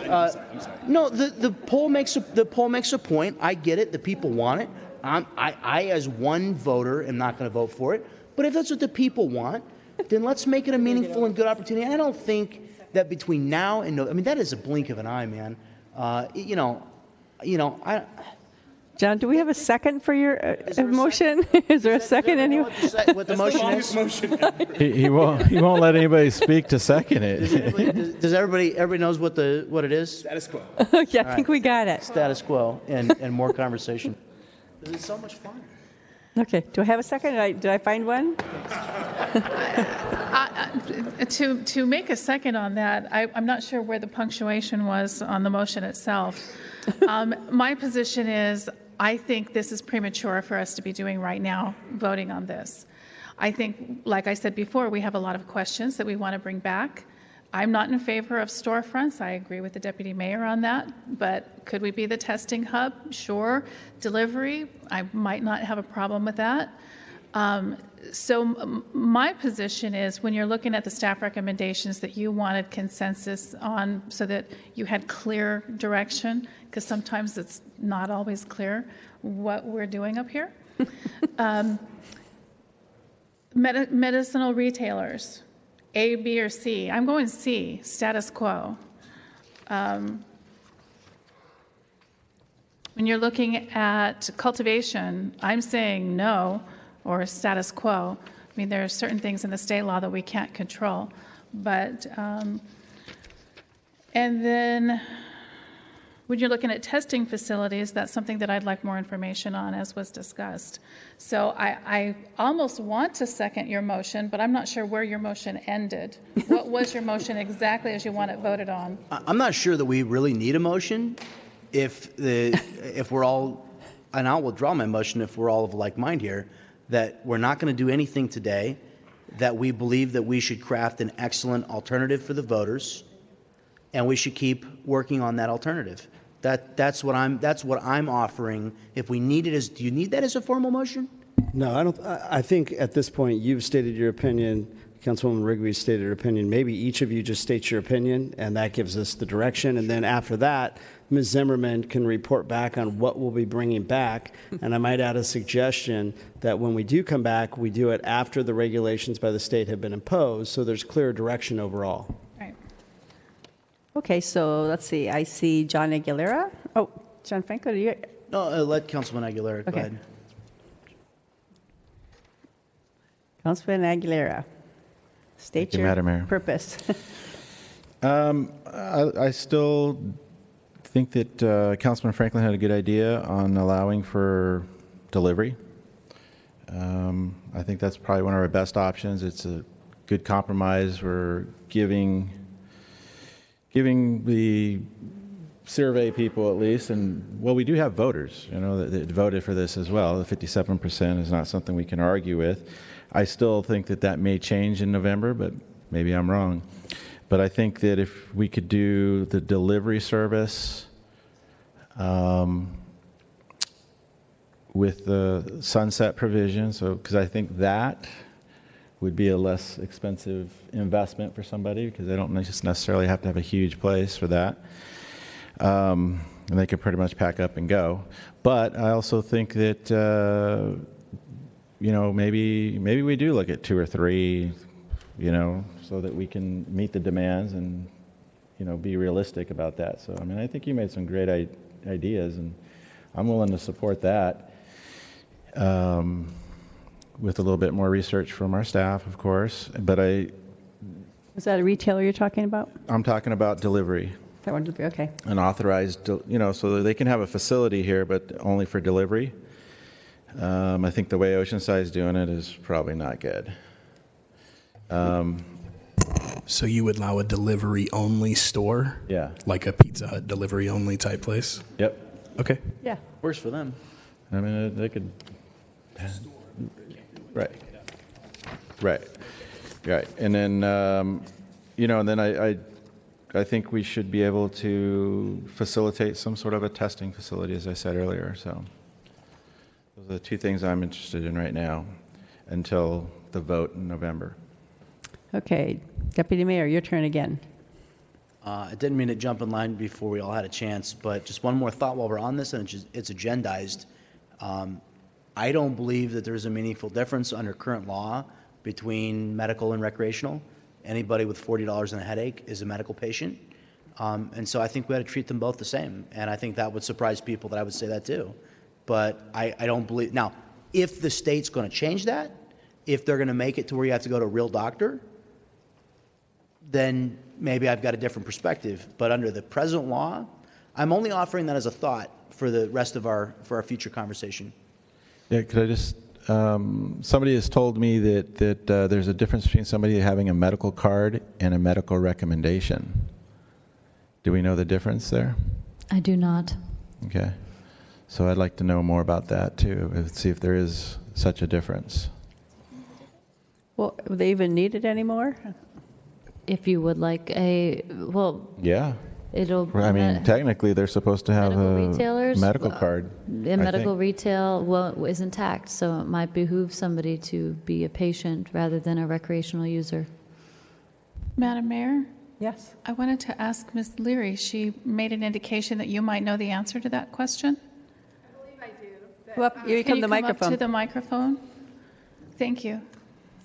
Speaker 5: No, the poll makes a point. I get it. The people want it. I as one voter, am not going to vote for it. But if that's what the people want, then let's make it a meaningful and good opportunity. And I don't think that between now and that is a blink of an eye, man.
Speaker 1: John, do we have a second for your motion? Is there a second? Anyone?
Speaker 5: What the motion is?
Speaker 12: He won't let anybody speak to second it.
Speaker 5: Does everybody knows what it is?
Speaker 9: Status quo.
Speaker 1: Yeah, I think we got it.
Speaker 5: Status quo and more conversation. This is so much fun.
Speaker 1: Okay. Do I have a second? Did I find one?
Speaker 10: To make a second on that, I'm not sure where the punctuation was on the motion itself. My position is, I think this is premature for us to be doing right now, voting on this. I think, like I said before, we have a lot of questions that we want to bring back. I'm not in favor of storefronts. I agree with the deputy mayor on that. But could we be the testing hub? Sure. Delivery, I might not have a problem with that. So my position is, when you're looking at the staff recommendations, that you wanted consensus on, so that you had clear direction, because sometimes it's not always clear what we're doing up here. Medicinal retailers, A, B, or C. I'm going C, status quo. When you're looking at cultivation, I'm saying no, or status quo. I mean, there are certain things in the state law that we can't control. But, and then when you're looking at testing facilities, that's something that I'd like more information on, as was discussed. So I almost want to second your motion, but I'm not sure where your motion ended. What was your motion exactly as you want it voted on?
Speaker 5: I'm not sure that we really need a motion if we're all, and I'll withdraw my motion if we're all of like mind here, that we're not going to do anything today, that we believe that we should craft an excellent alternative for the voters, and we should keep working on that alternative. That's what I'm offering. If we need it do you need that as a formal motion?
Speaker 4: No, I don't. I think at this point you've stated your opinion. Councilwoman Rigby stated her opinion. Maybe each of you just states your opinion, and that gives us the direction. And then after that, Ms. Zimmerman can report back on what we'll be bringing back. And I might add a suggestion that when we do come back, we do it after the regulations by the state have been imposed, so there's clear direction overall.
Speaker 10: Right.
Speaker 1: Okay, so let's see. I see John Aguilera. Oh, John Franco, do you?
Speaker 5: No, let Councilman Aguilera go ahead. Councilman
Speaker 1: Aguilera. State your
Speaker 12: Madam Mayor.
Speaker 1: purpose.
Speaker 12: I still think that Councilman Franklin had a good idea on allowing for delivery. I think that's probably one of our best options. It's a good compromise. We're giving the survey people at least, and well, we do have voters, that voted for this as well. The 57% is not something we can argue with. I still think that may change in November, but maybe I'm wrong. But I think that if we could do the delivery service with the sunset provision, because I think that would be a less expensive investment for somebody, because they don't just necessarily have to have a huge place for that. And they can pretty much pack up and go. But I also think that, maybe we do look at 2 or 3, so that we can meet the demands and, be realistic about that. So, I think you made some great ideas, and I'm willing to support that with a little bit more research from our staff, of course. But
Speaker 1: is that a retailer you're talking about?
Speaker 12: I'm talking about delivery.
Speaker 1: That one, okay.
Speaker 12: An authorized, so that they can have a facility here, but only for delivery. I think the way Oceanside's doing it is probably not good.
Speaker 9: So you would allow a delivery-only store?
Speaker 12: Yeah.
Speaker 9: Like a Pizza Hut delivery-only type place?
Speaker 12: Yep.
Speaker 9: Okay.
Speaker 1: Yeah.
Speaker 5: Works for them.
Speaker 12: They could. Right. And then, and then I think we should be able to facilitate some sort of a testing facility, as I said earlier. So those are the 2 things I'm interested in right now until the vote in November.
Speaker 1: Okay. Deputy Mayor, your turn again.
Speaker 5: I didn't mean to jump in line before we all had a chance, but just one more thought while we're on this, and it's agendized. I don't believe that there's a meaningful difference under current law between medical and recreational. Anybody with $40 and a headache is a medical patient. And so I think we ought to treat them both the same. And I think that would surprise people that I would say that too. But I don't believe. Now, if the state's going to change that, if they're going to make it to where you have to go to a real doctor, then maybe I've got a different perspective. But under the present law, I'm only offering that as a thought for the rest of our future conversation.
Speaker 12: Yeah, could I just, somebody has told me that there's a difference between somebody having a medical card and a medical recommendation. Do we know the difference there?
Speaker 11: I do not.
Speaker 12: Okay. So I'd like to know more about that too, see if there is such a difference.
Speaker 1: Well, would they even need it anymore?
Speaker 11: If you would like
Speaker 12: Yeah.
Speaker 11: It'll.
Speaker 12: Technically, they're supposed to have a
Speaker 11: retailers,
Speaker 12: medical card.
Speaker 11: Medical retail isn't taxed, so it might behoove somebody to be a patient rather than a recreational user.
Speaker 10: Madam Mayor?
Speaker 1: Yes.
Speaker 10: I wanted to ask Ms. Leary. She made an indication that you might know the answer to that question.
Speaker 16: I believe I do.
Speaker 1: Well, you come to the microphone.
Speaker 10: Up to the microphone? Thank you.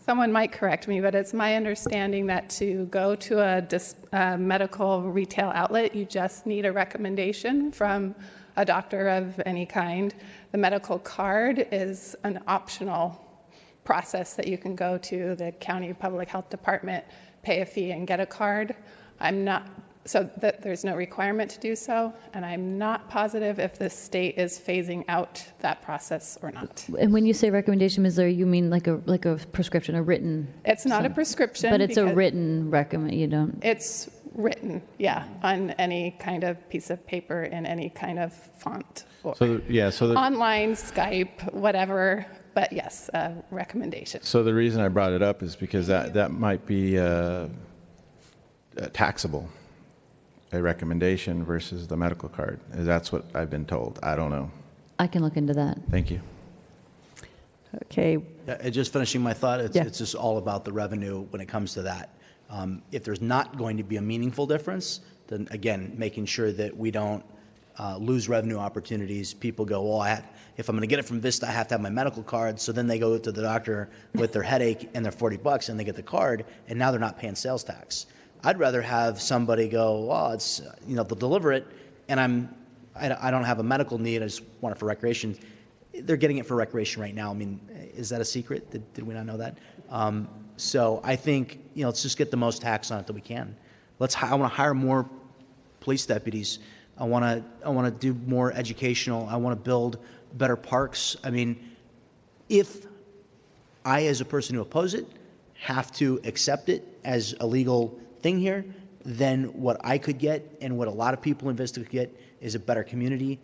Speaker 16: Someone might correct me, but it's my understanding that to go to a medical retail outlet, you just need a recommendation from a doctor of any kind. The medical card is an optional process that you can go to the county public health department, pay a fee, and get a card. There's no requirement to do so, and I'm not positive if the state is phasing out that process or not.
Speaker 11: And when you say recommendation, Ms. Leary, you mean like a prescription, a written?
Speaker 16: It's not a prescription.
Speaker 11: But it's a written recommend. You don't.
Speaker 16: It's written, yeah, on any kind of piece of paper in any kind of font. Online, Skype, whatever. But yes, a recommendation.
Speaker 12: So the reason I brought it up is because that might be taxable. A recommendation versus the medical card. That's what I've been told. I don't know.
Speaker 11: I can look into that.
Speaker 12: Thank you.
Speaker 1: Okay.
Speaker 5: Just finishing my thought, it's just all about the revenue when it comes to that. If there's not going to be a meaningful difference, then again, making sure that we don't lose revenue opportunities. People go, well, if I'm going to get it from Vista, I have to have my medical card. So then they go to the doctor with their headache and their $40 and they get the card, and now they're not paying sales tax. I'd rather have somebody go, well, it's, they'll deliver it, and I don't have a medical need, I just want it for recreation. They're getting it for recreation right now. I mean, is that a secret? Did we not know that? So I think, let's just get the most tax on it that we can. I want to hire more police deputies. I want to do more educational. I want to build better parks. I mean, if I, as a person who opposes it, have to accept it as a legal thing here, then what I could get and what a lot of people in Vista could get is a better community.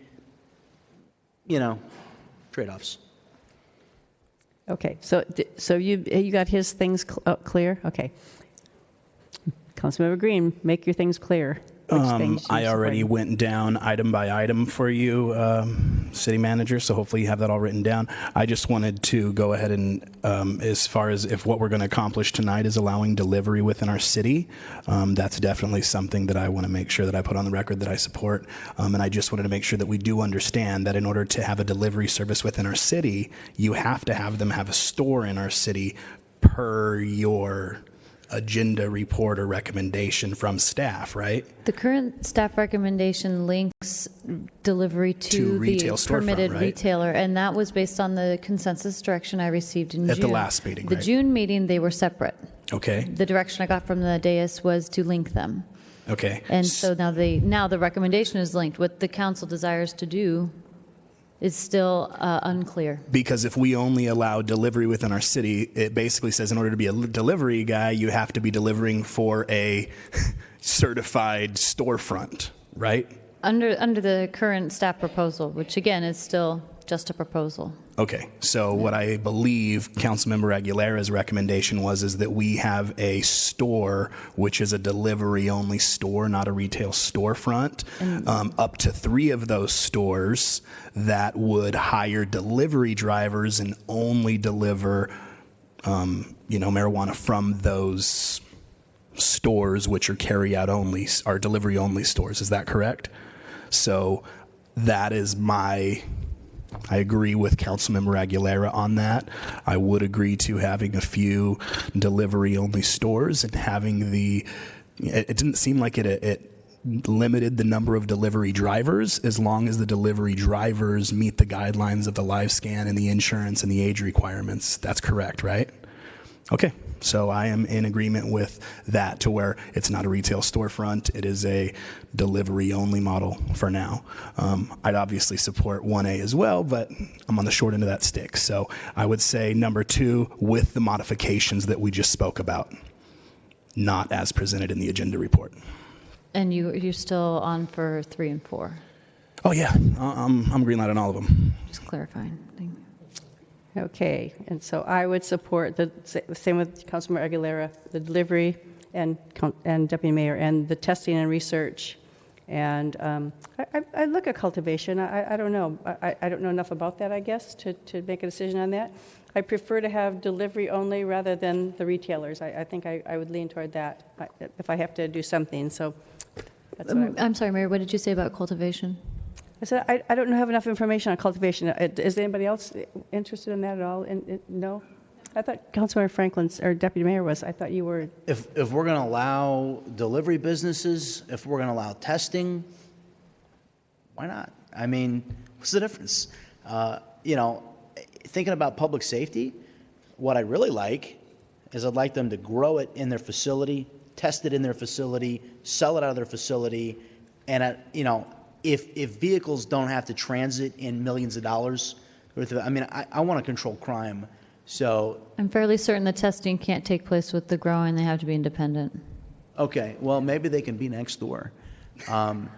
Speaker 5: You know, trade-offs.
Speaker 1: Okay, so you got his things clear? Okay. Councilmember Green, make your things clear.
Speaker 9: I already went down item by item for you, City Manager, so hopefully you have that all written down. I just wanted to go ahead and, as far as if what we're going to accomplish tonight is allowing delivery within our city, that's definitely something that I want to make sure that I put on the record that I support. And I just wanted to make sure that we do understand that in order to have a delivery service within our city, you have to have them have a store in our city per your agenda report or recommendation from staff, right?
Speaker 11: The current staff recommendation links delivery to
Speaker 9: retail
Speaker 11: the
Speaker 9: storefront,
Speaker 11: permitted
Speaker 9: right?
Speaker 11: retailer, and that was based on the consensus direction I received in June.
Speaker 9: At the last meeting,
Speaker 11: The
Speaker 9: right?
Speaker 11: June meeting, they were separate.
Speaker 9: Okay.
Speaker 11: The direction I got from the dais was to link them.
Speaker 9: Okay.
Speaker 11: And so now the recommendation is linked. What the council desires to do is still unclear.
Speaker 9: Because if we only allow delivery within our city, it basically says in order to be a delivery guy, you have to be delivering for a certified storefront, right?
Speaker 11: Under the current staff proposal, which again is still just a proposal.
Speaker 9: Okay, so what I believe Councilmember Aguilera's recommendation is that we have a store, which is a delivery-only store, not a retail storefront, up to 3 of those stores that would hire delivery drivers and only deliver, marijuana from those stores, which are carry-out only, are delivery-only stores. Is that correct? So that is I agree with Councilmember Aguilera on that. I would agree to having a few delivery-only stores and having it didn't seem like it limited the number of delivery drivers as long as the delivery drivers meet the guidelines of the live scan and the insurance and the age requirements. That's correct, right? Okay. So I am in agreement with that to where it's not a retail storefront. It is a delivery-only model for now. I'd obviously support 1A as well, but I'm on the short end of that stick. So I would say number 2 with the modifications that we just spoke about, not as presented in the agenda report.
Speaker 11: And you're still on for 3 and 4?
Speaker 9: Oh, yeah. I'm green light on all of them.
Speaker 11: Just clarifying. Thank you.
Speaker 1: Okay, and so I would support the same with Councilmember Aguilera, the delivery and Deputy Mayor, and the testing and research. And I look at cultivation. I don't know. I don't know enough about that, I guess, to make a decision on that. I prefer to have delivery only rather than the retailers. I think I would lean toward that if I have to do something. So that's what
Speaker 11: I'm sorry, Mayor, what did you say about cultivation?
Speaker 1: I said, I don't have enough information on cultivation. Is anybody else interested in that at all? No? I thought Councilmember Franklin's, or Deputy Mayor was. I thought you were.
Speaker 5: If we're going to allow delivery businesses, if we're going to allow testing, why not? I mean, what's the difference? Thinking about public safety, what I really like is I'd like them to grow it in their facility, test it in their facility, sell it out of their facility, and, if vehicles don't have to transit in millions of dollars, I want to control crime. So
Speaker 11: I'm fairly certain the testing can't take place with the growing. They have to be independent.
Speaker 5: Okay, well, maybe they can be next door. Am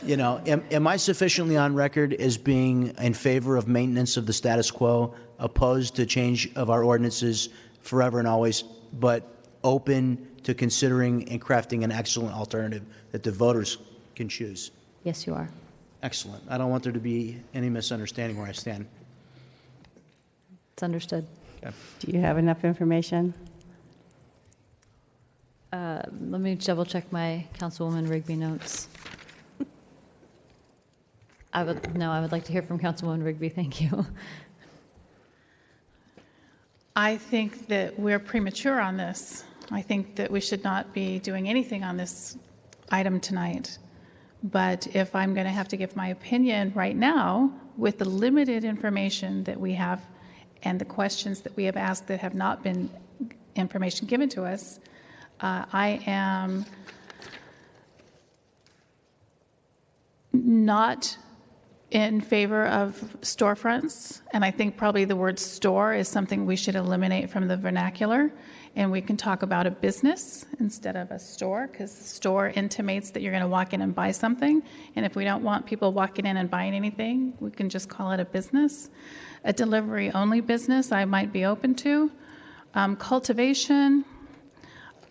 Speaker 5: I sufficiently on record as being in favor of maintenance of the status quo, opposed to change of our ordinances forever and always, but open to considering and crafting an excellent alternative that the voters can choose?
Speaker 11: Yes, you are.
Speaker 5: Excellent. I don't want there to be any misunderstanding where I stand.
Speaker 11: It's understood.
Speaker 5: Okay.
Speaker 1: Do you have enough information?
Speaker 11: Let me double check my Councilwoman Rigby notes. I would like to hear from Councilwoman Rigby. Thank you.
Speaker 10: I think that we're premature on this. I think that we should not be doing anything on this item tonight. But if I'm going to have to give my opinion right now, with the limited information that we have and the questions that we have asked that have not been information given to us, I am not in favor of storefronts, and I think probably the word store is something we should eliminate from the vernacular, and we can talk about a business instead of a store, because store intimates that you're going to walk in and buy something, and if we don't want people walking in and buying anything, we can just call it a business. A delivery-only business I might be open to. Cultivation,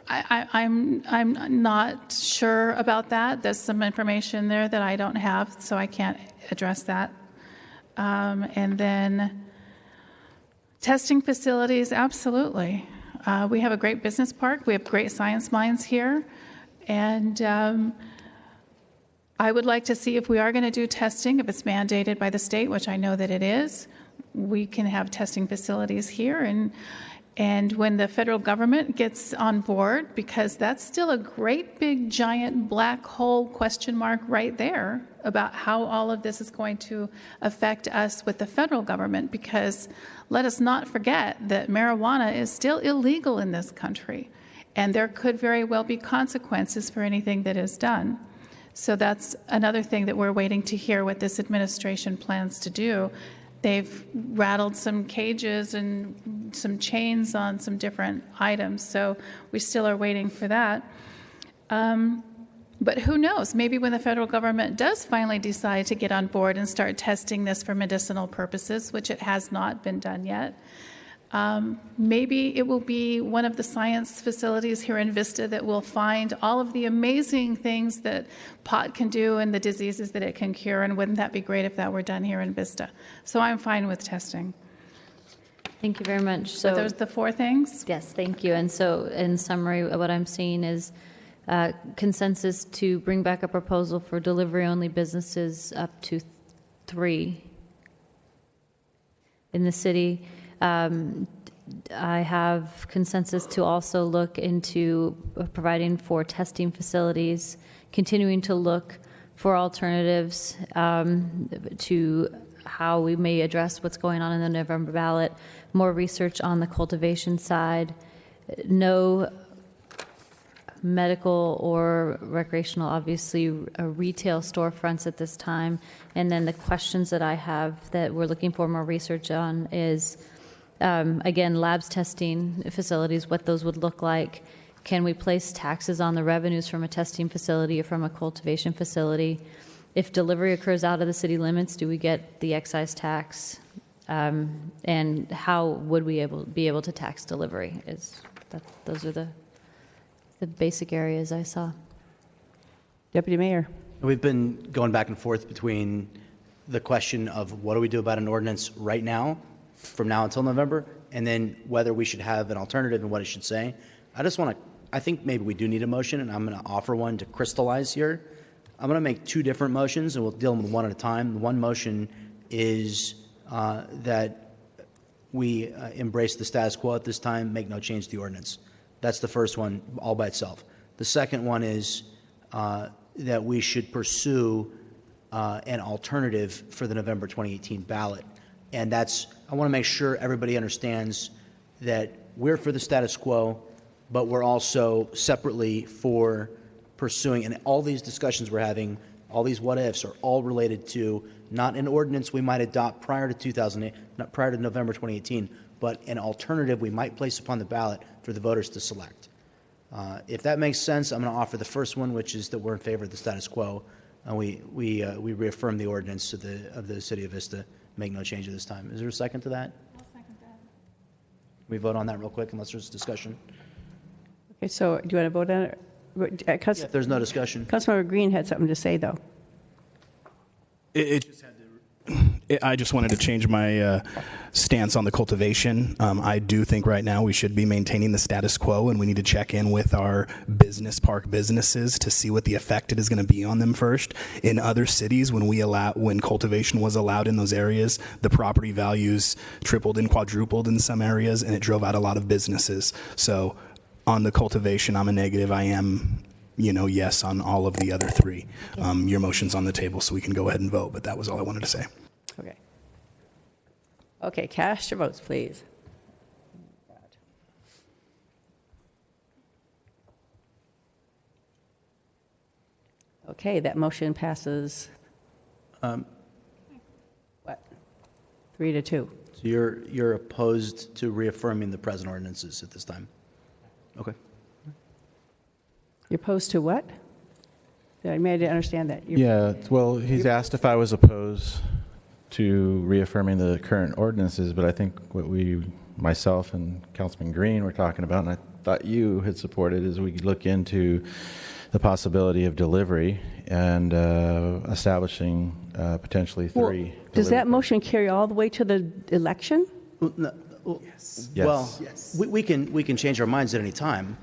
Speaker 10: I'm not sure about that. There's some information there that I don't have, so I can't address that. And then testing facilities, absolutely. We have a great business park. We have great science minds here. And I would like to see if we are going to do testing, if it's mandated by the state, which I know that it is, we can have testing facilities here. And when the federal government gets on board, because that's still a great big giant black hole question mark right there about how all of this is going to affect us with the federal government, because let us not forget that marijuana is still illegal in this country, and there could very well be consequences for anything that is done. So that's another thing that we're waiting to hear what this administration plans to do. They've rattled some cages and some chains on some different items, so we still are waiting for that. But who knows? Maybe when the federal government does finally decide to get on board and start testing this for medicinal purposes, which it has not been done yet, maybe it will be one of the science facilities here in Vista that will find all of the amazing things that pot can do and the diseases that it can cure, and wouldn't that be great if that were done here in Vista? So I'm fine with testing.
Speaker 11: Thank you very much.
Speaker 10: So those the four things?
Speaker 11: Yes, thank you. And so in summary, what I'm seeing is consensus to bring back a proposal for delivery-only businesses up to 3 in the city. I have consensus to also look into providing for testing facilities, continuing to look for alternatives to how we may address what's going on in the November ballot, more research on the cultivation side, no medical or recreational, obviously, retail storefronts at this time. And then the questions that I have that we're looking for more research on is, again, labs testing facilities, what those would look like. Can we place taxes on the revenues from a testing facility or from a cultivation facility? If delivery occurs out of the city limits, do we get the excise tax? And how would we be able to tax delivery? Those are the basic areas I saw.
Speaker 1: Deputy Mayor.
Speaker 5: We've been going back and forth between the question of what do we do about an ordinance right now, from now until November, and then whether we should have an alternative and what it should say. I think maybe we do need a motion, and I'm going to offer one to crystallize here. I'm going to make 2 different motions, and we'll deal with one at a time. One motion is that we embrace the status quo at this time, make no change to the ordinance. That's the first one, all by itself. The second one is that we should pursue an alternative for the November 2018 ballot. And I want to make sure everybody understands that we're for the status quo, but we're also separately for pursuing, and all these discussions we're having, all these what ifs are all related to not an ordinance we might adopt prior to 2008, not prior to November 2018, but an alternative we might place upon the ballot for the voters to select. If that makes sense, I'm going to offer the first one, which is that we're in favor of the status quo, and we reaffirm the ordinance of the City of Vista, make no change at this time. Is there a second to that?
Speaker 10: I'll second that.
Speaker 5: We vote on that real quick, unless there's discussion.
Speaker 1: Okay, so do you want to vote on it?
Speaker 5: If there's no discussion.
Speaker 1: Councilmember Green had something to say, though.
Speaker 9: I just wanted to change my stance on the cultivation. I do think right now we should be maintaining the status quo, and we need to check in with our business park businesses to see what the effect it is going to be on them first. In other cities, when cultivation was allowed in those areas, the property values tripled and quadrupled in some areas, and it drove out a lot of businesses. So on the cultivation, I'm a negative. I am yes on all of the other 3. Your motion's on the table, so we can go ahead and vote, but that was all I wanted to say.
Speaker 1: Okay. Okay, cast your votes, please. Okay, that motion passes What? 3-2.
Speaker 5: So you're opposed to reaffirming the present ordinances at this time? Okay.
Speaker 1: You're opposed to what? I didn't understand that.
Speaker 12: Yeah, well, he's asked if I was opposed to reaffirming the current ordinances, but I think what myself and Councilman Green were talking about, and I thought you had supported, is we look into the possibility of delivery and establishing potentially three.
Speaker 1: Well, does that motion carry all the way to the election?
Speaker 5: Yes. Well, yes. We can change our minds at any time,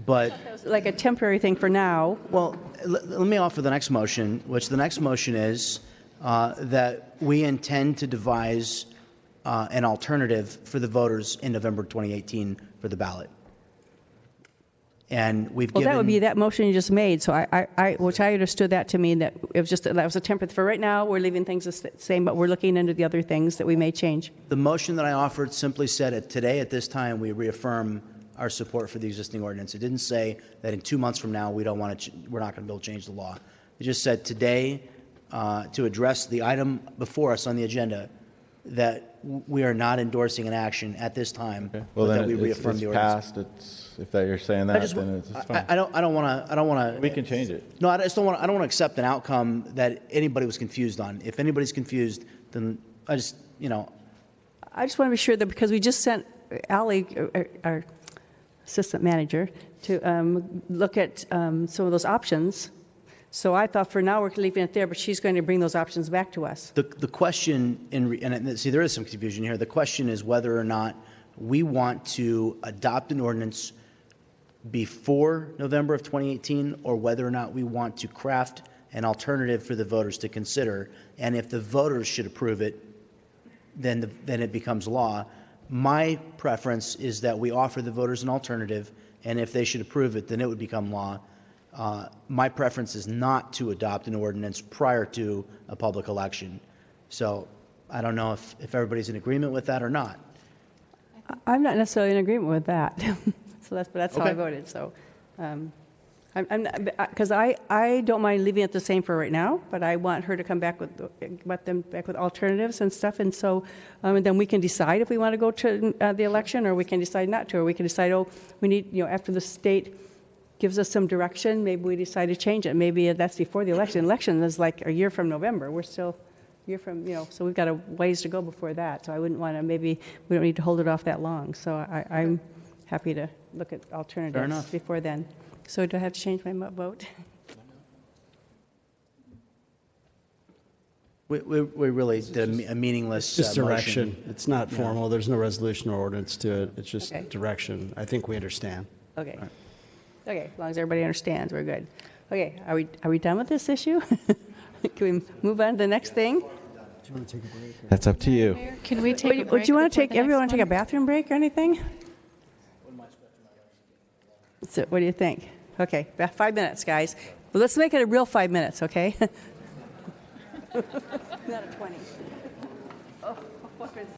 Speaker 5: but
Speaker 1: like a temporary thing for now.
Speaker 5: Well, let me offer the next motion, which the next motion is that we intend to devise an alternative for the voters in November 2018 for the ballot. And we've given.
Speaker 1: That would be that motion you just made. So which I understood that to mean that it was just that was a temporary. For right now, we're leaving things the same, but we're looking into the other things that we may change.
Speaker 5: The motion that I offered simply said that today, at this time, we reaffirm our support for the existing ordinance. It didn't say that in 2 months from now we're not going to be able to change the law. It just said today, to address the item before us on the agenda, that we are not endorsing an action at this time.
Speaker 12: Okay. Well, then
Speaker 5: that we reaffirm the ordinance.
Speaker 12: Passed. If that you're saying that, then it's fine.
Speaker 5: I don't want to.
Speaker 12: We can change it.
Speaker 5: No, I just don't want. I don't want to accept an outcome that anybody was confused on. If anybody's confused, then I just
Speaker 1: want to be sure that because we just sent Allie, our assistant manager, to look at some of those options. So I thought for now we're leaving it there, but she's going to bring those options back to us.
Speaker 5: The question, and see, there is some confusion here. The question is whether or not we want to adopt an ordinance before November of 2018, or whether or not we want to craft an alternative for the voters to consider. And if the voters should approve it, then it becomes law. My preference is that we offer the voters an alternative, and if they should approve it, then it would become law. My preference is not to adopt an ordinance prior to a public election. So I don't know if everybody's in agreement with that or not.
Speaker 1: I'm not necessarily in agreement with that. That's
Speaker 5: Okay.
Speaker 1: how I voted. So, because I don't mind leaving it the same for right now, but I want her to come back with alternatives and stuff, and so and then we can decide if we want to go to the election, or we can decide not to, or we can decide we need after the state gives us some direction, maybe we decide to change it. Maybe that's before the election. Election is like a year from November. We're still a year from so we've got a ways to go before that. So I wouldn't want to. Maybe we don't need to hold it off that long. So I'm happy to look at alternatives before then. So do I have to change my vote?
Speaker 5: We really did a meaningless
Speaker 4: Just direction.
Speaker 5: motion.
Speaker 4: It's not formal. There's no resolution or ordinance to it. It's just
Speaker 1: Okay.
Speaker 4: direction. I think we understand.
Speaker 1: Okay. Okay, as long as everybody understands, we're good. Okay, are we done with this issue? Can we move on to the next thing?
Speaker 4: Do you want to take a break?
Speaker 12: That's up to you.
Speaker 10: Can we take a break?
Speaker 1: Would you want to
Speaker 10: before
Speaker 1: take?
Speaker 10: the
Speaker 1: Everyone want
Speaker 10: next
Speaker 1: to take a
Speaker 10: one?
Speaker 1: bathroom break or anything? So, what do you think? Okay, about 5 minutes, guys. Well, let's make it a real 5 minutes, okay? Not a 20. Oh, what is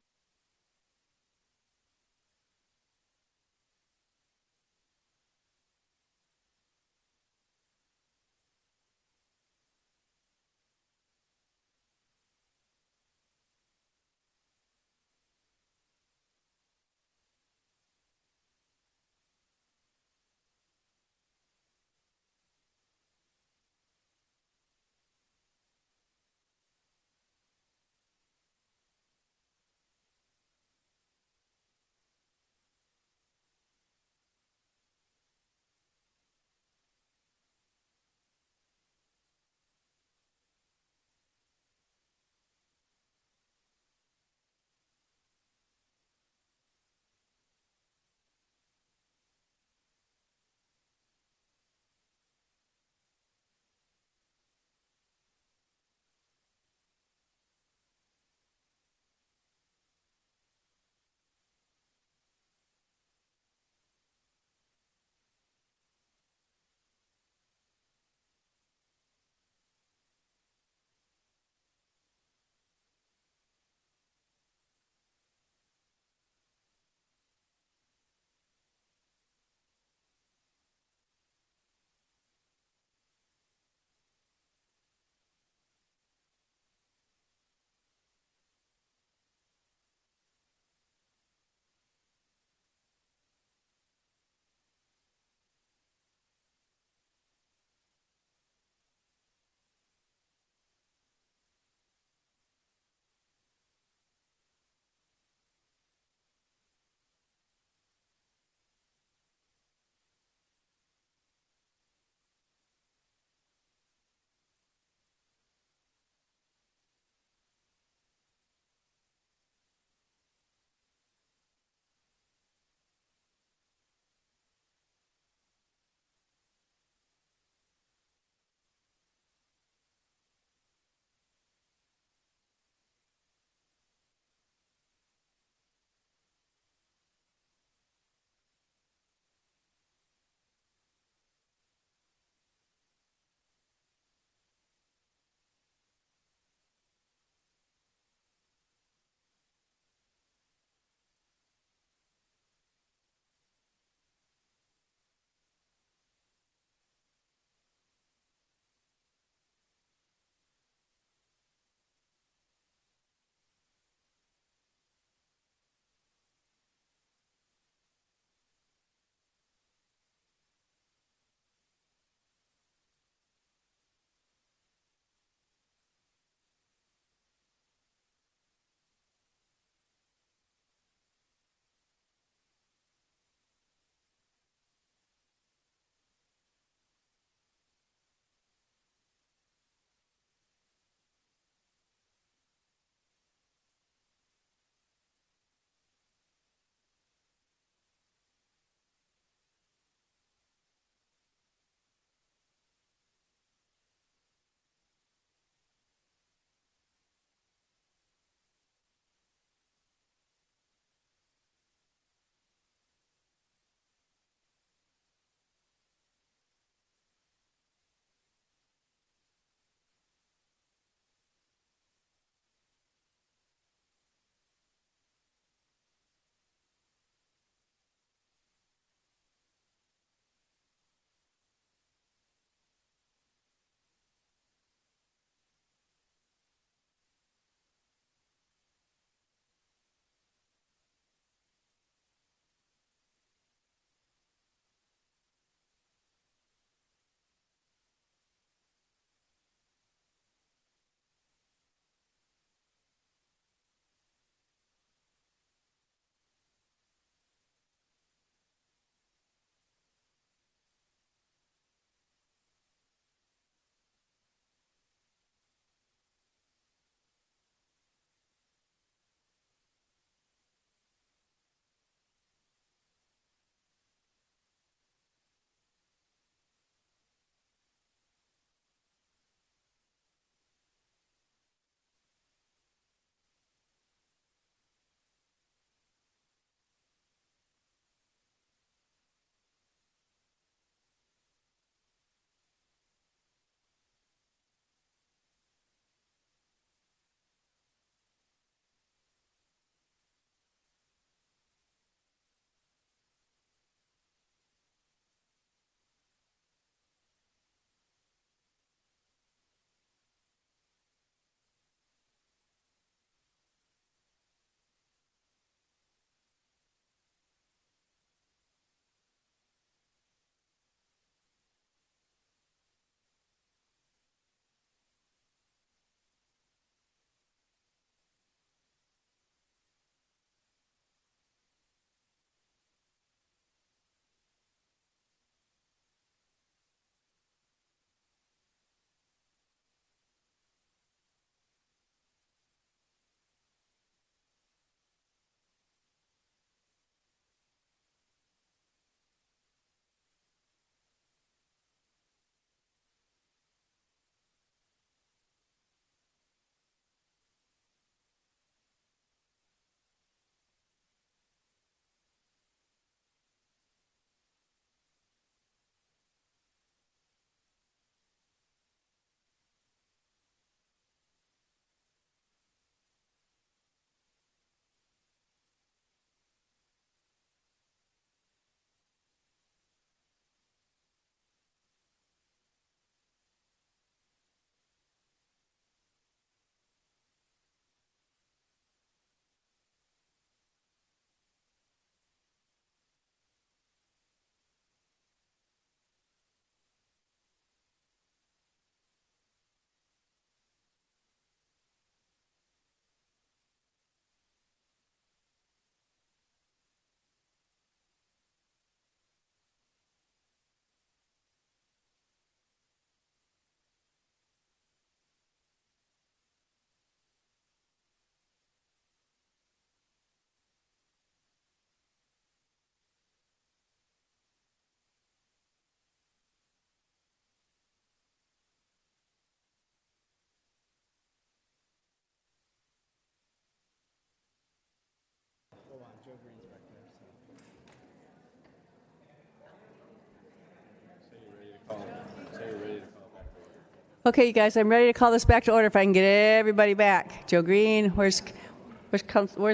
Speaker 1: Okay, you guys, I'm ready to call this back to order if I can get everybody back. Joe Green, where's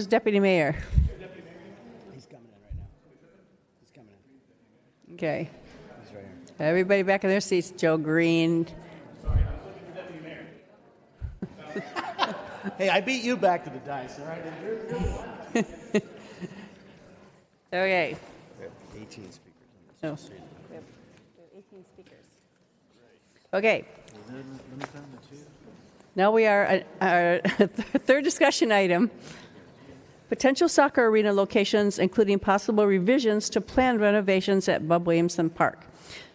Speaker 1: Deputy Mayor?
Speaker 4: He's coming in right now. He's coming in.
Speaker 1: Okay.
Speaker 4: He's right here.
Speaker 1: Everybody back in their seats. Joe Green.
Speaker 3: Sorry, I was looking for Deputy Mayor. Hey, I beat you back to the dice, all right?
Speaker 1: Okay.
Speaker 4: We have 18 speakers.
Speaker 1: Oh. We have 18 speakers. Okay. Now we are at our third discussion item. Potential soccer arena locations, including possible revisions to planned renovations at Bub Williamson Park.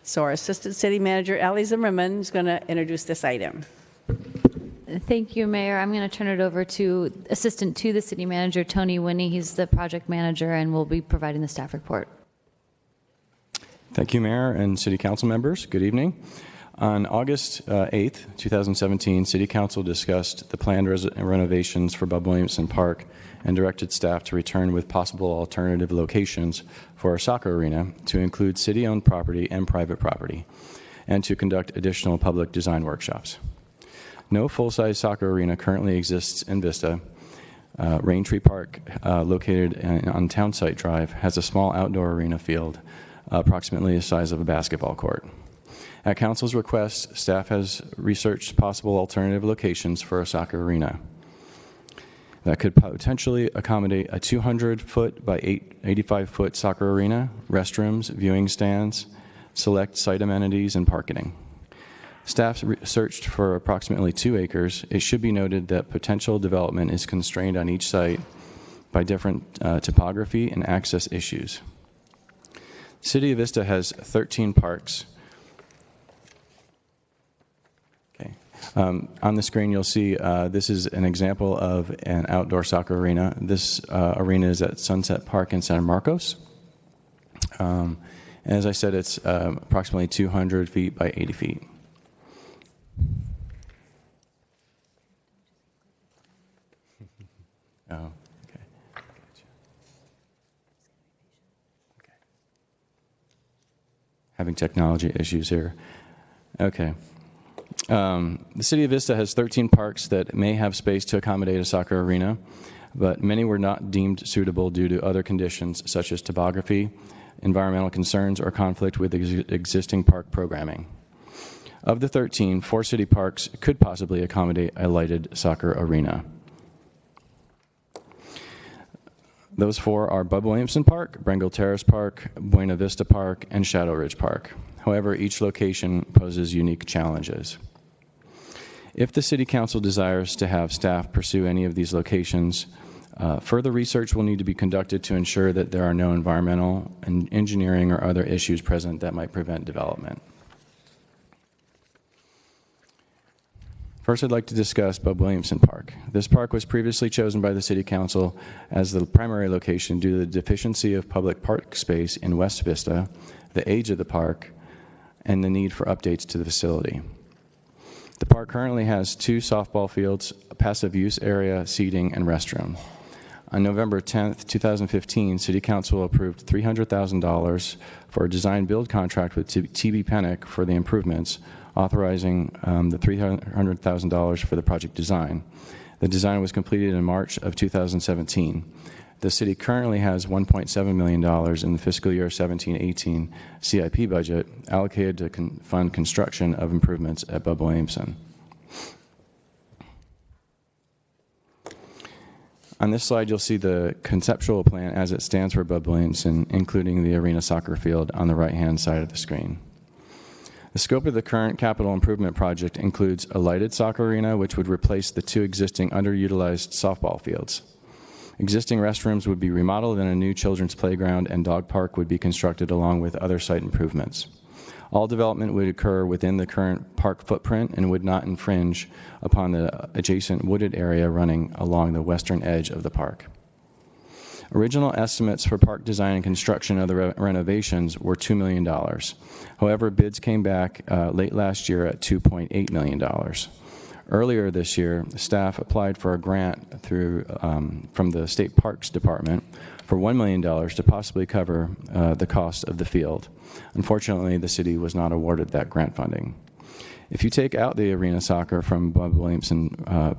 Speaker 1: So our Assistant City Manager, Allie Zimmerman, is going to introduce this item.
Speaker 11: Thank you, Mayor. I'm going to turn it over to Assistant to the City Manager, Tony Winnie. He's the project manager and will be providing the staff report.
Speaker 18: Thank you, Mayor and City Council members. Good evening. On August 8th, 2017, City Council discussed the planned renovations for Bub Williamson Park and directed staff to return with possible alternative locations for our soccer arena to include city-owned property and private property, and to conduct additional public design workshops. No full-size soccer arena currently exists in Vista. Raintree Park, located on Townsite Drive, has a small outdoor arena field, approximately the size of a basketball court. At Council's request, staff has researched possible alternative locations for a soccer arena that could potentially accommodate a 200-foot by 85-foot soccer arena, restrooms, viewing stands, select site amenities, and parking. Staff searched for approximately 2 acres. It should be noted that potential development is constrained on each site by different topography and access issues. City of Vista has 13 parks. Okay. On the screen, you'll see this is an example of an outdoor soccer arena. This arena is at Sunset Park in San Marcos. As I said, it's approximately 200 feet by 80 feet. Oh, okay. Gotcha. Okay. Having technology issues here. Okay. The City of Vista has 13 parks that may have space to accommodate a soccer arena, but many were not deemed suitable due to other conditions such as topography, environmental concerns, or conflict with existing park programming. Of the 13, 4 city parks could possibly accommodate a lighted soccer arena. Those 4 are Bub Williamson Park, Brengle Terrace Park, Buena Vista Park, and Shadow Ridge Park. However, each location poses unique challenges. If the City Council desires to have staff pursue any of these locations, further research will need to be conducted to ensure that there are no environmental, and engineering, or other issues present that might prevent development. First, I'd like to discuss Bub Williamson Park. This park was previously chosen by the City Council as the primary location due to the deficiency of public park space in West Vista, the age of the park, and the need for updates to the facility. The park currently has 2 softball fields, a passive use area, seating, and restroom. On November 10th, 2015, City Council approved $300,000 for a design-build contract with TB Pennick for the improvements, authorizing the $300,000 for the project design. The design was completed in March of 2017. The city currently has $1.7 million in the fiscal year 17-18 CIP budget allocated to fund construction of improvements at Bub Williamson. On this slide, you'll see the conceptual plan as it stands for Bub Williamson, including the arena soccer field on the right-hand side of the screen. The scope of the current capital improvement project includes a lighted soccer arena, which would replace the 2 existing underutilized softball fields. Existing restrooms would be remodeled and a new children's playground and dog park would be constructed along with other site improvements. All development would occur within the current park footprint and would not infringe upon the adjacent wooded area running along the western edge of the park. Original estimates for park design and construction of the renovations were $2 million. However, bids came back late last year at $2.8 million. Earlier this year, staff applied for a grant from the State Parks Department for $1 million to possibly cover the cost of the field. Unfortunately, the city was not awarded that grant funding. If you take out the arena soccer from Bub Williamson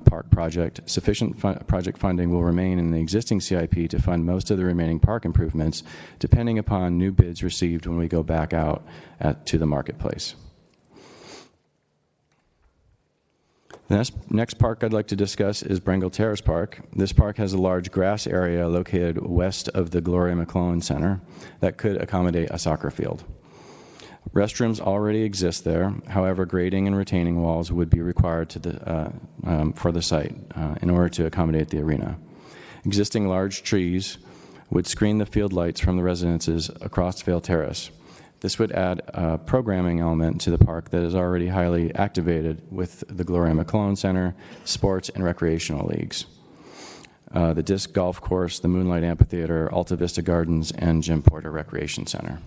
Speaker 18: Park project, sufficient project funding will remain in the existing CIP to fund most of the remaining park improvements, depending upon new bids received when we go back out to the marketplace. The next park I'd like to discuss is Brengle Terrace Park. This park has a large grass area located west of the Gloria McClellan Center that could accommodate a soccer field. Restrooms already exist there. However, grading and retaining walls would be required for the site in order to accommodate the arena. Existing large trees would screen the field lights from the residences across Vale Terrace. This would add a programming element to the park that is already highly activated with the Gloria McClellan Center, sports and recreational leagues, the disc golf course, the Moonlight Amphitheater, Alta Vista Gardens, and Jim Porter Recreation Center.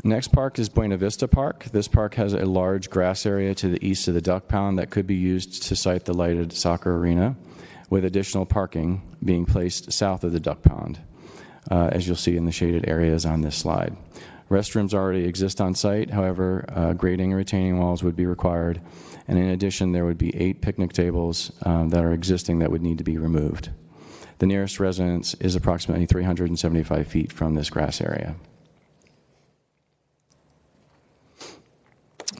Speaker 18: Next park is Buena Vista Park. This park has a large grass area to the east of the duck pound that could be used to site the lighted soccer arena, with additional parking being placed south of the duck pond, as you'll see in the shaded areas on this slide. Restrooms already exist on site. However, grading and retaining walls would be required, and in addition, there would be 8 picnic tables that are existing that would need to be removed. The nearest residence is approximately 375 feet from this grass area.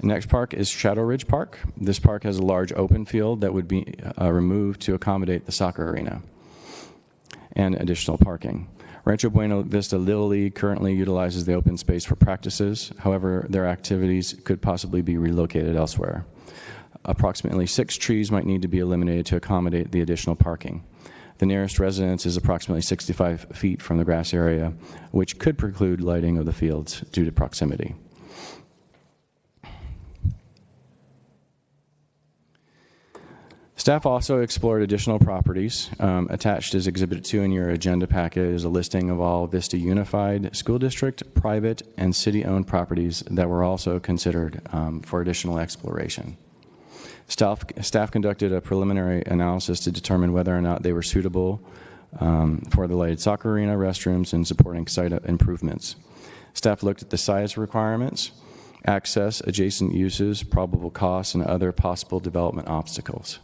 Speaker 18: Next park is Shadow Ridge Park. This park has a large open field that would be removed to accommodate the soccer arena and additional parking. Rancho Buena Vista Little League currently utilizes the open space for practices. However, their activities could possibly be relocated elsewhere. Approximately 6 trees might need to be eliminated to accommodate the additional parking. The nearest residence is approximately 65 feet from the grass area, which could preclude lighting of the fields due to proximity. Staff also explored additional properties. Attached as Exhibit 2 in your agenda packet is a listing of all Vista Unified School District, private, and city-owned properties that were also considered for additional exploration. Staff conducted a preliminary analysis to determine whether or not they were suitable for the lighted soccer arena, restrooms, and supporting site improvements. Staff looked at the size requirements, access, adjacent uses, probable costs, and other possible development obstacles.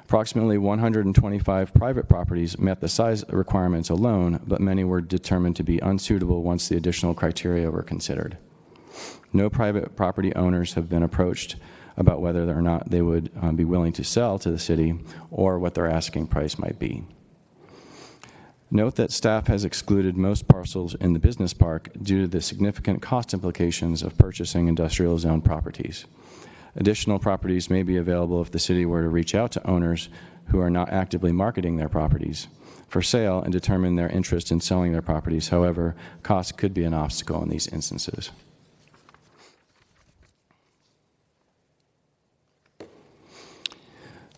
Speaker 18: Approximately 125 private properties met the size requirements alone, but many were determined to be unsuitable once the additional criteria were considered. No private property owners have been approached about whether or not they would be willing to sell to the city or what their asking price might be. Note that staff has excluded most parcels in the business park due to the significant cost implications of purchasing industrial zone properties. Additional properties may be available if the city were to reach out to owners who are not actively marketing their properties for sale and determine their interest in selling their properties. However, cost could be an obstacle in these instances.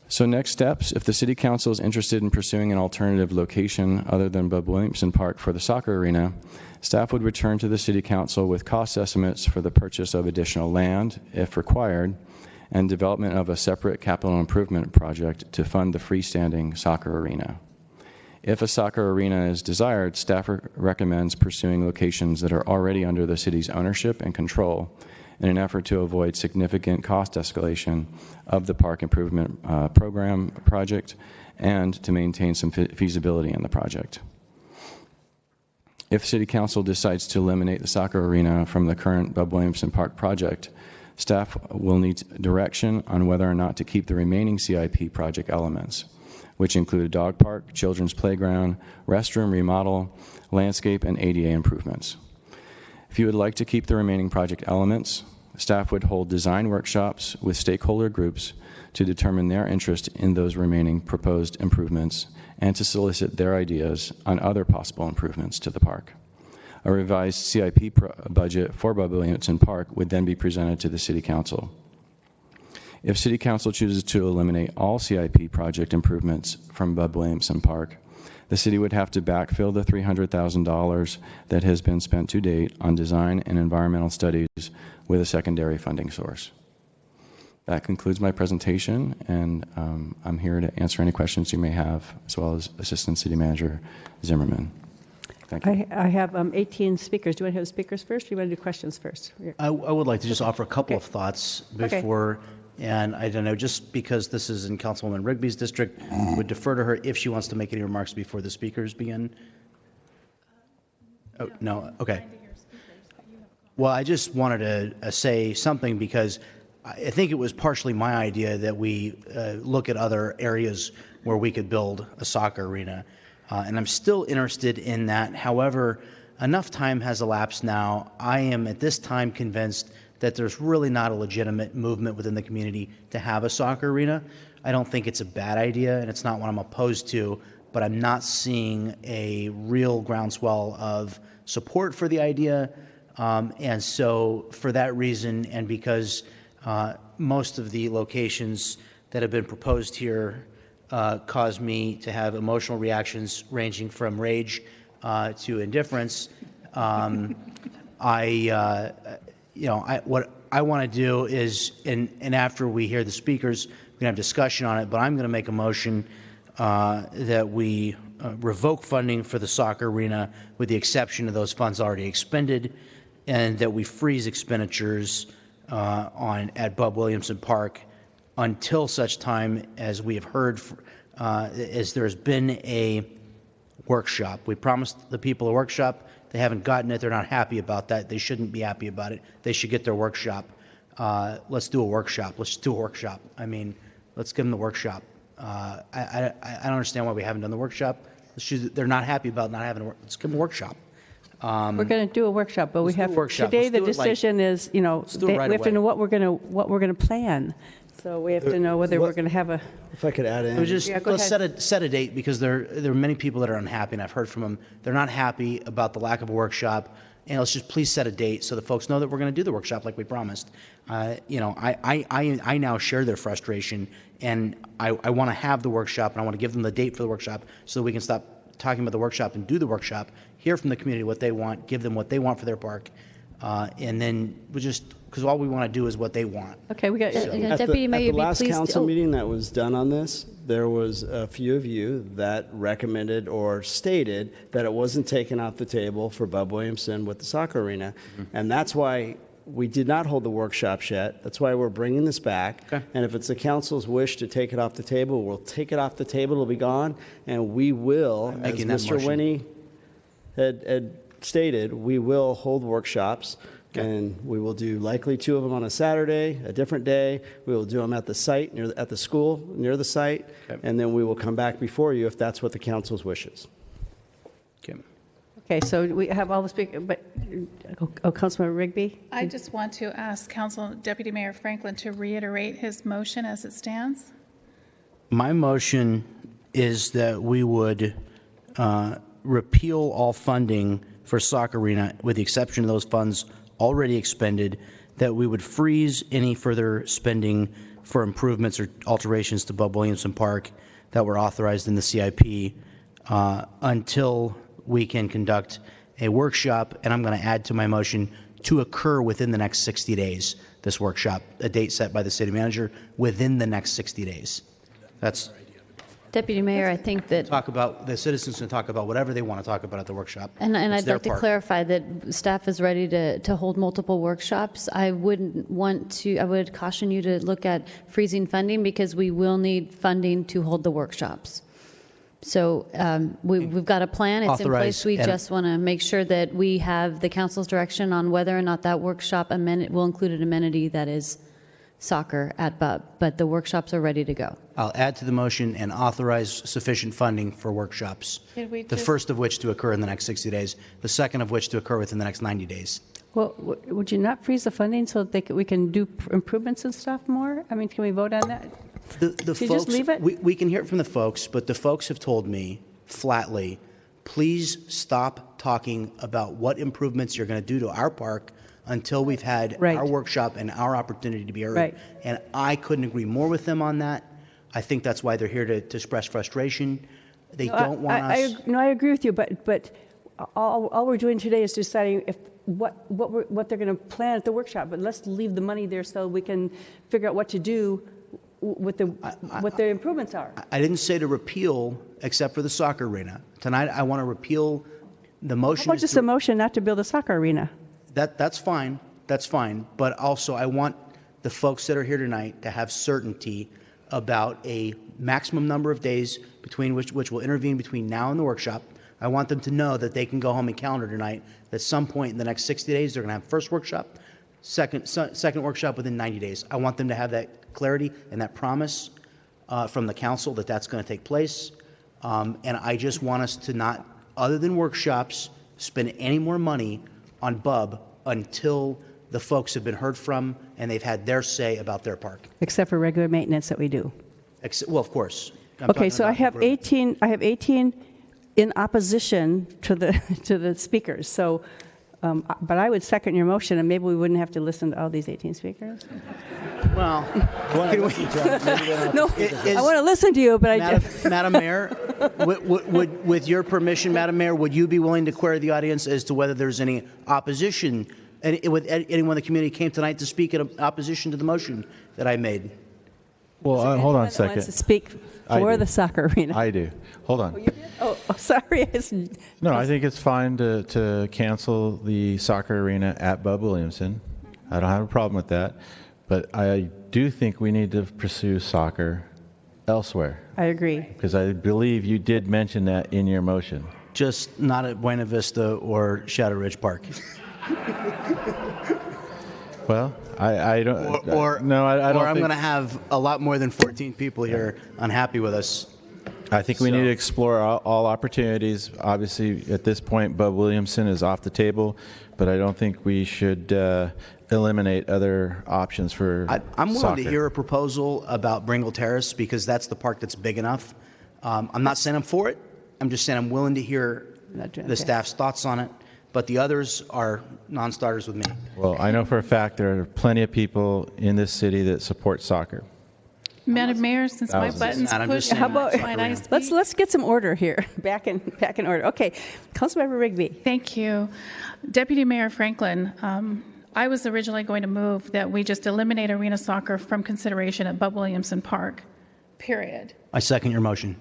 Speaker 18: So next steps, if the City Council is interested in pursuing an alternative location other than Bub Williamson Park for the soccer arena, staff would return to the City Council with cost estimates for the purchase of additional land, if required, and development of a separate capital improvement project to fund the freestanding soccer arena. If a soccer arena is desired, staff recommends pursuing locations that are already under the city's ownership and control in an effort to avoid significant cost escalation of the park improvement program project and to maintain some feasibility in the project. If City Council decides to eliminate the soccer arena from the current Bub Williamson Park project, staff will need direction on whether or not to keep the remaining CIP project elements, which include a dog park, children's playground, restroom remodel, landscape, and ADA improvements. If you would like to keep the remaining project elements, staff would hold design workshops with stakeholder groups to determine their interest in those remaining proposed improvements and to solicit their ideas on other possible improvements to the park. A revised CIP budget for Bub Williamson Park would then be presented to the City Council. If City Council chooses to eliminate all CIP project improvements from Bub Williamson Park, the city would have to backfill the $300,000 that has been spent to date on design and environmental studies with a secondary funding source. That concludes my presentation, and I'm here to answer any questions you may have, as well as Assistant City Manager Zimmerman. Thank you.
Speaker 1: I have 18 speakers. Do you want to have speakers first, or do you want to do questions first?
Speaker 5: I would like to just offer a couple of thoughts
Speaker 1: Okay.
Speaker 5: before, and I don't know, just because this is in Councilwoman Rigby's district, would defer to her if she wants to make any remarks before the speakers begin. Oh, no, okay. Well, I just wanted to say something because I think it was partially my idea that we look at other areas where we could build a soccer arena. And I'm still interested in that. However, enough time has elapsed now. I am at this time convinced that there's really not a legitimate movement within the community to have a soccer arena. I don't think it's a bad idea, and it's not what I'm opposed to, but I'm not seeing a real groundswell of support for the idea. And so for that reason, and because most of the locations that have been proposed here cause me to have emotional reactions ranging from rage to indifference, what I want to do is, and after we hear the speakers, we're going to have discussion on it, but I'm going to make a motion that we revoke funding for the soccer arena with the exception of those funds already expended, and that we freeze expenditures at Bub Williamson Park until such time as we have heard, as there has been a workshop. We promised the people a workshop. They haven't gotten it. They're not happy about that. They shouldn't be happy about it. They should get their workshop. Let's do a workshop. Let's do a workshop. I mean, let's give them the workshop. I don't understand why we haven't done the workshop. They're not happy about not having a workshop. Let's give them a workshop.
Speaker 1: We're going to do a workshop, but we
Speaker 5: Let's do a
Speaker 1: have
Speaker 5: workshop.
Speaker 1: today.
Speaker 5: Let's
Speaker 1: The
Speaker 5: do it like-
Speaker 1: decision is,
Speaker 5: do it right
Speaker 1: we have to
Speaker 5: away.
Speaker 1: know what we're going to plan. So we have to know whether we're going to have a.
Speaker 4: If I could add in.
Speaker 5: It was just,
Speaker 1: Yeah, go
Speaker 5: let's
Speaker 1: ahead.
Speaker 5: set a date because there are many people that are unhappy, and I've heard from them. They're not happy about the lack of a workshop, and let's just please set a date so the folks know that we're going to do the workshop like we promised. I now share their frustration, and I want to have the workshop, and I want to give them the date for the workshop so that we can stop talking about the workshop and do the workshop, hear from the community what they want, give them what they want for their park, and then we just, because all we want to do is what they want.
Speaker 1: Okay, we got.
Speaker 11: Deputy Mayor,
Speaker 4: At
Speaker 11: you'd
Speaker 4: the
Speaker 11: be
Speaker 4: last
Speaker 11: pleased.
Speaker 4: council
Speaker 11: Oh.
Speaker 4: meeting that was done on this, there was a few of you that recommended or stated that it wasn't taken off the table for Bub Williamson with the soccer arena. And that's why we did not hold the workshops yet. That's why we're bringing this back.
Speaker 5: Okay.
Speaker 4: And if it's the council's wish to take it off the table, we'll take it off the table. It'll be gone. And we will, as
Speaker 5: making that
Speaker 4: Mr.
Speaker 5: motion.
Speaker 4: Winnie had stated, we will hold workshops. And we will do likely 2 of them on a Saturday, a different day. We will do them at the site, at the school, near the site.
Speaker 5: Okay.
Speaker 4: And then we will come back before you if that's what the council's wishes.
Speaker 5: Okay.
Speaker 1: Okay, so we have all the speakers, but Councilman Rigby.
Speaker 10: I just want to ask Deputy Mayor Franklin to reiterate his motion as it stands.
Speaker 5: My motion is that we would repeal all funding for soccer arena with the exception of those funds already expended, that we would freeze any further spending for improvements or alterations to Bub Williamson Park that were authorized in the CIP until we can conduct a workshop, and I'm going to add to my motion to occur within the next 60 days, this workshop, a date set by the city manager within the next 60 days. That's
Speaker 11: Deputy Mayor, I think that,
Speaker 5: talk about, the citizens can talk about whatever they want to talk about at the workshop.
Speaker 11: and
Speaker 5: It's
Speaker 11: I'd
Speaker 5: their
Speaker 11: like to
Speaker 5: park.
Speaker 11: clarify that staff is ready to hold multiple workshops. I would caution you to look at freezing funding because we will need funding to hold the workshops. So we've got a plan, it's in
Speaker 5: Authorize
Speaker 11: place. We
Speaker 5: and-
Speaker 11: just want to make sure that we have the council's direction on whether or not that workshop will include an amenity that is soccer at Bub, but the workshops are ready to go.
Speaker 5: I'll add to the motion and authorize sufficient funding for workshops.
Speaker 10: Did we
Speaker 5: The
Speaker 10: just-
Speaker 5: first of which to occur in the next 60 days, the second of which to occur within the next 90 days.
Speaker 1: Well, would you not freeze the funding so that we can do improvements and stuff more? I mean, can we vote on that?
Speaker 5: The
Speaker 1: Should you
Speaker 5: folks,
Speaker 1: just leave it?
Speaker 5: We can hear it from the folks, but the folks have told me flatly, please stop talking about what improvements you're going to do to our park until we've had
Speaker 1: Right.
Speaker 5: our workshop and our opportunity to be heard.
Speaker 1: Right.
Speaker 5: And I couldn't agree more with them on that. I think that's why they're here to express frustration. They don't want us.
Speaker 1: I agree with you, but all we're doing today is deciding if what they're going to plan at the workshop. But let's leave the money there so we can figure out what to do with what the improvements are.
Speaker 5: I didn't say to repeal except for the soccer arena. Tonight I want to repeal The
Speaker 1: How
Speaker 5: motion
Speaker 1: about
Speaker 5: is
Speaker 1: just
Speaker 5: to-
Speaker 1: a motion not to build a soccer arena?
Speaker 5: That's fine. That's fine. But also, I want the folks that are here tonight to have certainty about a maximum number of days between which will intervene between now and the workshop. I want them to know that they can go home and calendar tonight that at some point in the next 60 days they're going to have first workshop, second workshop within 90 days. I want them to have that clarity and that promise from the council that that's going to take place. And I just want us to not, other than workshops, spend any more money on Bub until the folks have been heard from and they've had their say about their park.
Speaker 1: Except for regular maintenance that we do.
Speaker 5: Well, of course. I'm
Speaker 1: Okay,
Speaker 5: talking
Speaker 1: so I
Speaker 5: about
Speaker 1: have
Speaker 5: improvement.
Speaker 1: 18 in opposition to the speakers. So, but I would second your motion, and maybe we wouldn't have to listen to all these 18 speakers.
Speaker 5: Well,
Speaker 1: No, I want to listen to you, but
Speaker 5: Madam Mayor, with your permission, Madam Mayor, would you be willing to query the audience as to whether there's any opposition, with anyone in the community came tonight to speak in opposition to the motion that I made?
Speaker 12: Well, hold on a
Speaker 1: Wants
Speaker 12: second.
Speaker 1: to speak
Speaker 12: I
Speaker 1: for
Speaker 12: do.
Speaker 1: the soccer arena.
Speaker 12: I do. Hold on.
Speaker 1: Oh, sorry.
Speaker 12: No, I think it's fine to cancel the soccer arena at Bub Williamson. I don't have a problem with that. But I do think we need to pursue soccer elsewhere.
Speaker 1: I agree.
Speaker 12: Because I believe you did mention that in your motion.
Speaker 5: Just not at Buena Vista or Shadow Ridge Park.
Speaker 12: Well, I don't.
Speaker 5: Or
Speaker 12: no, I don't.
Speaker 5: Or I'm
Speaker 12: think-
Speaker 5: going to have a lot more than 14 people here unhappy with us.
Speaker 12: I think we need to explore all opportunities. Obviously, at this point, Bub Williamson is off the table, but I don't think we should eliminate other options for
Speaker 5: I'm willing
Speaker 12: soccer.
Speaker 5: to hear a proposal about Bringle Terrace because that's the park that's big enough. I'm not saying I'm for it. I'm just saying I'm willing to hear the staff's thoughts on it. But the others are non-starters with me.
Speaker 12: Well, I know for a fact there are plenty of people in this city that support soccer.
Speaker 10: Madam Mayor, since my
Speaker 12: Thousands.
Speaker 10: button's
Speaker 5: I'm just
Speaker 10: pushed,
Speaker 5: saying
Speaker 1: How about
Speaker 10: might I speak?
Speaker 1: let's get some order here. Back in order. Okay, Councilmember Rigby.
Speaker 10: Thank you. Deputy Mayor Franklin, I was originally going to move that we just eliminate arena soccer from consideration at Bub Williamson Park, period.
Speaker 5: I second your motion.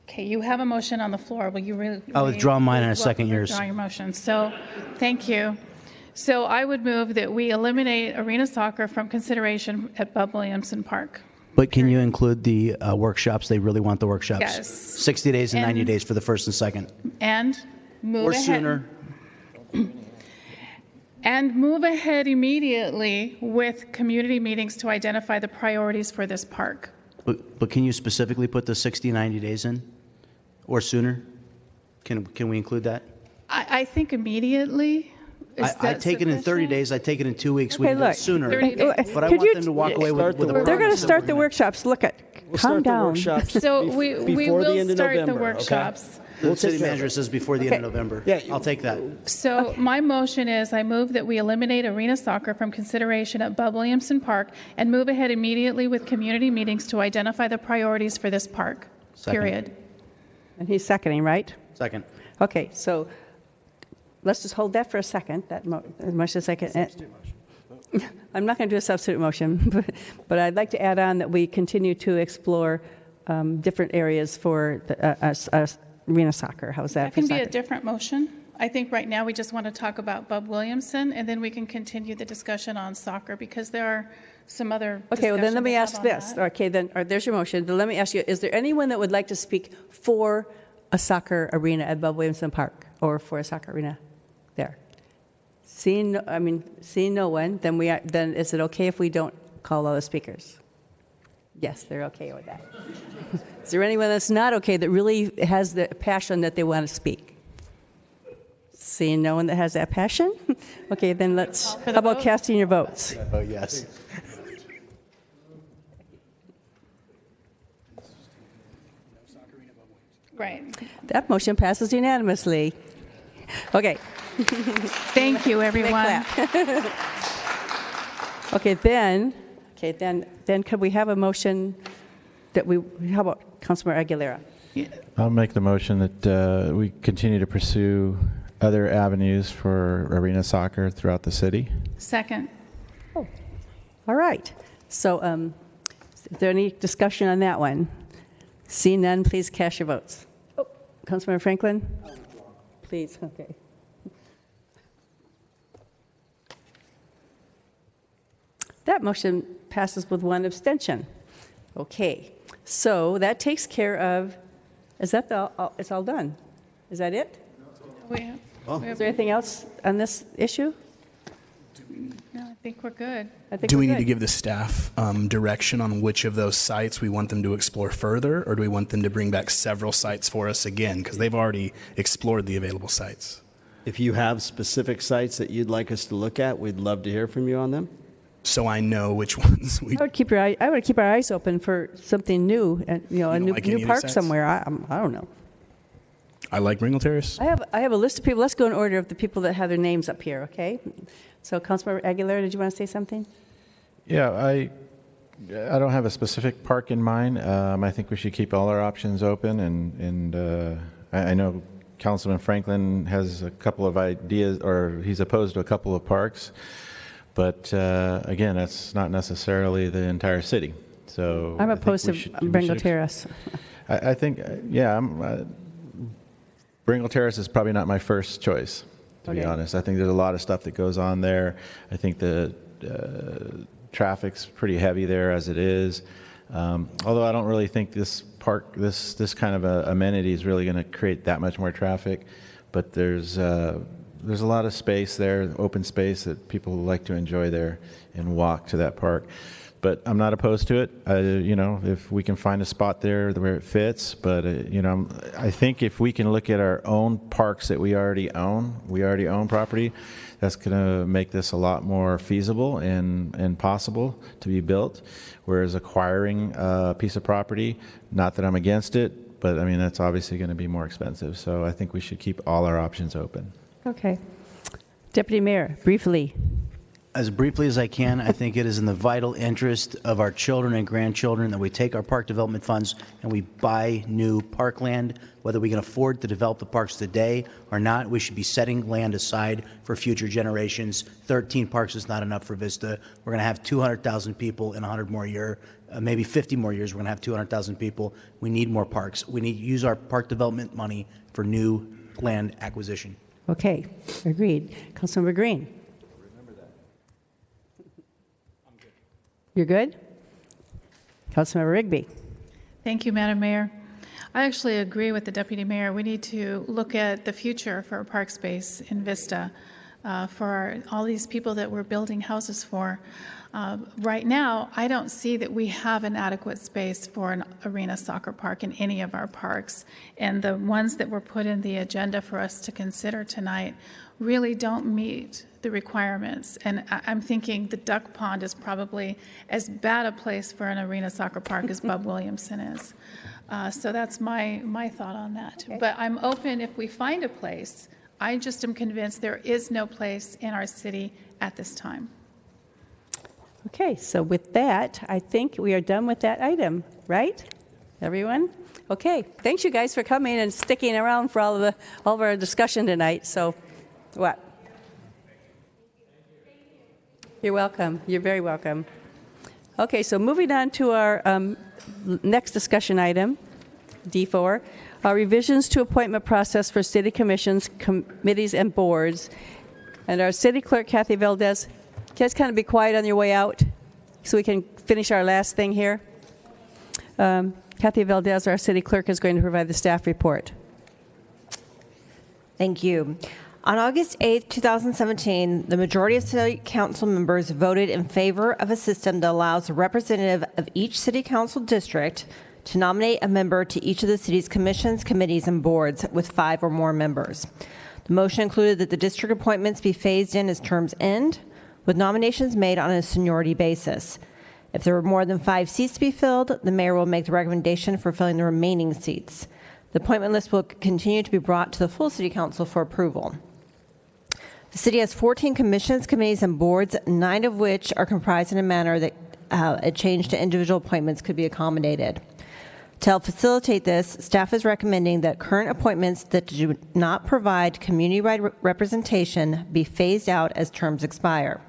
Speaker 10: Okay, you have a motion on the floor. Will you really?
Speaker 5: I'll withdraw mine in a second yours.
Speaker 10: Withdraw your motion. So, thank you. So I would move that we eliminate arena soccer from consideration at Bub Williamson Park.
Speaker 5: But can you include the workshops? They really want the workshops.
Speaker 10: Yes.
Speaker 5: 60 days and 90 days for the first and second.
Speaker 10: And move
Speaker 5: Or
Speaker 10: ahead.
Speaker 5: sooner.
Speaker 10: And move ahead immediately with community meetings to identify the priorities for this park.
Speaker 5: But can you specifically put the 60, 90 days in? Or sooner? Can we include that?
Speaker 10: I think immediately.
Speaker 5: I take it in 30 days. I take it in 2 weeks. We
Speaker 1: Okay,
Speaker 5: can do it
Speaker 1: look.
Speaker 5: sooner.
Speaker 10: 30 days.
Speaker 5: But I
Speaker 1: Could
Speaker 5: want
Speaker 1: you-
Speaker 5: them to walk away with a
Speaker 1: They're going to
Speaker 5: promise that
Speaker 1: start
Speaker 5: we're
Speaker 1: the
Speaker 5: gonna-
Speaker 1: workshops. Look at, calm down.
Speaker 10: So we will start the workshops.
Speaker 5: The city manager says before the end of November.
Speaker 13: Yeah,
Speaker 5: I'll take that.
Speaker 10: So my motion is I move that we eliminate arena soccer from consideration at Bub Williamson Park and move ahead immediately with community meetings to identify the priorities for this park,
Speaker 5: Second.
Speaker 10: period.
Speaker 1: And he's seconding, right?
Speaker 5: Second.
Speaker 1: Okay, so let's just hold that for a second. That motion second. I'm not going to do a substitute motion, but I'd like to add on that we continue to explore different areas for arena soccer. How's that?
Speaker 10: That can
Speaker 1: for
Speaker 10: be a
Speaker 1: soccer?
Speaker 10: different motion. I think right now we just want to talk about Bub Williamson, and then we can continue the discussion on soccer because there are some other.
Speaker 1: Okay, well then let me
Speaker 10: discussions
Speaker 1: ask
Speaker 10: to have
Speaker 1: this.
Speaker 10: on that.
Speaker 1: Okay, then there's your motion. Then let me ask you: is there anyone that would like to speak for a soccer arena at Bub Williamson Park, or for a soccer arena there? Seeing no one, then is it okay if we don't call all the speakers? Yes, they're okay with that. Is there anyone that's not okay that really has the passion that they want to speak? Seeing no one that has that passion? Okay, then let's. How about casting your votes?
Speaker 5: Oh, yes.
Speaker 10: Right.
Speaker 1: That motion passes unanimously. Okay.
Speaker 10: Thank you, everyone.
Speaker 1: Okay, then could we have a motion that how about Councilmember Aguilera?
Speaker 12: I'll make the motion that we continue to pursue other avenues for arena soccer throughout the city.
Speaker 10: Second.
Speaker 1: All right. So is there any discussion on that one? Seeing none, please cast your votes. Oh, Councilmember Franklin? Please, okay. That motion passes with one abstention. Okay, so that takes care of, is that it's all done? Is that it? Is there anything else on this issue?
Speaker 10: No, I think we're good.
Speaker 9: Do we need to give the staff direction on which of those sites we want them to explore further, or do we want them to bring back several sites for us again? Because they've already explored the available sites.
Speaker 4: If you have specific sites that you'd like us to look at, we'd love to hear from you on them.
Speaker 9: So I know which ones we.
Speaker 1: I would keep our eyes open for something new, and a new park somewhere. I don't know.
Speaker 9: I like Ringle Terrace.
Speaker 1: I have a list of people. Let's go in order of the people that have their names up here. Okay. So, Councilmember Aguilera, did you want to say something?
Speaker 12: Yeah, I don't have a specific park in mind. I think we should keep all our options open, and I know Councilman Franklin has a couple of ideas, or he's opposed to a couple of parks. But again, that's not necessarily the entire city. So
Speaker 1: I'm opposed to Bringle Terrace.
Speaker 12: I think, Bringle Terrace is probably not my first choice, to be honest. I think there's a lot of stuff that goes on there. I think the traffic's pretty heavy there as it is. Although I don't really think this park, this kind of a amenity is really going to create that much more traffic. But there's a lot of space there, open space that people like to enjoy there and walk to that park. But I'm not opposed to it. If we can find a spot there where it fits. But I think if we can look at our own parks that we already own property, that's going to make this a lot more feasible and possible to be built. Whereas acquiring a piece of property, not that I'm against it, but I mean that's obviously going to be more expensive. So I think we should keep all our options open.
Speaker 1: Okay. Deputy Mayor, briefly.
Speaker 5: As briefly as I can, I think it is in the vital interest of our children and grandchildren that we take our park development funds and we buy new parkland. Whether we can afford to develop the parks today or not, we should be setting land aside for future generations. 13 parks is not enough for Vista. We're going to have 200,000 people in 100 more years, maybe 50 more years. We're going to have 200,000 people. We need more parks. We need to use our park development money for new land acquisition.
Speaker 1: Okay, agreed. Councilmember Green. You're good? Councilmember Rigby.
Speaker 10: Thank you, Madam Mayor. I actually agree with the Deputy Mayor. We need to look at the future for park space in Vista for all these people that we're building houses for. Right now, I don't see that we have an adequate space for an arena soccer park in any of our parks. And the ones that were put in the agenda for us to consider tonight really don't meet the requirements. And I'm thinking the Duck Pond is probably as bad a place for an arena soccer park as Bub Williamson is. So that's my thought on that. Okay. But I'm open if we find a place. I just am convinced there is no place in our city at this time.
Speaker 1: Okay, so with that, I think we are done with that item, right? Everyone? Okay, thanks you guys for coming and sticking around for all of our discussion tonight. So, what? You're welcome. You're very welcome. Okay, so moving on to our next discussion item, D4, revisions to appointment process for city commissions, committees, and boards. And our city clerk, Kathy Valdez, can you guys kind of be quiet on your way out so we can finish our last thing here? Kathy Valdez, our city clerk, is going to provide the staff report.
Speaker 2: Thank you. On August 8, 2017, the majority of city council members voted in favor of a system that allows a representative of each city council district to nominate a member to each of the city's commissions, committees, and boards with 5 or more members. The motion included that the district appointments be phased in as terms end, with nominations made on a seniority basis. If there are more than 5 seats to be filled, the mayor will make the recommendation for filling the remaining seats. The appointment list will continue to be brought to the full city council for approval. The city has 14 commissions, committees, and boards, 9 of which are comprised in a manner that a change to individual appointments could be accommodated. To help facilitate this, staff is recommending that current appointments that do not provide community-wide representation be phased out as terms expire.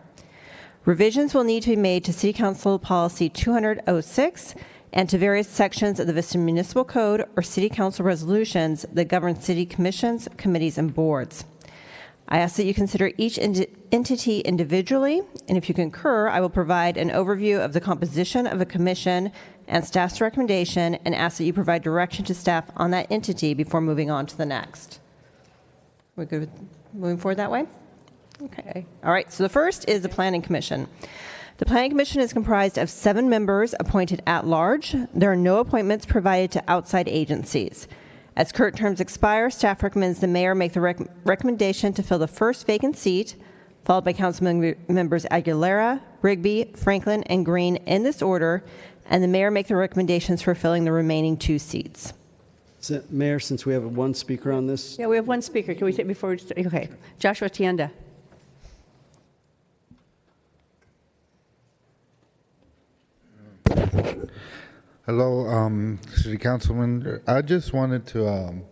Speaker 2: Revisions will need to be made to City Council Policy 200-06 and to various sections of the Vista Municipal Code or City Council resolutions that govern city commissions, committees, and boards. I ask that you consider each entity individually, and if you concur, I will provide an overview of the composition of a commission and staff's recommendation, and ask that you provide direction to staff on that entity before moving on to the next. We're good with moving forward that way? Okay. All right, so the first is the Planning Commission. The Planning Commission is comprised of 7 members appointed at large. There are no appointments provided to outside agencies. As current terms expire, staff recommends the mayor make the recommendation to fill the first vacant seat, followed by council members Aguilera, Rigby, Franklin, and Green in this order, and the mayor make the recommendations for filling the remaining 2 seats.
Speaker 4: Mayor, since we have one speaker on this.
Speaker 1: Yeah, we have one speaker. Can we take before we start? Okay. Joshua Tienda.
Speaker 19: Hello, City Councilman. I just wanted to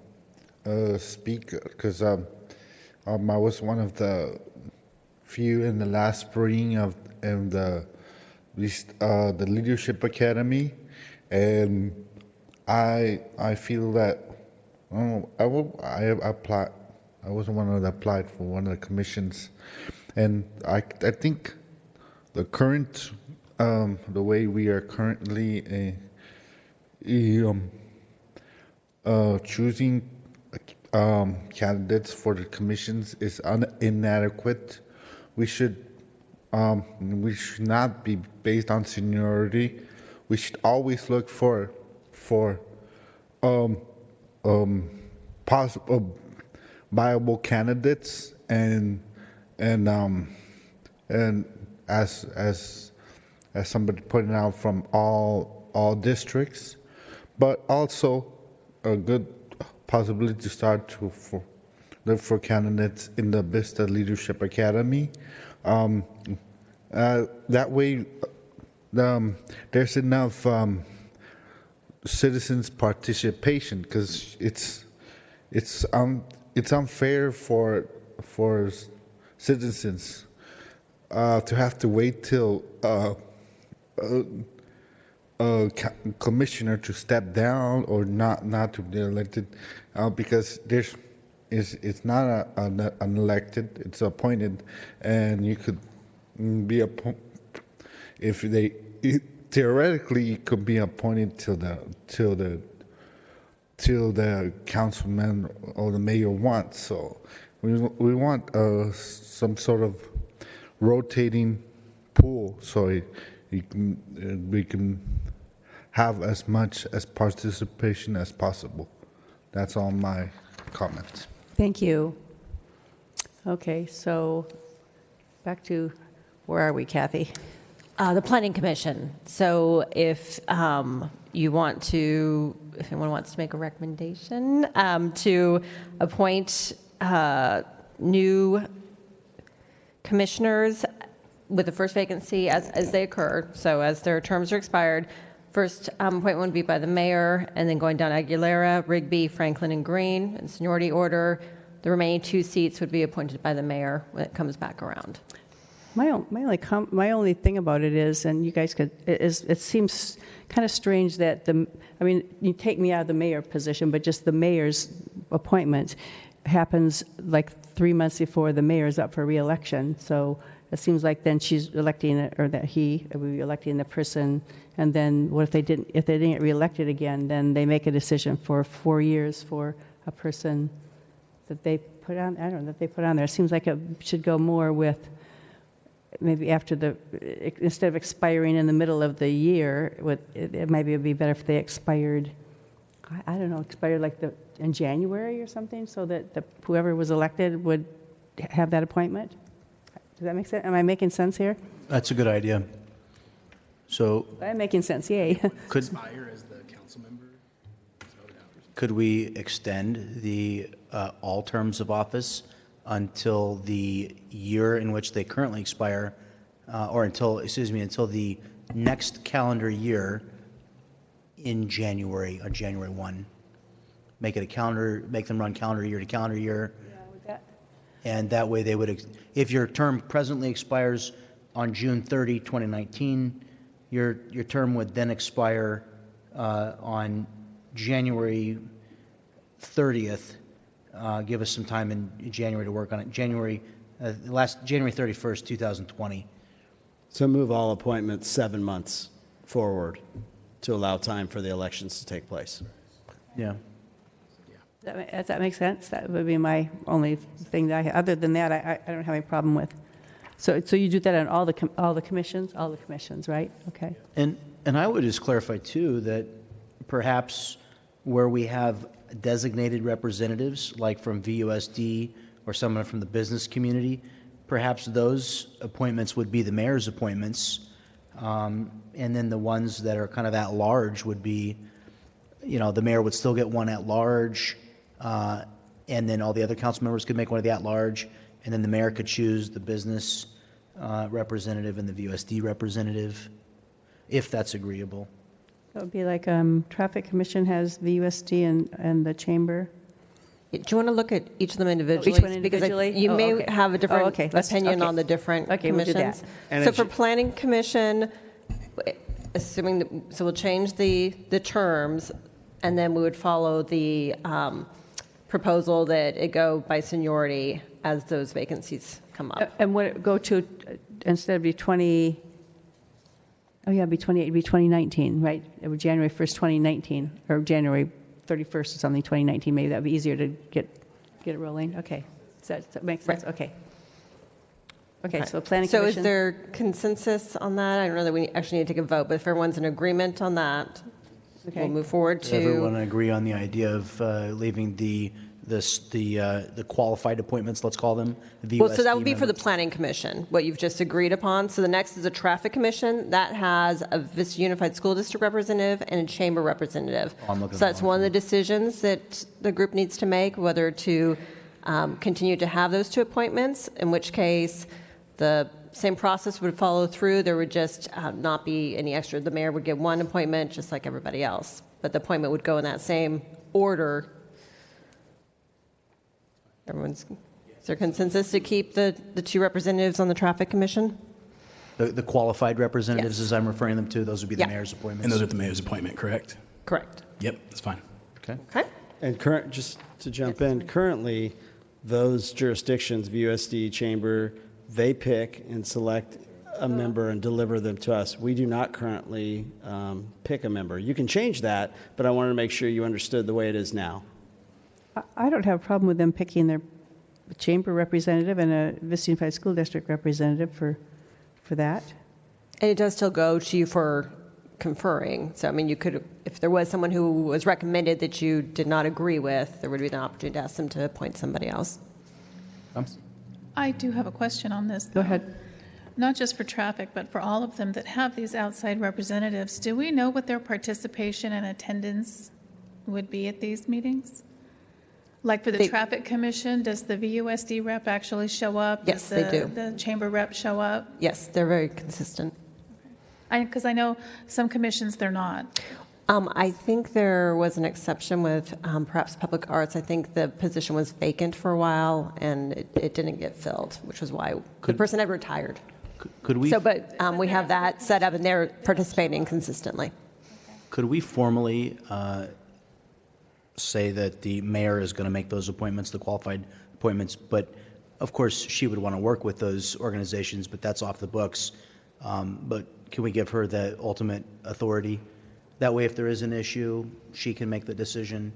Speaker 19: speak because I was one of the few in the last spring of the Leadership Academy, and I feel that I was one of the applied for one of the commissions, and I think the current the way we are currently choosing candidates for the commissions is inadequate. We should not be based on seniority. We should always look for possible viable candidates and as somebody pointed out, from all districts, but also a good possibility to start to look for candidates in the Vista Leadership Academy. That way, there's enough citizens' participation, because it's unfair for citizens to have to wait till a commissioner to step down or not to be elected, because it's not an elected, it's appointed, and you could be theoretically you could be appointed till the councilman or the mayor wants. So we want some sort of rotating pool so we can have as much as participation as possible. That's all my comments.
Speaker 1: Thank you. Okay, so back to, where are we, Kathy?
Speaker 2: The Planning Commission. So if you want to, if anyone wants to make a recommendation to appoint new commissioners with the first vacancy as they occur, so as their terms are expired, first appointment would be by the mayor, and then going down Aguilera, Rigby, Franklin, and Green in seniority order. The remaining 2 seats would be appointed by the mayor when it comes back around.
Speaker 1: My only thing about it is, and you guys could, it seems kind of strange that you take me out of the mayor position, but just the mayor's appointment happens like 3 months before the mayor's up for re-election. So it seems like then she's electing, or that he will be electing the person, and then what if they didn't get re-elected again? Then they make a decision for 4 years for a person that they put on. I don't know, that they put on there. It seems like it should go more with maybe after instead of expiring in the middle of the year. Maybe it would be better if they expired. I don't know, expired like in January or something, so that whoever was elected would have that appointment. Does that make sense? Am I making sense here?
Speaker 5: That's a good idea. So
Speaker 1: I'm making sense, yay.
Speaker 5: Could
Speaker 9: Expire as the council member?
Speaker 5: Could we extend the all terms of office until the year in which they currently expire, or until the next calendar year in January, on January 1? Make them run calendar year to calendar year. And that way they would, if your term presently expires on June 30, 2019, your term would then expire on January 30th, give us some time in January to work on it. January 31st, 2020.
Speaker 4: So move all appointments 7 months forward to allow time for the elections to take place.
Speaker 5: Yeah.
Speaker 1: Does that make sense? That would be my only thing that other than that, I don't have any problem with. So you do that on all the commissions? All the commissions, right? Okay.
Speaker 5: And I would just clarify, too, that perhaps where we have designated representatives, like from VUSD or someone from the business community, perhaps those appointments would be the mayor's appointments, and then the ones that are kind of at large would be, the mayor would still get one at large, and then all the other council members could make one of the at large, and then the mayor could choose the business representative and the VUSD representative, if that's agreeable.
Speaker 1: That would be like Traffic Commission has VUSD and the Chamber.
Speaker 2: Do you want to look at each of them individually?
Speaker 1: Each one individually?
Speaker 2: Because you may
Speaker 1: okay.
Speaker 2: have a different
Speaker 1: okay.
Speaker 2: opinion on the different
Speaker 1: we'll do
Speaker 2: commissions.
Speaker 1: that.
Speaker 2: So for Planning Commission, assuming that, so we'll change the terms, and then we would follow the proposal that it go by seniority as those vacancies come up.
Speaker 1: And would it go to, instead of be 20, oh yeah, it'd be 2019, right? It would January 1st, 2019, or January 31st or something, 2019. Maybe that would be easier to get it rolling. Okay. Does that make sense?
Speaker 2: Right.
Speaker 1: Okay, so Planning
Speaker 2: So
Speaker 1: Commission.
Speaker 2: is there consensus on that? I don't know that we actually need to take a vote, but if everyone's in agreement on that, we'll move forward to.
Speaker 5: Everyone agree on the idea of leaving the qualified appointments, let's call them.
Speaker 2: Well, so that would be for the Planning Commission, what you've just agreed upon. So the next is a Traffic Commission that has a Vista Unified School District representative and a Chamber representative. So that's one of the decisions that the group needs to make, whether to continue to have those two appointments, in which case the same process would follow through. There would just not be any extra. The mayor would get one appointment just like everybody else, but the appointment would go in that same order. Is there consensus to keep the two representatives on the Traffic Commission?
Speaker 5: The qualified representatives, as I'm referring them to, those would be the mayor's appointments.
Speaker 9: And those are the mayor's appointment, correct?
Speaker 2: Correct.
Speaker 9: Yep, that's fine.
Speaker 2: Okay.
Speaker 4: And just to jump in, currently, those jurisdictions, VUSD, Chamber, they pick and select a member and deliver them to us. We do not currently pick a member. You can change that, but I wanted to make sure you understood the way it is now.
Speaker 1: I don't have a problem with them picking their Chamber representative and a Vista Unified School District representative for that.
Speaker 2: And it does still go to you for conferring. So, I mean, you could, if there was someone who was recommended that you did not agree with, there would be an opportunity to ask them to appoint somebody else.
Speaker 10: I do have a question on this.
Speaker 1: Go ahead.
Speaker 10: Not just for traffic, but for all of them that have these outside representatives. Do we know what their participation and attendance would be at these meetings? Like for the Traffic Commission, does the VUSD rep actually show up?
Speaker 2: Yes,
Speaker 10: does
Speaker 2: they do.
Speaker 10: The Chamber rep show up?
Speaker 2: Yes, they're very consistent.
Speaker 10: Because I know some commissions, they're not.
Speaker 2: I think there was an exception with perhaps Public Arts. I think the position was vacant for a while, and it didn't get filled, which was why the person had retired.
Speaker 5: Could we?
Speaker 2: So, but we have that set up, and they're participating consistently.
Speaker 5: Could we formally say that the mayor is going to make those appointments, the qualified appointments, but of course she would want to work with those organizations, but that's off the books. But can we give her the ultimate authority? That way, if there is an issue, she can make the decision.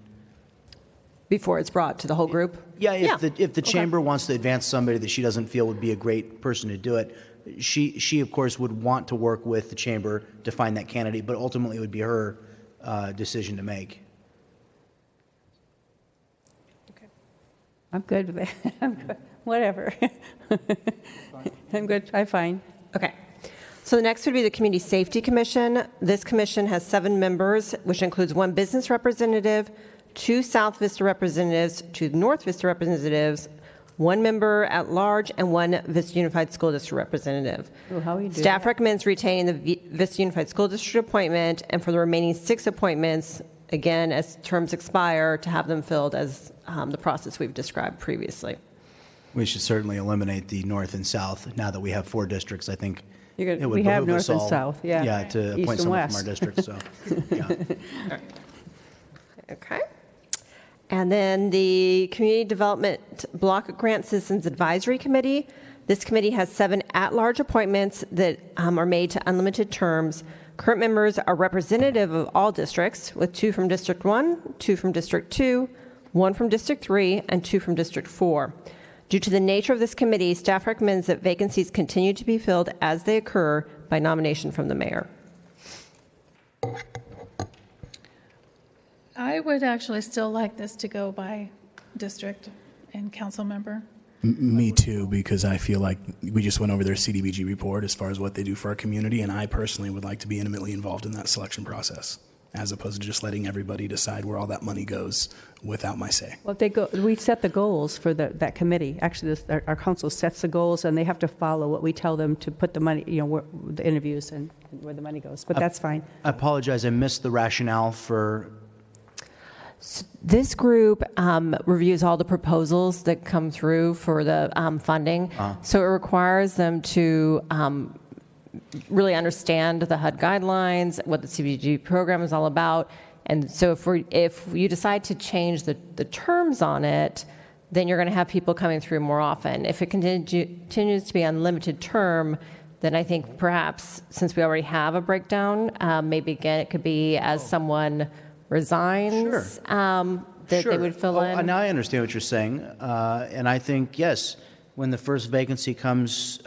Speaker 2: Before it's brought to the whole group?
Speaker 5: Yeah, if the chamber wants to advance somebody that she doesn't feel would be a great person to do it, she of course would want to work with the chamber to find that candidate, but ultimately it would be her decision to make.
Speaker 1: I'm good with it. I'm good. Whatever. I'm good. I'm fine.
Speaker 2: Okay. So the next would be the Community Safety Commission. This commission has 7 members, which includes 1 business representative, 2 South Vista representatives, 2 North Vista representatives, 1 member at large, and 1 Vista Unified School District representative.
Speaker 1: Ooh, how we do
Speaker 2: Staff
Speaker 1: that?
Speaker 2: recommends retaining the Vista Unified School District appointment, and for the remaining 6 appointments, again, as terms expire, to have them filled as the process we've described previously.
Speaker 5: We should certainly eliminate the North and South now that we have 4 districts. I think it would
Speaker 1: we have
Speaker 5: behoove us
Speaker 1: North and
Speaker 5: all,
Speaker 1: South, yeah.
Speaker 5: yeah, to
Speaker 1: East
Speaker 5: appoint
Speaker 1: and
Speaker 5: someone
Speaker 1: West.
Speaker 5: from our district. So, yeah.
Speaker 2: Okay. And then the Community Development Block Grant Citizens Advisory Committee. This committee has 7 at-large appointments that are made to unlimited terms. Current members are representative of all districts, with 2 from District 1, 2 from District 2, 1 from District 3, and 2 from District 4. Due to the nature of this committee, staff recommends that vacancies continue to be filled as they occur by nomination from the mayor.
Speaker 10: I would actually still like this to go by district and council member.
Speaker 9: Me too, because I feel like we just went over their CDBG report as far as what they do for our community, and I personally would like to be intimately involved in that selection process, as opposed to just letting everybody decide where all that money goes without my say.
Speaker 1: Well, we set the goals for that committee. Actually, our council sets the goals, and they have to follow what we tell them to put the money, the interviews and where the money goes. But that's fine.
Speaker 5: I apologize. I missed the rationale for.
Speaker 2: This group reviews all the proposals that come through for the funding. So it requires them to really understand the HUD guidelines, what the CBG program is all about. And so if you decide to change the terms on it, then you're going to have people coming through more often. If it continues to be unlimited term, then I think perhaps since we already have a breakdown, maybe again it could be as someone resigns, that they would fill in.
Speaker 5: Now I understand what you're saying. And I think, yes, when the first vacancy comes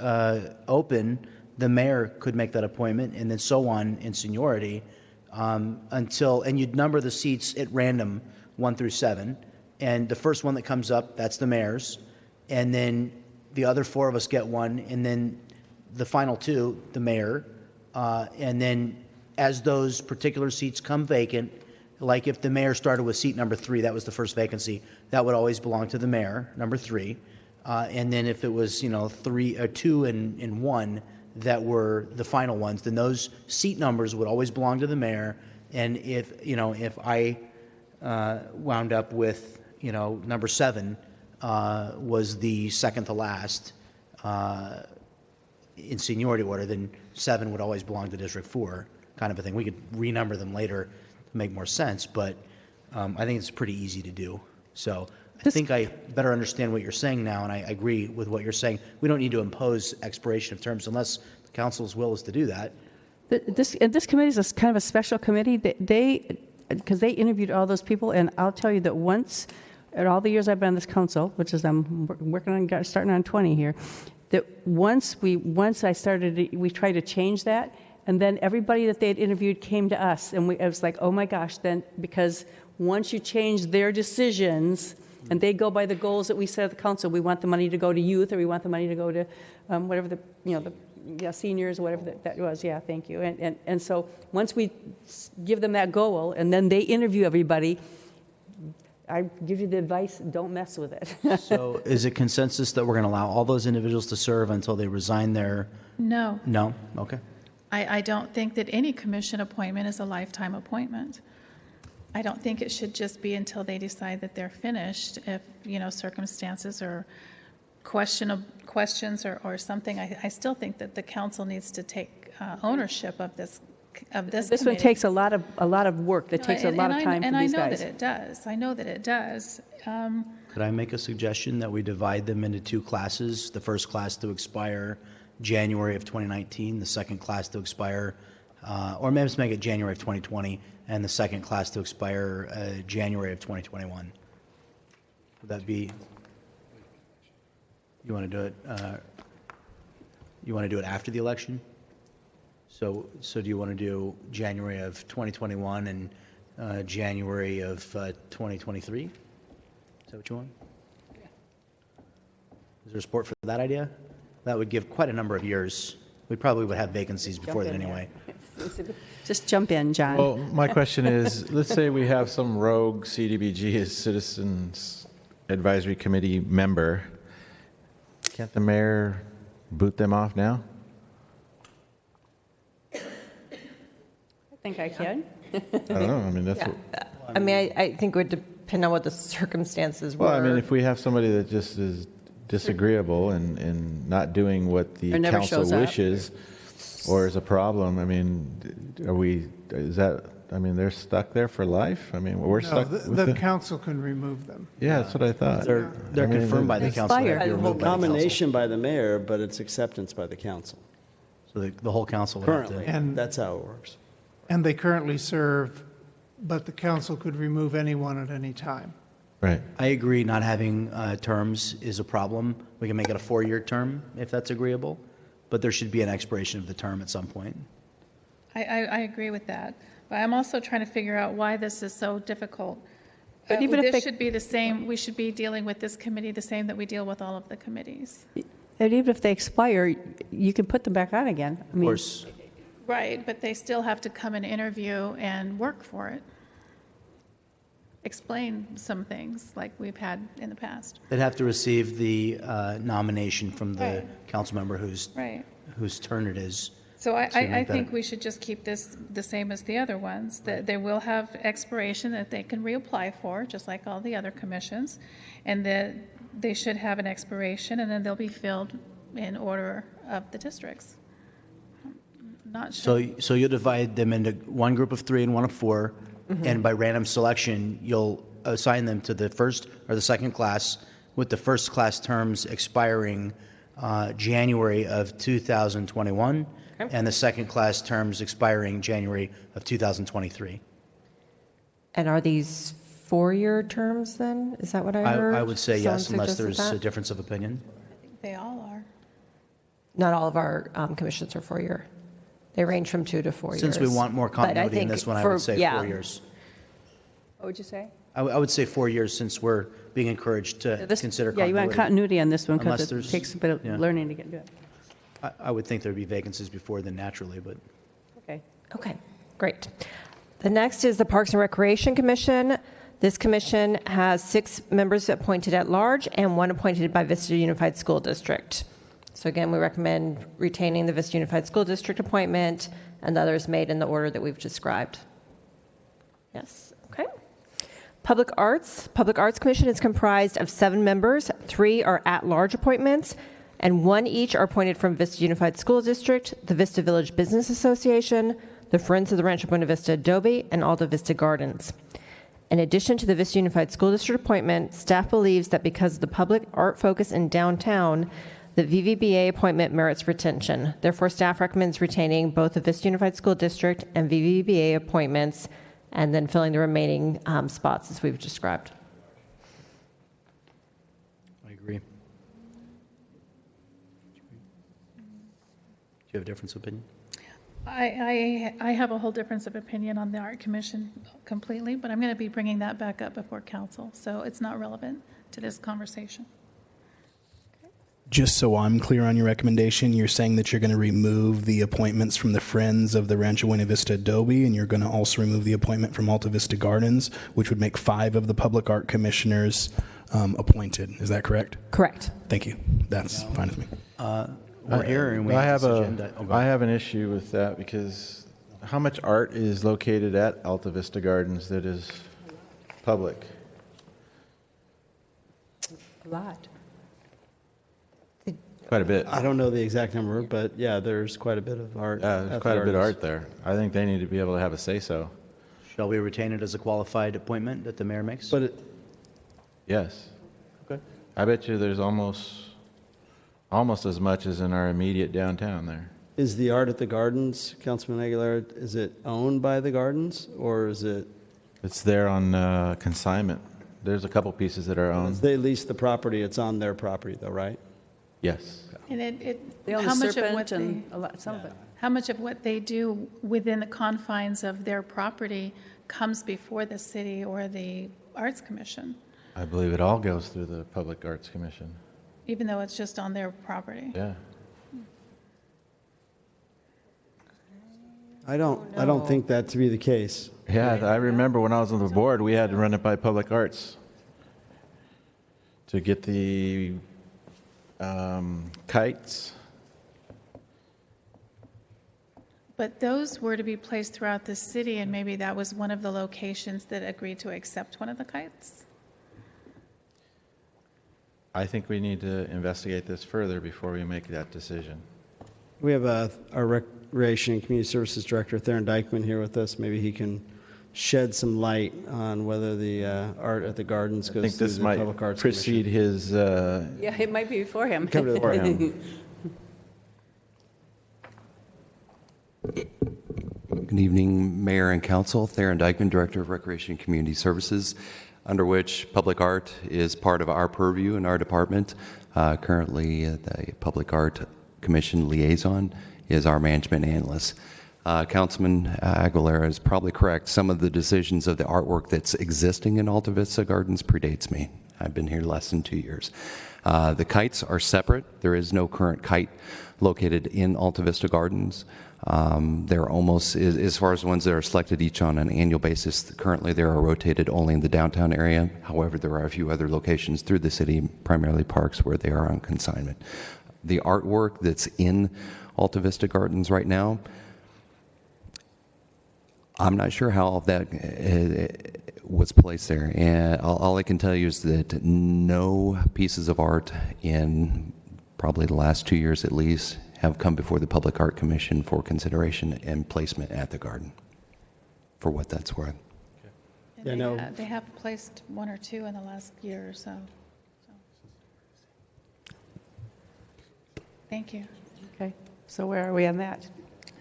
Speaker 5: open, the mayor could make that appointment, and then so on in seniority and you'd number the seats at random 1 through 7. And the first one that comes up, that's the mayor's. And then the other 4 of us get one, and then the final 2, the mayor. And then as those particular seats come vacant, like if the mayor started with seat number 3, that was the first vacancy, that would always belong to the mayor, number 3. And then if it was, 2 and 1 that were the final ones, then those seat numbers would always belong to the mayor. And if I wound up with, number 7 was the second to last in seniority order, then 7 would always belong to District 4, kind of a thing. We could renumber them later to make more sense, but I think it's pretty easy to do. So I think I better understand what you're saying now, and I agree with what you're saying. We don't need to impose expiration of terms unless the council's will is to do that.
Speaker 1: This committee is kind of a special committee. Because they interviewed all those people, and I'll tell you that once, in all the years I've been on this council, which is I'm working on starting on 20 here, that once I started, we tried to change that, and then everybody that they had interviewed came to us, and it was like, oh my gosh, then because once you change their decisions, and they go by the goals that we set at the council, we want the money to go to youth, or we want the money to go to whatever the seniors, or whatever that was. Yeah, thank you. And so once we give them that goal, and then they interview everybody, I give you the advice: don't mess with it.
Speaker 5: So, is it consensus that we're going to allow all those individuals to serve until they resign their?
Speaker 10: No.
Speaker 5: No. Okay.
Speaker 10: I don't think that any commission appointment is a lifetime appointment. I don't think it should just be until they decide that they're finished. If circumstances or questions or something, I still think that the council needs to take ownership of this.
Speaker 1: This one takes a lot of work. That takes a lot of time for these guys.
Speaker 10: I know that it does.
Speaker 5: Could I make a suggestion that we divide them into 2 classes? The first class to expire January of 2019, the second class to expire, or maybe let's make it January of 2020, and the second class to expire January of 2021. Would that be? You want to do it? You want to do it after the election? So do you want to do January of 2021 and January of 2023? Is that what you want? Yeah. Is there support for that idea? That would give quite a number of years. We probably would have vacancies before that anyway.
Speaker 1: Just jump in, John.
Speaker 12: Well, my question is, let's say we have some rogue CDBG as Citizens Advisory Committee member. Can't the mayor boot them off now?
Speaker 1: I think I can.
Speaker 12: I don't know. I mean, that's what...
Speaker 2: I mean, I think it would depend on what the circumstances were.
Speaker 12: Well, I mean, if we have somebody that just is disagreeable and not doing what the council wishes or is a problem, I mean, is that I mean, they're stuck there for life? I mean, we're
Speaker 13: No,
Speaker 12: stuck
Speaker 13: the council can remove them.
Speaker 12: Yeah, that's what I thought.
Speaker 5: They're
Speaker 12: I mean,
Speaker 5: confirmed by the council. They have to be removed by the council.
Speaker 4: Nomination by the mayor, but it's acceptance by the council.
Speaker 5: So the whole council would have
Speaker 4: Currently,
Speaker 5: to.
Speaker 13: And-
Speaker 4: that's how it works.
Speaker 13: And they currently serve, but the council could remove anyone at any time.
Speaker 12: Right.
Speaker 5: I agree not having terms is a problem. We can make it a 4-year term if that's agreeable, but there should be an expiration of the term at some point.
Speaker 10: I agree with that. But I'm also trying to figure out why this is so difficult.
Speaker 1: But even if
Speaker 10: this
Speaker 1: they-
Speaker 10: should be the same, we should be dealing with this committee the same that we deal with all of the committees.
Speaker 1: And even if they expire, you can put them back on again. I
Speaker 5: Of
Speaker 1: mean,
Speaker 5: course,
Speaker 10: Right, but they still have to come and interview and work for it. Explain some things like we've had in the past.
Speaker 5: they'd have to receive the nomination from the
Speaker 10: Right.
Speaker 5: council member
Speaker 10: Right.
Speaker 5: whose turn it is.
Speaker 10: So
Speaker 5: to
Speaker 10: I
Speaker 5: make that-
Speaker 10: think we should just keep this the same as the other ones, that they will have expiration that they can reapply for, just like all the other commissions, and that they should have an expiration, and then they'll be filled in order of the districts. Not sure.
Speaker 5: So you'll divide them into one group of 3 and one of 4, and by random selection, you'll assign them to the first or the second class, with the first class terms expiring January of 2021, and the second class terms expiring January of 2023.
Speaker 2: And are these 4-year terms then? Is that what I heard?
Speaker 5: I would say yes,
Speaker 2: Someone
Speaker 5: unless
Speaker 2: suggested
Speaker 5: there's a
Speaker 2: that?
Speaker 5: difference of opinion.
Speaker 10: They all are.
Speaker 2: Not all of our commissions are 4-year. They range from 2 to 4 years.
Speaker 5: Since we want more
Speaker 2: But I
Speaker 5: continuity in
Speaker 2: think
Speaker 5: this one, I
Speaker 2: for-
Speaker 5: would say
Speaker 2: yeah.
Speaker 5: 4 years.
Speaker 1: what would you say?
Speaker 5: I would say 4 years, since we're being encouraged to consider
Speaker 1: Yeah, you want continuity on this one
Speaker 5: Unless
Speaker 1: because it
Speaker 5: there's-
Speaker 1: takes a bit of
Speaker 5: yeah.
Speaker 1: learning to get to it.
Speaker 5: I would think there'd be vacancies before then naturally, but
Speaker 1: Okay.
Speaker 2: Okay, great. The next is the Parks and Recreation Commission. This commission has 6 members appointed at large and 1 appointed by Vista Unified School District. So again, we recommend retaining the Vista Unified School District appointment and the others made in the order that we've described. Yes, okay. Public Arts Commission is comprised of 7 members. 3 are at-large appointments, and 1 each are appointed from Vista Unified School District, the Vista Village Business Association, the Friends of the Rancho Buena Vista Adobe, and Alta Vista Gardens. In addition to the Vista Unified School District appointment, staff believes that because of the public art focus in downtown, the VVBA appointment merits retention. Therefore, staff recommends retaining both the Vista Unified School District and VVBA appointments, and then filling the remaining spots as we've described.
Speaker 5: I agree. Do you have a difference of opinion?
Speaker 10: I have a whole difference of opinion on the Art Commission completely, but I'm going to be bringing that back up before council, so it's not relevant to this conversation.
Speaker 9: Just so I'm clear on your recommendation, you're saying that you're going to remove the appointments from the Friends of the Rancho Buena Vista Adobe, and you're going to also remove the appointment from Alta Vista Gardens, which would make 5 of the public art commissioners appointed. Is that correct?
Speaker 2: Correct.
Speaker 9: Thank you. That's fine with me.
Speaker 5: We're here and we
Speaker 12: I
Speaker 5: have
Speaker 12: have
Speaker 5: this
Speaker 12: a
Speaker 5: agenda. Oh, go
Speaker 12: I
Speaker 5: ahead.
Speaker 12: have an issue with that because how much art is located at Alta Vista Gardens that is public?
Speaker 1: A lot.
Speaker 12: Quite a bit.
Speaker 4: I don't know the exact number, but yeah, there's quite a bit of art.
Speaker 12: Yeah,
Speaker 4: at
Speaker 12: there's
Speaker 4: the
Speaker 12: quite a bit of
Speaker 4: gardens.
Speaker 12: art there. I think they need to be able to have a say-so.
Speaker 5: Shall we retain it as a qualified appointment that the mayor makes?
Speaker 4: But it,
Speaker 12: Yes.
Speaker 5: Okay.
Speaker 12: I bet you there's almost as much as in our immediate downtown there.
Speaker 4: is the art at the gardens, Councilman Aguilar, is it owned by the gardens or is it?
Speaker 12: It's there on consignment. There's a couple pieces that are owned.
Speaker 4: They lease the property, it's on their property though, right?
Speaker 12: Yes.
Speaker 10: And
Speaker 1: They own
Speaker 10: how
Speaker 1: the
Speaker 10: much of what
Speaker 1: serpent and
Speaker 10: they,
Speaker 1: a lot, some of it.
Speaker 10: how much of what they do within the confines of their property comes before the city or the Arts Commission,
Speaker 12: I believe it all goes through the Public Arts Commission.
Speaker 10: even though it's just on their property?
Speaker 12: Yeah.
Speaker 4: I don't think that to be the case.
Speaker 12: Yeah, I remember when I was on the board, we had to run it by Public Arts to get the kites.
Speaker 10: But those were to be placed throughout the city, and maybe that was one of the locations that agreed to accept one of the kites?
Speaker 12: I think we need to investigate this further before we make that decision.
Speaker 4: We have our Recreation and Community Services Director, Theron Dykeman, here with us. Maybe he can shed some light on whether the art at the gardens
Speaker 12: I
Speaker 4: goes
Speaker 12: think
Speaker 4: through
Speaker 12: this
Speaker 4: the
Speaker 12: might
Speaker 4: Public Arts
Speaker 12: precede
Speaker 4: Commission.
Speaker 12: his.
Speaker 1: Yeah, it might be before him.
Speaker 4: Come to the
Speaker 12: For him.
Speaker 20: Good evening, Mayor and Council. Theron Dykeman, Director of Recreation and Community Services, under which public art is part of our purview in our department. Currently, the Public Art Commission liaison is our management analyst. Councilman Aguilera is probably correct. Some of the decisions of the artwork that's existing in Alta Vista Gardens predates me. I've been here less than 2 years. The kites are separate. There is no current kite located in Alta Vista Gardens. They're almost, as far as the ones that are selected each on an annual basis, currently they are rotated only in the downtown area. However, there are a few other locations through the city, primarily parks, where they are on consignment. The artwork that's in Alta Vista Gardens right now, I'm not sure how all that was placed there. And all I can tell you is that no pieces of art in probably the last 2 years at least have come before the Public Art Commission for consideration and placement at the garden, for what that's worth.
Speaker 10: And they have placed one or two in the last year or so. Thank you.
Speaker 1: Okay, so where are we on that?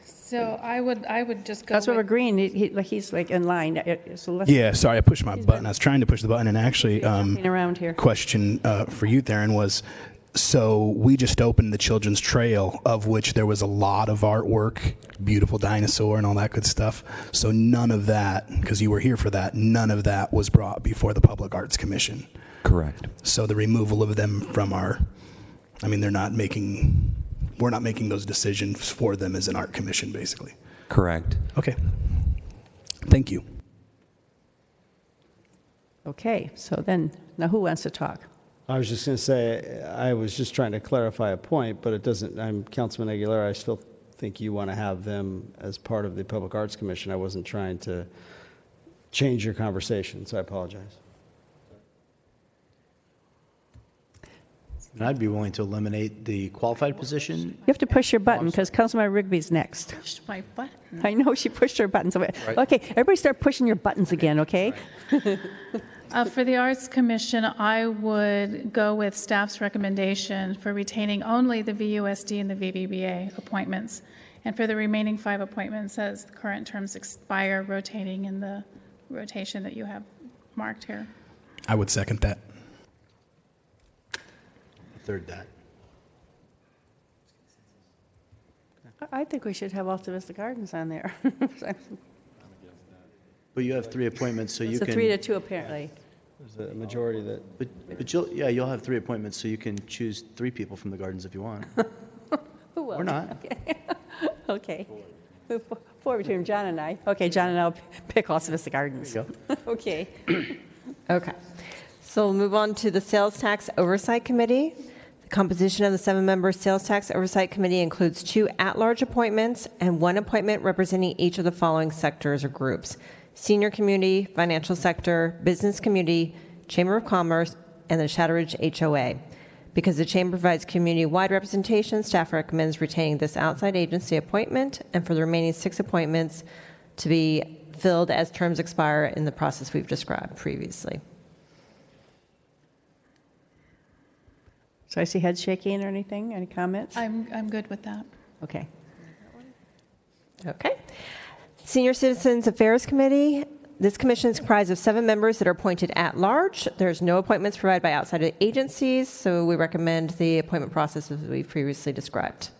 Speaker 10: So I would just go
Speaker 1: Councilmember
Speaker 10: with,
Speaker 1: Green, he's like in line. So let's,
Speaker 9: Yeah, sorry, I pushed my button. I was trying to push the button, and actually,
Speaker 1: jumping around here.
Speaker 9: question for you, Theron, was, so we just opened the Children's Trail, of which there was a lot of artwork, beautiful dinosaur and all that good stuff. So none of that, because you were here for that, none of that was brought before the Public Arts Commission.
Speaker 20: Correct.
Speaker 9: So the removal of them from our, I mean, we're not making those decisions for them as an art commission, basically.
Speaker 20: Correct.
Speaker 9: Okay. Thank you.
Speaker 1: Okay, so then, now who wants to talk?
Speaker 4: I was just going to say, I was just trying to clarify a point, but it doesn't, I'm Councilman Aguilera, I still think you want to have them as part of the Public Arts Commission. I wasn't trying to change your conversation, so I apologize.
Speaker 5: And I'd be willing to eliminate the qualified position.
Speaker 1: You have to push your button because Councilmember Rigby's next.
Speaker 10: push my button.
Speaker 1: I know she pushed her buttons. Okay, everybody start pushing your buttons again, okay?
Speaker 10: For the Arts Commission, I would go with staff's recommendation for retaining only the VUSD and the VVBA appointments. And for the remaining 5 appointments, as the current terms expire, rotating in the rotation that you have marked here.
Speaker 9: I would second that.
Speaker 5: Third that.
Speaker 1: I think we should have Alta Vista Gardens on there.
Speaker 5: But you have 3 appointments, so you
Speaker 1: It's a
Speaker 5: can.
Speaker 1: 3 to 2 apparently.
Speaker 4: There's a majority that.
Speaker 5: But you'll have 3 appointments, so you can choose 3 people from the gardens if you want.
Speaker 1: Who will?
Speaker 5: Or not.
Speaker 1: Okay. 4 between John and I. Okay, John and I'll pick Alta Vista Gardens.
Speaker 5: There you
Speaker 1: Okay.
Speaker 2: Okay. So we'll move on to the Sales Tax Oversight Committee. The composition of the 7-member Sales Tax Oversight Committee includes 2 at-large appointments and 1 appointment representing each of the following sectors or groups: senior community, financial sector, business community, Chamber of Commerce, and the Shadowridge HOA. Because the Chamber provides community-wide representation, staff recommends retaining this outside agency appointment, and for the remaining 6 appointments to be filled as terms expire in the process we've described previously.
Speaker 1: So I see heads shaking or anything? Any comments?
Speaker 10: I'm good with that.
Speaker 1: Okay.
Speaker 2: Okay. Senior Citizens Affairs Committee. This commission is comprised of 7 members that are appointed at large. There's no appointments provided by outside agencies, so we recommend the appointment process as we've previously described.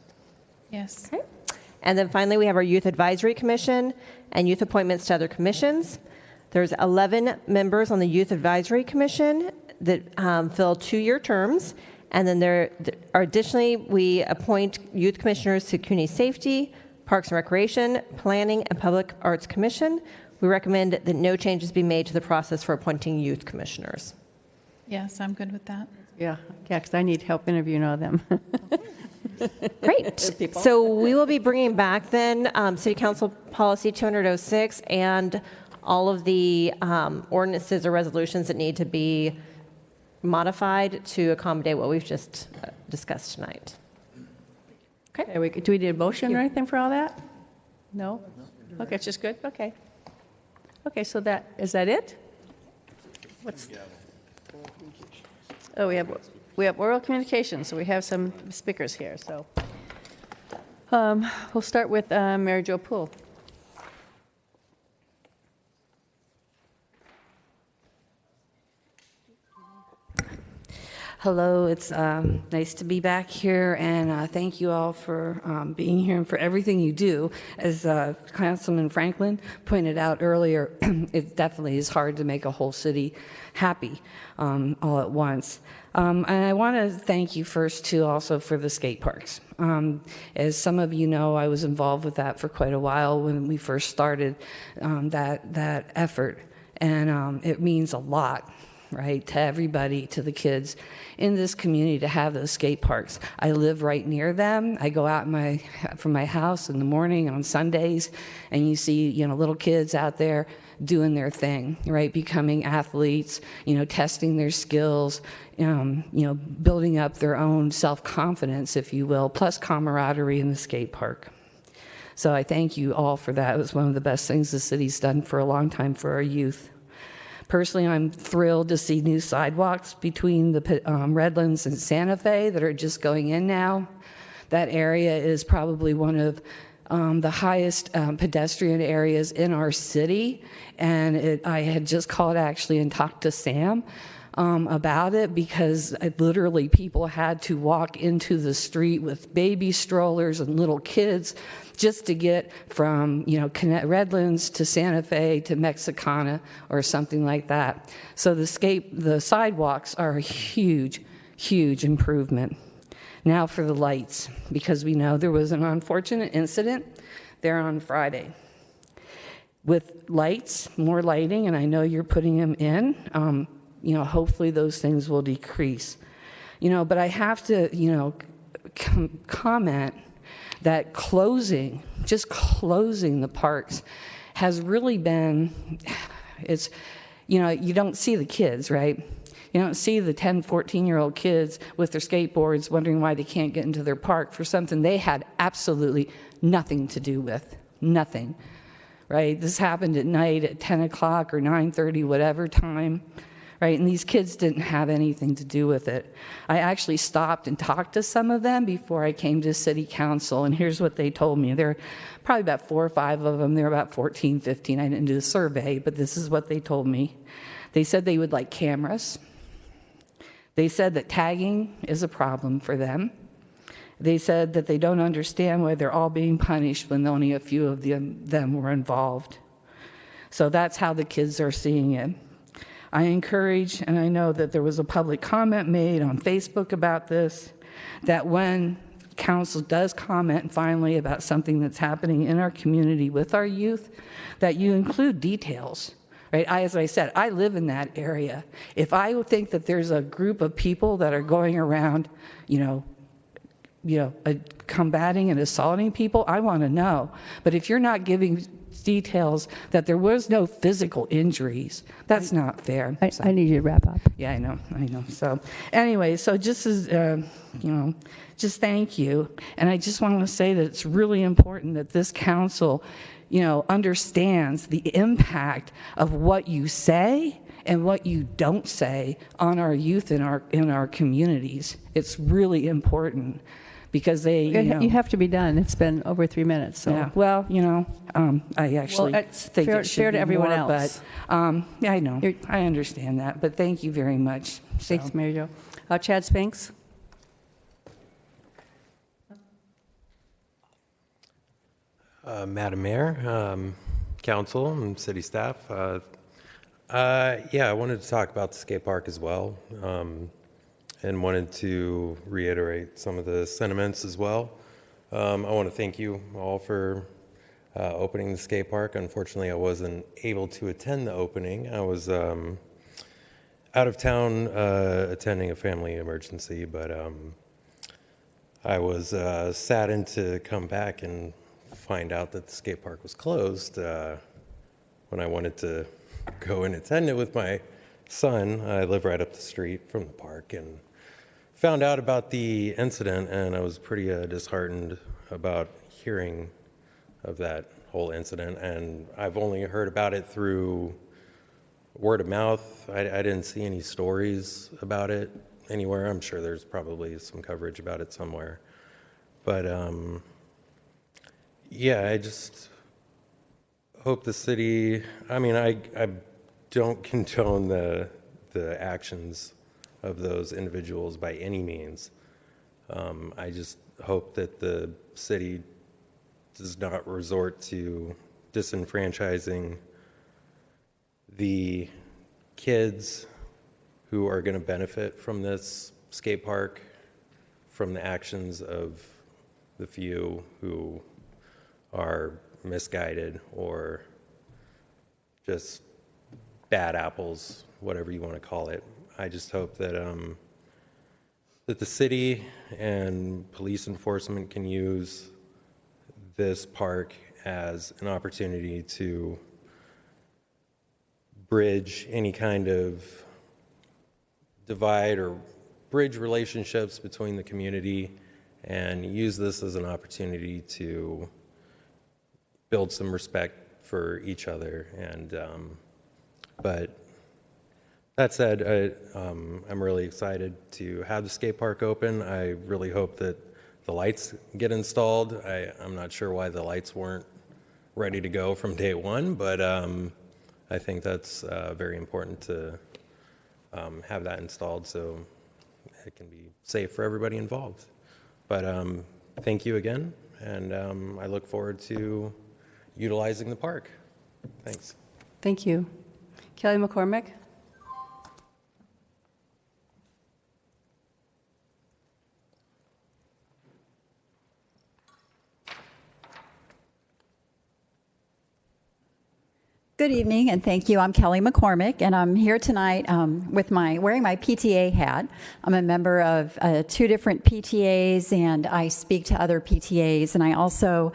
Speaker 10: Yes.
Speaker 2: Okay. And then finally, we have our Youth Advisory Commission and youth appointments to other commissions. There's 11 members on the Youth Advisory Commission that fill 2-year terms. And then there are additionally, we appoint youth commissioners to Community Safety, Parks and Recreation, Planning, and Public Arts Commission. We recommend that no changes be made to the process for appointing youth commissioners.
Speaker 10: Yes, I'm good with that.
Speaker 1: Yeah, because I need help interviewing all of them.
Speaker 2: Great. So we will be bringing back then City Council Policy 206 and all of the ordinances or resolutions that need to be modified to accommodate what we've just discussed tonight. Okay.
Speaker 1: Do we need a motion or anything for all that? No? Okay, it's just good? Okay. Okay, so is that it? Oh, we have oral communication, so we have some speakers here. So we'll start with Mary Jo Poole.
Speaker 21: Hello, it's nice to be back here, and thank you all for being here and for everything you do. As Councilman Franklin pointed out earlier, it definitely is hard to make a whole city happy all at once. And I want to thank you first, too, also for the skate parks. As some of you know, I was involved with that for quite a while when we first started that effort, and it means a lot, right, to everybody, to the kids in this community to have those skate parks. I live right near them. I go out from my house in the morning on Sundays, and you see, little kids out there doing their thing, right, becoming athletes, testing their skills, building up their own self-confidence, if you will, plus camaraderie in the skate park. So I thank you all for that. It was one of the best things the city's done for a long time for our youth. Personally, I'm thrilled to see new sidewalks between the Redlands and Santa Fe that are just going in now. That area is probably one of the highest pedestrian areas in our city, and I had just called actually and talked to Sam about it because literally people had to walk into the street with baby strollers and little kids just to get from Redlands to Santa Fe to Mexicana or something like that. So the sidewalks are a huge, huge improvement. Now for the lights, because we know there was an unfortunate incident there on Friday. With lights, more lighting, and I know you're putting them in, hopefully those things will decrease. But I have to, comment that just closing the parks has really been, you don't see the kids, right? You don't see the 10, 14-year-old kids with their skateboards wondering why they can't get into their park for something they had absolutely nothing to do with. Nothing, right? This happened at night at 10 o'clock or 9:30, whatever time, right? And these kids didn't have anything to do with it. I actually stopped and talked to some of them before I came to city council, and here's what they told me. There are probably about 4 or 5 of them. They're about 14, 15. I didn't do the survey, but this is what they told me. They said they would like cameras. They said that tagging is a problem for them. They said that they don't understand why they're all being punished when only a few of them were involved. So that's how the kids are seeing it. I encourage, and I know that there was a public comment made on Facebook about this, that when council does comment finally about something that's happening in our community with our youth, that you include details. Right? As I said, I live in that area. If I think that there's a group of people that are going around, combating and assaulting people, I want to know. But if you're not giving details that there was no physical injuries, that's not fair.
Speaker 1: I need you to wrap up.
Speaker 21: Yeah, I know. So anyway, so just as, just thank you. And I just want to say that it's really important that this council understands the impact of what you say and what you don't say on our youth in our communities. It's really important because
Speaker 1: you have to be done. It's been over 3 minutes. So.
Speaker 21: Yeah. Well, I actually think it should
Speaker 1: fair to
Speaker 21: be
Speaker 1: everyone
Speaker 21: more,
Speaker 1: else.
Speaker 21: But yeah, I know. I understand that. But thank you very much.
Speaker 1: Thanks, Mary Jo. Chad Spinks.
Speaker 22: Madam Mayor, Council, and City staff, I wanted to talk about the skate park as well, and wanted to reiterate some of the sentiments as well. I want to thank you all for opening the skate park. Unfortunately, I wasn't able to attend the opening. I was out of town attending a family emergency, but I was saddened to come back and find out that the skate park was closed when I wanted to go and attend it with my son. I live right up the street from the park and found out about the incident, and I was pretty disheartened about hearing of that whole incident, and I've only heard about it through word of mouth. I didn't see any stories about it anywhere. I'm sure there's probably some coverage about it somewhere. But yeah, I just hope the city, I mean, I don't condone the actions of those individuals by any means. I just hope that the city does not resort to disenfranchising the kids who are going to benefit from this skate park from the actions of the few who are misguided or just bad apples, whatever you want to call it. I just hope that that the city and police enforcement can use this park as an opportunity to bridge any kind of divide or bridge relationships between the community and use this as an opportunity to build some respect for each other. And but that said, I'm really excited to have the skate park open. I really hope that the lights get installed. I'm not sure why the lights weren't ready to go from day one, but I think that's very important to have that installed so it can be safe for everybody involved. But thank you again, and I look forward to utilizing the park. Thanks.
Speaker 1: Thank you. Kelly McCormick.
Speaker 6: Good evening, and thank you. I'm Kelly McCormick, and I'm here tonight with wearing my PTA hat. I'm a member of 2 different PTAs, and I speak to other PTAs, and I also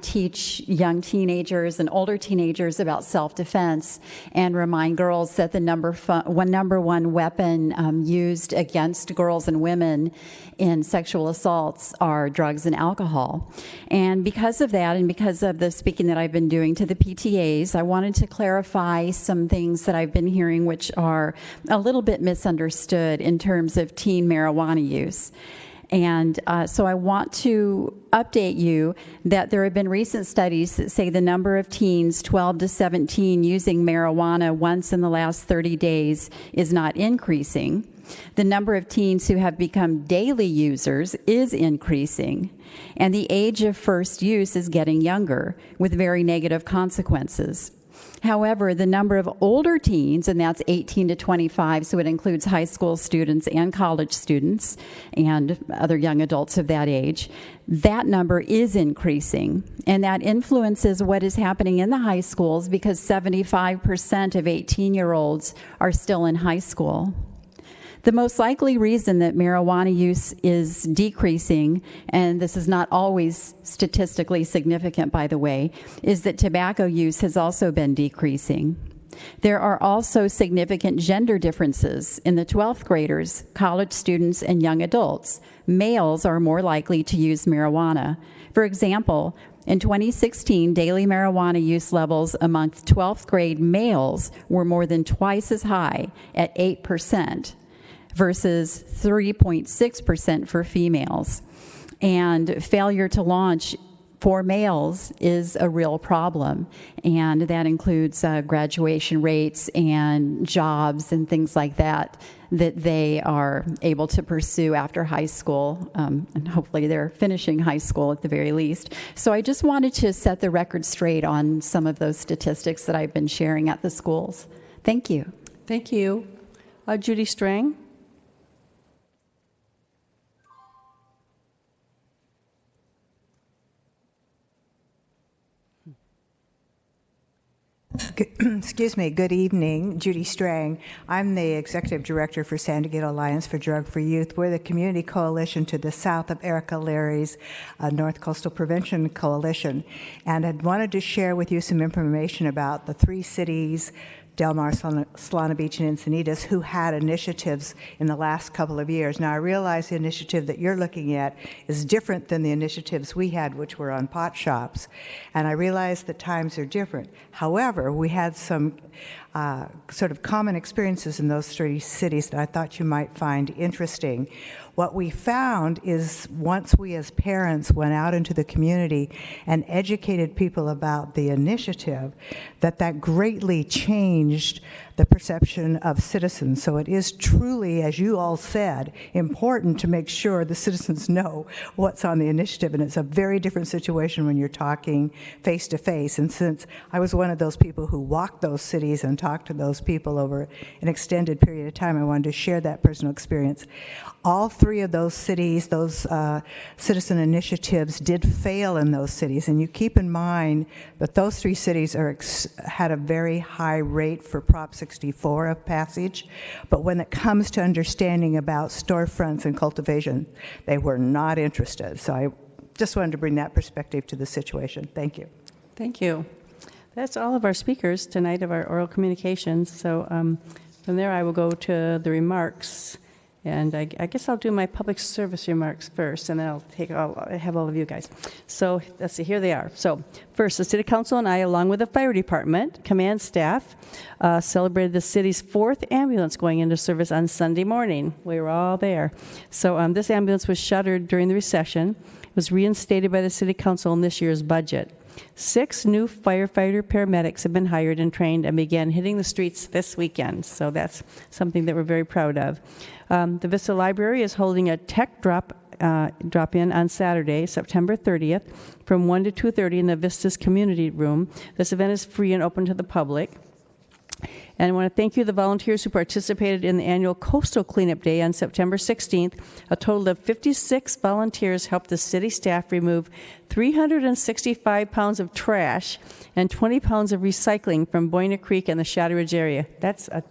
Speaker 6: teach young teenagers and older teenagers about self-defense and remind girls that the number one weapon used against girls and women in sexual assaults are drugs and alcohol. And because of that, and because of the speaking that I've been doing to the PTAs, I wanted to clarify some things that I've been hearing which are a little bit misunderstood in terms of teen marijuana use. And so I want to update you that there have been recent studies that say the number of teens 12 to 17 using marijuana once in the last 30 days is not increasing. The number of teens who have become daily users is increasing, and the age of first use is getting younger with very negative consequences. However, the number of older teens, and that's 18 to 25, so it includes high school students and college students and other young adults of that age, that number is increasing. And that influences what is happening in the high schools because 75% of 18-year-olds are still in high school. The most likely reason that marijuana use is decreasing, and this is not always statistically significant, by the way, is that tobacco use has also been decreasing. There are also significant gender differences in the 12th graders, college students, and young adults. Males are more likely to use marijuana. For example, in 2016, daily marijuana use levels amongst 12th grade males were more than twice as high at 8%. Versus 3.6% for females. And failure to launch for males is a real problem, and that includes graduation rates and jobs and things like that that they are able to pursue after high school, and hopefully they're finishing high school at the very least. So I just wanted to set the record straight on some of those statistics that I've been sharing at the schools. Thank you.
Speaker 1: Thank you. Judy Strang.
Speaker 14: Excuse me, good evening. Judy Strang. I'm the Executive Director for San Diego Alliance for Drug-Free Youth. We're the community coalition to the south of Erica Leary's North Coastal Prevention Coalition. And I wanted to share with you some information about the 3 cities Del Mar, Solana Beach, and Encinitas, who had initiatives in the last couple of years. Now, I realize the initiative that you're looking at is different than the initiatives we had, which were on pot shops. And I realize that times are different. However, we had some sort of common experiences in those 3 cities that I thought you might find interesting. What we found is once we as parents went out into the community and educated people about the initiative, that greatly changed the perception of citizens. So it is truly, as you all said, important to make sure the citizens know what's on the initiative. And it's a very different situation when you're talking face to face. And since I was one of those people who walked those cities and talked to those people over an extended period of time, I wanted to share that personal experience. All 3 of those cities, those citizen initiatives did fail in those cities. And you keep in mind that those 3 cities had a very high rate for Prop 64 of passage. But when it comes to understanding about storefronts and cultivation, they were not interested. So I just wanted to bring that perspective to the situation. Thank you.
Speaker 1: Thank you. That's all of our speakers tonight of our oral communications. So from there, I will go to the remarks. And I guess I'll do my public service remarks first, and then I'll have all of you guys. So let's see, here they are. So first, the City Council and I, along with the Fire Department, command staff, celebrated the city's 4th ambulance going into service on Sunday morning. We were all there. So this ambulance was shuttered during the recession. It was reinstated by the City Council in this year's budget. 6 new firefighter paramedics have been hired and trained and began hitting the streets this weekend. So that's something that we're very proud of. The Vista Library is holding a tech drop-in on Saturday, September 30th, from 1 to 2:30 in the Vista's community room. This event is free and open to the public. And I want to thank you, the volunteers who participated in the annual Coastal Cleanup Day on September 16th. A total of 56 volunteers helped the city staff remove 365 pounds of trash and 20 pounds of recycling from Boyna Creek and the Shadow Ridge area. That's a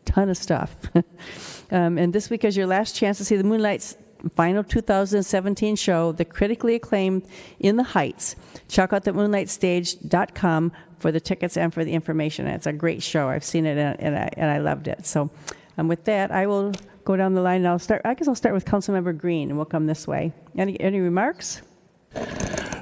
Speaker 1: ton of stuff. And this week is your last chance to see the Moonlight's final 2017 show, the critically acclaimed In the Heights. Check out the moonlightstage.com for the tickets and for the information. It's a great show. I've seen it and I loved it. So with that, I will go down the line and I'll start with Councilmember Green, and we'll come this way. Any remarks?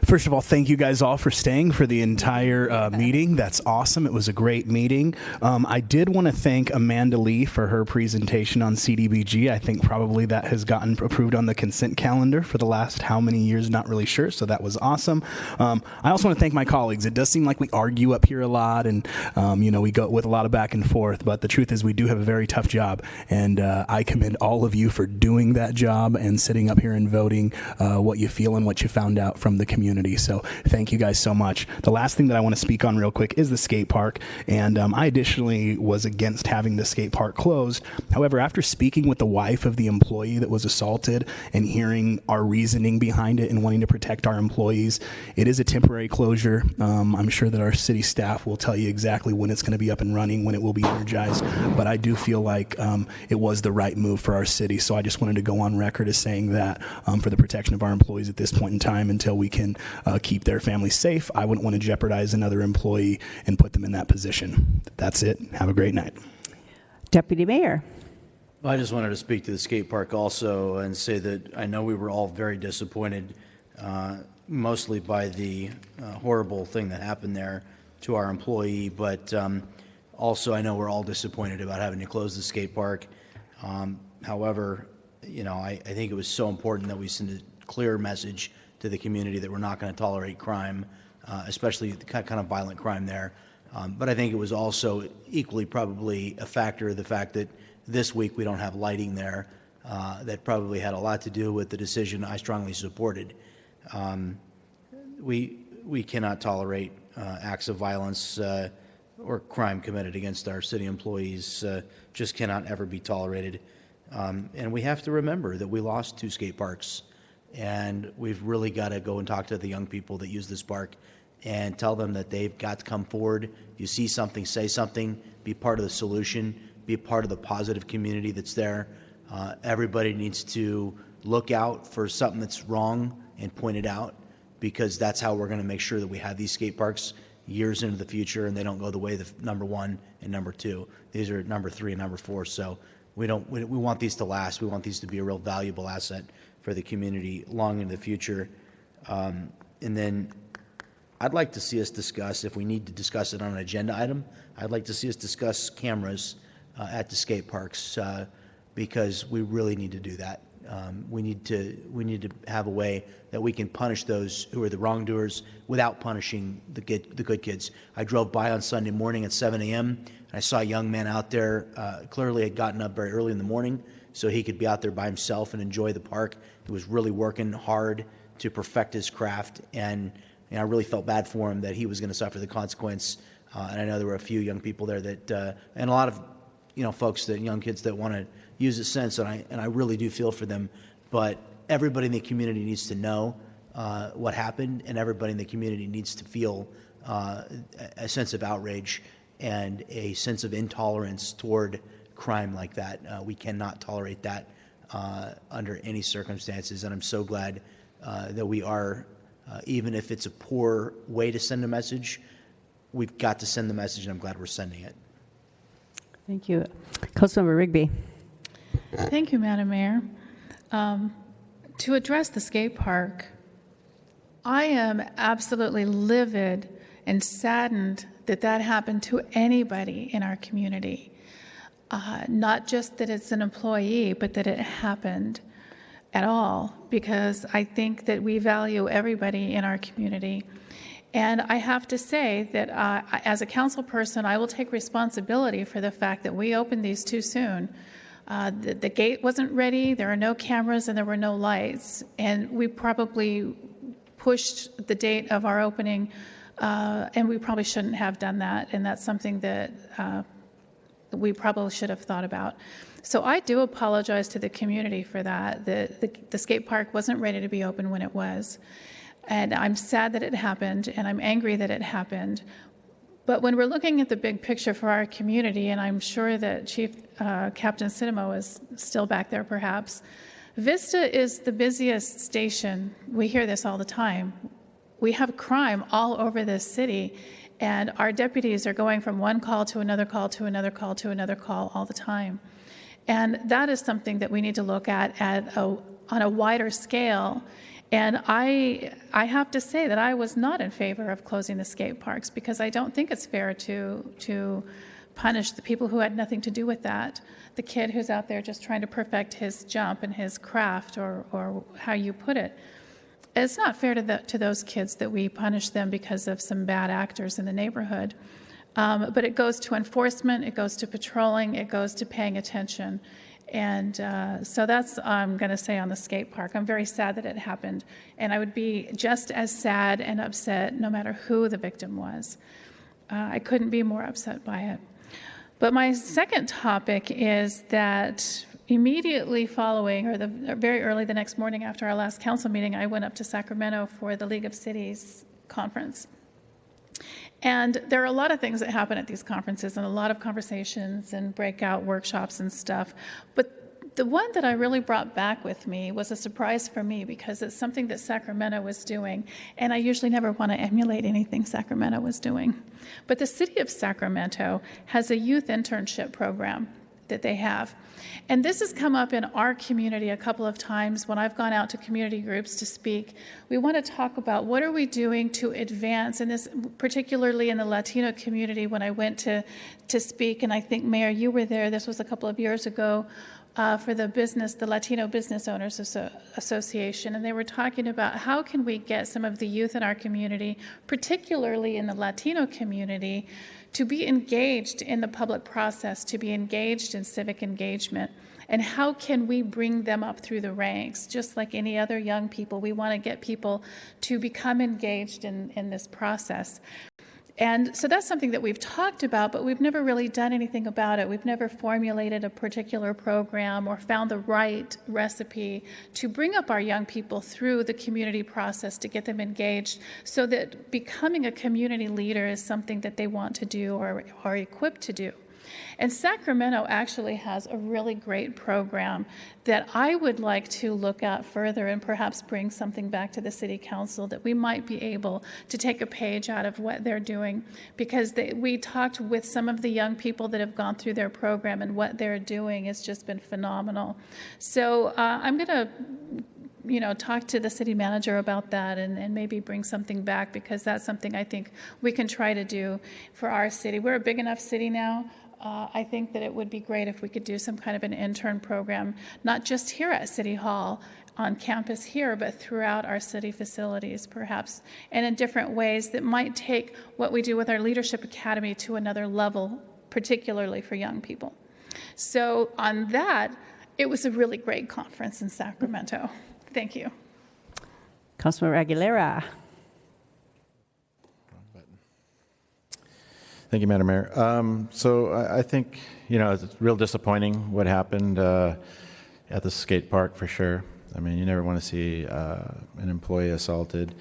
Speaker 9: First of all, thank you guys all for staying for the entire meeting. That's awesome. It was a great meeting. I did want to thank Amanda Lee for her presentation on Cdbg. I think probably that has gotten approved on the consent calendar for the last how many years, not really sure, so that was awesome. I also want to thank my colleagues. It does seem like we argue up here a lot and, we go with a lot of back and forth, but the truth is we do have a very tough job, and I commend all of you for doing that job and sitting up here and voting what you feel and what you found out from the community. So thank you guys so much. The last thing that I want to speak on real quick is the skate park. And I additionally was against having the skate park closed. However, after speaking with the wife of the employee that was assaulted and hearing our reasoning behind it and wanting to protect our employees, it is a temporary closure. I'm sure that our city staff will tell you exactly when it's going to be up and running, when it will be energized. But I do feel like it was the right move for our city. So I just wanted to go on record as saying that for the protection of our employees at this point in time until we can keep their families safe. I wouldn't want to jeopardize another employee and put them in that position. That's it. Have a great night.
Speaker 1: Deputy Mayor.
Speaker 5: Well, I just wanted to speak to the skate park also and say that I know we were all very disappointed, mostly by the horrible thing that happened there to our employee, but also I know we're all disappointed about having to close the skate park. However, I think it was so important that we send a clear message to the community that we're not going to tolerate crime, especially the kind of violent crime there. But I think it was also equally probably a factor of the fact that this week we don't have lighting there. That probably had a lot to do with the decision I strongly supported. We cannot tolerate acts of violence or crime committed against our city employees. Just cannot ever be tolerated. And we have to remember that we lost 2 skate parks. And we've really got to go and talk to the young people that use this park and tell them that they've got to come forward. If you see something, say something, be part of the solution, be a part of the positive community that's there. Everybody needs to look out for something that's wrong and point it out, because that's how we're going to make sure that we have these skate parks years into the future and they don't go the way of number one and number two. These are number three and number four. So we want these to last. We want these to be a real valuable asset for the community long into the future. And then I'd like to see us discuss, if we need to discuss it on an agenda item, I'd like to see us discuss cameras at the skate parks because we really need to do that. We need to have a way that we can punish those who are the wrongdoers without punishing the good kids. I drove by on Sunday morning at 7 a.m. and I saw a young man out there. Clearly had gotten up very early in the morning so he could be out there by himself and enjoy the park. He was really working hard to perfect his craft, and I really felt bad for him that he was going to suffer the consequence. And I know there were a few young people there that, and a lot of folks, young kids that want to use a sense, and I really do feel for them. But everybody in the community needs to know what happened, and everybody in the community needs to feel a sense of outrage and a sense of intolerance toward crime like that. We cannot tolerate that under any circumstances, and I'm so glad that we are, even if it's a poor way to send a message, we've got to send the message, and I'm glad we're sending it.
Speaker 1: Thank you. Councilmember Rigby.
Speaker 10: Thank you, Madam Mayor. To address the skate park, I am absolutely livid and saddened that that happened to anybody in our community. Not just that it's an employee, but that it happened at all, because I think that we value everybody in our community. And I have to say that as a council person, I will take responsibility for the fact that we opened these too soon. The gate wasn't ready, there are no cameras, and there were no lights. And we probably pushed the date of our opening, and we probably shouldn't have done that. And that's something that we probably should have thought about. So I do apologize to the community for that. The skate park wasn't ready to be open when it was. And I'm sad that it happened, and I'm angry that it happened. But when we're looking at the big picture for our community, and I'm sure that Chief Captain Cinema is still back there perhaps, Vista is the busiest station. We hear this all the time. We have crime all over this city, and our deputies are going from one call to another call to another call to another call all the time. And that is something that we need to look at on a wider scale. And I have to say that I was not in favor of closing the skate parks, because I don't think it's fair to punish the people who had nothing to do with that. The kid who's out there just trying to perfect his jump and his craft, or how you put it. It's not fair to those kids that we punish them because of some bad actors in the neighborhood. But it goes to enforcement, it goes to patrolling, it goes to paying attention. And so that's all I'm going to say on the skate park. I'm very sad that it happened. And I would be just as sad and upset no matter who the victim was. I couldn't be more upset by it. But my second topic is that immediately following, or very early the next morning after our last council meeting, I went up to Sacramento for the League of Cities conference. And there are a lot of things that happen at these conferences, and a lot of conversations and breakout workshops and stuff. But the one that I really brought back with me was a surprise for me, because it's something that Sacramento was doing. And I usually never want to emulate anything Sacramento was doing. But the city of Sacramento has a youth internship program that they have. And this has come up in our community a couple of times when I've gone out to community groups to speak. We want to talk about what are we doing to advance, and this particularly in the Latino community. When I went to speak, and I think, Mayor, you were there, this was a couple of years ago, for the Latino Business Owners Association, and they were talking about how can we get some of the youth in our community, particularly in the Latino community, to be engaged in the public process, to be engaged in civic engagement, and how can we bring them up through the ranks? Just like any other young people, we want to get people to become engaged in this process. And so that's something that we've talked about, but we've never really done anything about it. We've never formulated a particular program or found the right recipe to bring up our young people through the community process, to get them engaged, so that becoming a community leader is something that they want to do or are equipped to do. And Sacramento actually has a really great program that I would like to look at further and perhaps bring something back to the City Council that we might be able to take a page out of what they're doing, because we talked with some of the young people that have gone through their program, and what they're doing has just been phenomenal. So I'm going to talk to the city manager about that and maybe bring something back, because that's something I think we can try to do for our city. We're a big enough city now. I think that it would be great if we could do some kind of an intern program, not just here at City Hall on campus here, but throughout our city facilities, perhaps, and in different ways that might take what we do with our Leadership Academy to another level, particularly for young people. So on that, it was a really great conference in Sacramento. Thank you.
Speaker 1: Councilmember Aguilera.
Speaker 12: Thank you, Madam Mayor. So I think, it's real disappointing what happened at the skate park, for sure. I mean, you never want to see an employee assaulted,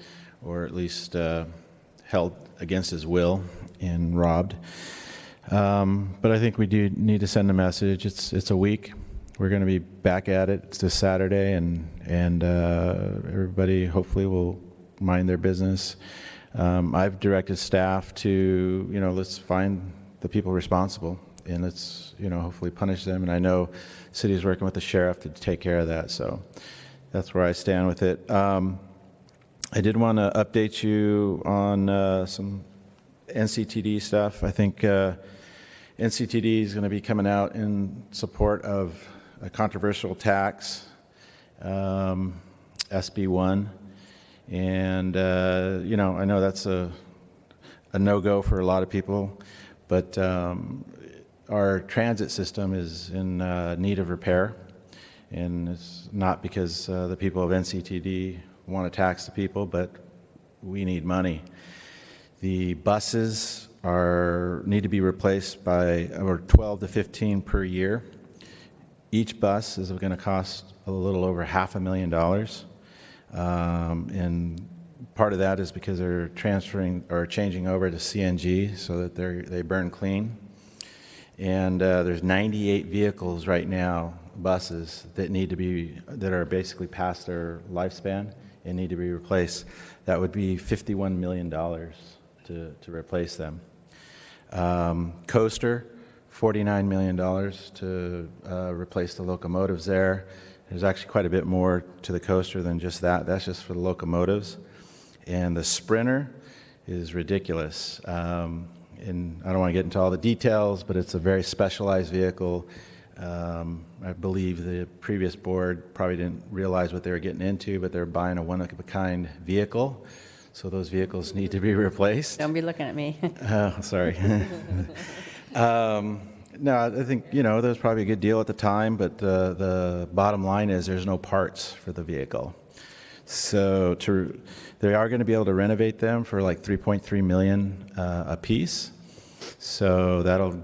Speaker 12: or at least held against his will and robbed. But I think we do need to send a message. It's a week. We're going to be back at it. It's this Saturday, and everybody hopefully will mind their business. I've directed staff to, let's find the people responsible, and let's, hopefully punish them. And I know the city is working with the sheriff to take care of that. So that's where I stand with it. I did want to update you on some NCTD stuff. I think NCTD is going to be coming out in support of a controversial tax, SB1. And, I know that's a no-go for a lot of people, but our transit system is in need of repair. And it's not because the people of NCTD want to tax the people, but we need money. The buses need to be replaced by 12 to 15 per year. Each bus is going to cost a little over $500,000. And part of that is because they're transferring or changing over to CNG so that they burn clean. And there's 98 vehicles right now, buses, that are basically past their lifespan and need to be replaced. That would be $51 million to replace them. Coaster, $49 million to replace the locomotives there. There's actually quite a bit more to the coaster than just that. That's just for the locomotives. And the Sprinter is ridiculous. And I don't want to get into all the details, but it's a very specialized vehicle. I believe the previous board probably didn't realize what they were getting into, but they're buying a one-of-a-kind vehicle. So those vehicles need to be replaced.
Speaker 1: Don't be looking at me.
Speaker 12: Oh, sorry. No, I think, there was probably a good deal at the time, but the bottom line is there's no parts for the vehicle. So they are going to be able to renovate them for like $3.3 million a piece. So that'll,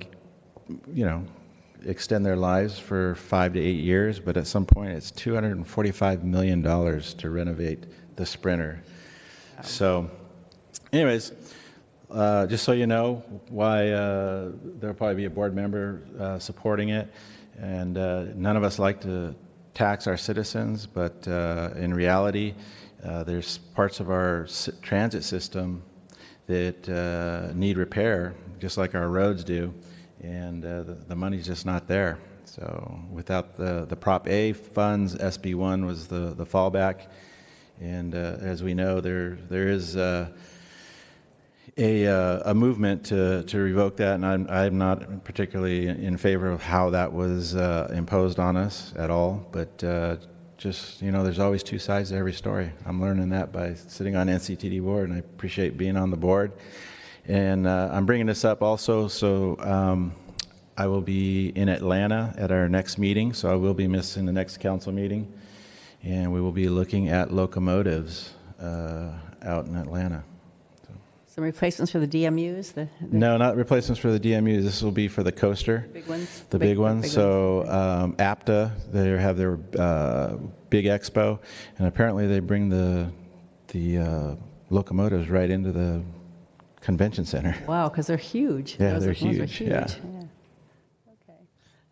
Speaker 12: extend their lives for 5 to 8 years. But at some point, it's $245 million to renovate the Sprinter. So anyways, just so you know why there'll probably be a board member supporting it. And none of us like to tax our citizens, but in reality, there's parts of our transit system that need repair, just like our roads do, and the money's just not there. So without the Prop A funds, SB1 was the fallback. And as we know, there is a movement to revoke that, and I'm not particularly in favor of how that was imposed on us at all. But just, there's always two sides to every story. I'm learning that by sitting on NCTD board, and I appreciate being on the board. And I'm bringing this up also, so I will be in Atlanta at our next meeting, so I will be missing the next council meeting. And we will be looking at locomotives out in Atlanta.
Speaker 1: Some replacements for the DMUs?
Speaker 12: No, not replacements for the DMUs. This will be for the coaster.
Speaker 1: Big ones?
Speaker 12: The big ones. So APTA, they have their big expo, and apparently they bring the locomotives right into the convention center.
Speaker 1: Wow, because they're huge.
Speaker 12: Yeah,
Speaker 1: Those
Speaker 12: they're
Speaker 1: ones are
Speaker 12: huge. Yeah.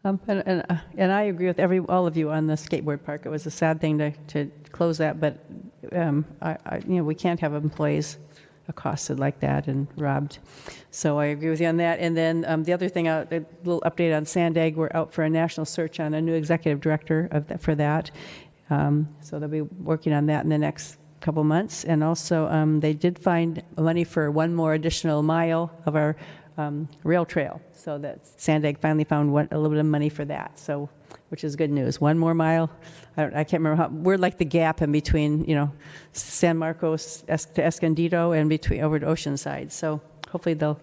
Speaker 1: And I agree with all of you on the skateboard park. It was a sad thing to close that, but we can't have employees accosted like that and robbed. So I agree with you on that. And then the other thing, a little update on Sandag. We're out for a national search on a new executive director for that. So they'll be working on that in the next couple months. And also, they did find money for one more additional mile of our rail trail. So that Sandag finally found a little bit of money for that. So, which is good news. One more mile. I can't remember how. We're like the gap in between, San Marcos to Escondido and between over to Oceanside. So hopefully they'll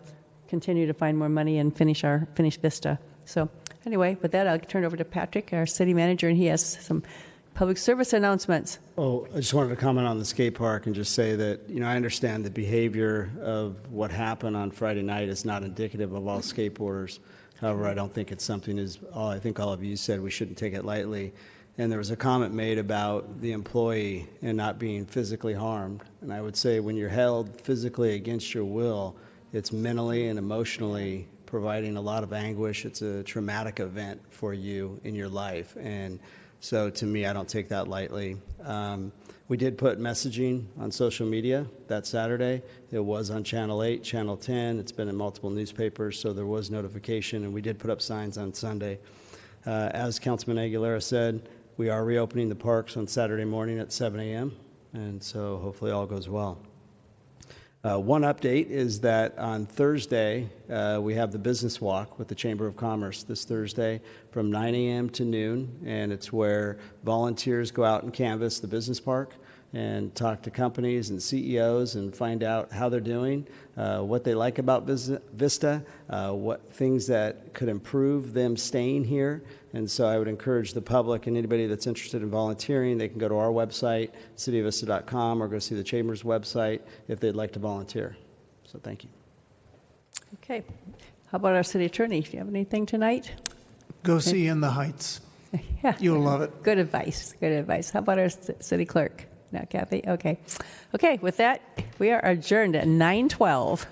Speaker 1: continue to find more money and finish Vista. So anyway, with that, I'll turn it over to Patrick, our city manager, and he has some public service announcements.
Speaker 4: Oh, I just wanted to comment on the skate park and just say that, I understand the behavior of what happened on Friday night is not indicative of all skateboarders. However, I don't think it's something I think all of you said we shouldn't take it lightly. And there was a comment made about the employee and not being physically harmed. And I would say when you're held physically against your will, it's mentally and emotionally providing a lot of anguish. It's a traumatic event for you in your life. And so to me, I don't take that lightly. We did put messaging on social media that Saturday. It was on Channel 8, Channel 10. It's been in multiple newspapers, so there was notification. And we did put up signs on Sunday. As Councilman Aguilera said, we are reopening the parks on Saturday morning at 7 a.m., and so hopefully all goes well. One update is that on Thursday, we have the business walk with the Chamber of Commerce this Thursday from 9 a.m. to noon, and it's where volunteers go out and canvass the business park and talk to companies and CEOs and find out how they're doing, what they like about Vista, what things that could improve them staying here. And so I would encourage the public and anybody that's interested in volunteering, they can go to our website, cityofvista.com, or go see the Chamber's website if they'd like to volunteer. So thank you.
Speaker 1: Okay. How about our city attorney? Do you have anything tonight?
Speaker 13: Go see In the Heights.
Speaker 1: Yeah.
Speaker 13: You'll love it.
Speaker 1: Good advice. Good advice. How about our city clerk? No, Kathy? Okay. Okay, with that, we are adjourned at 9:12.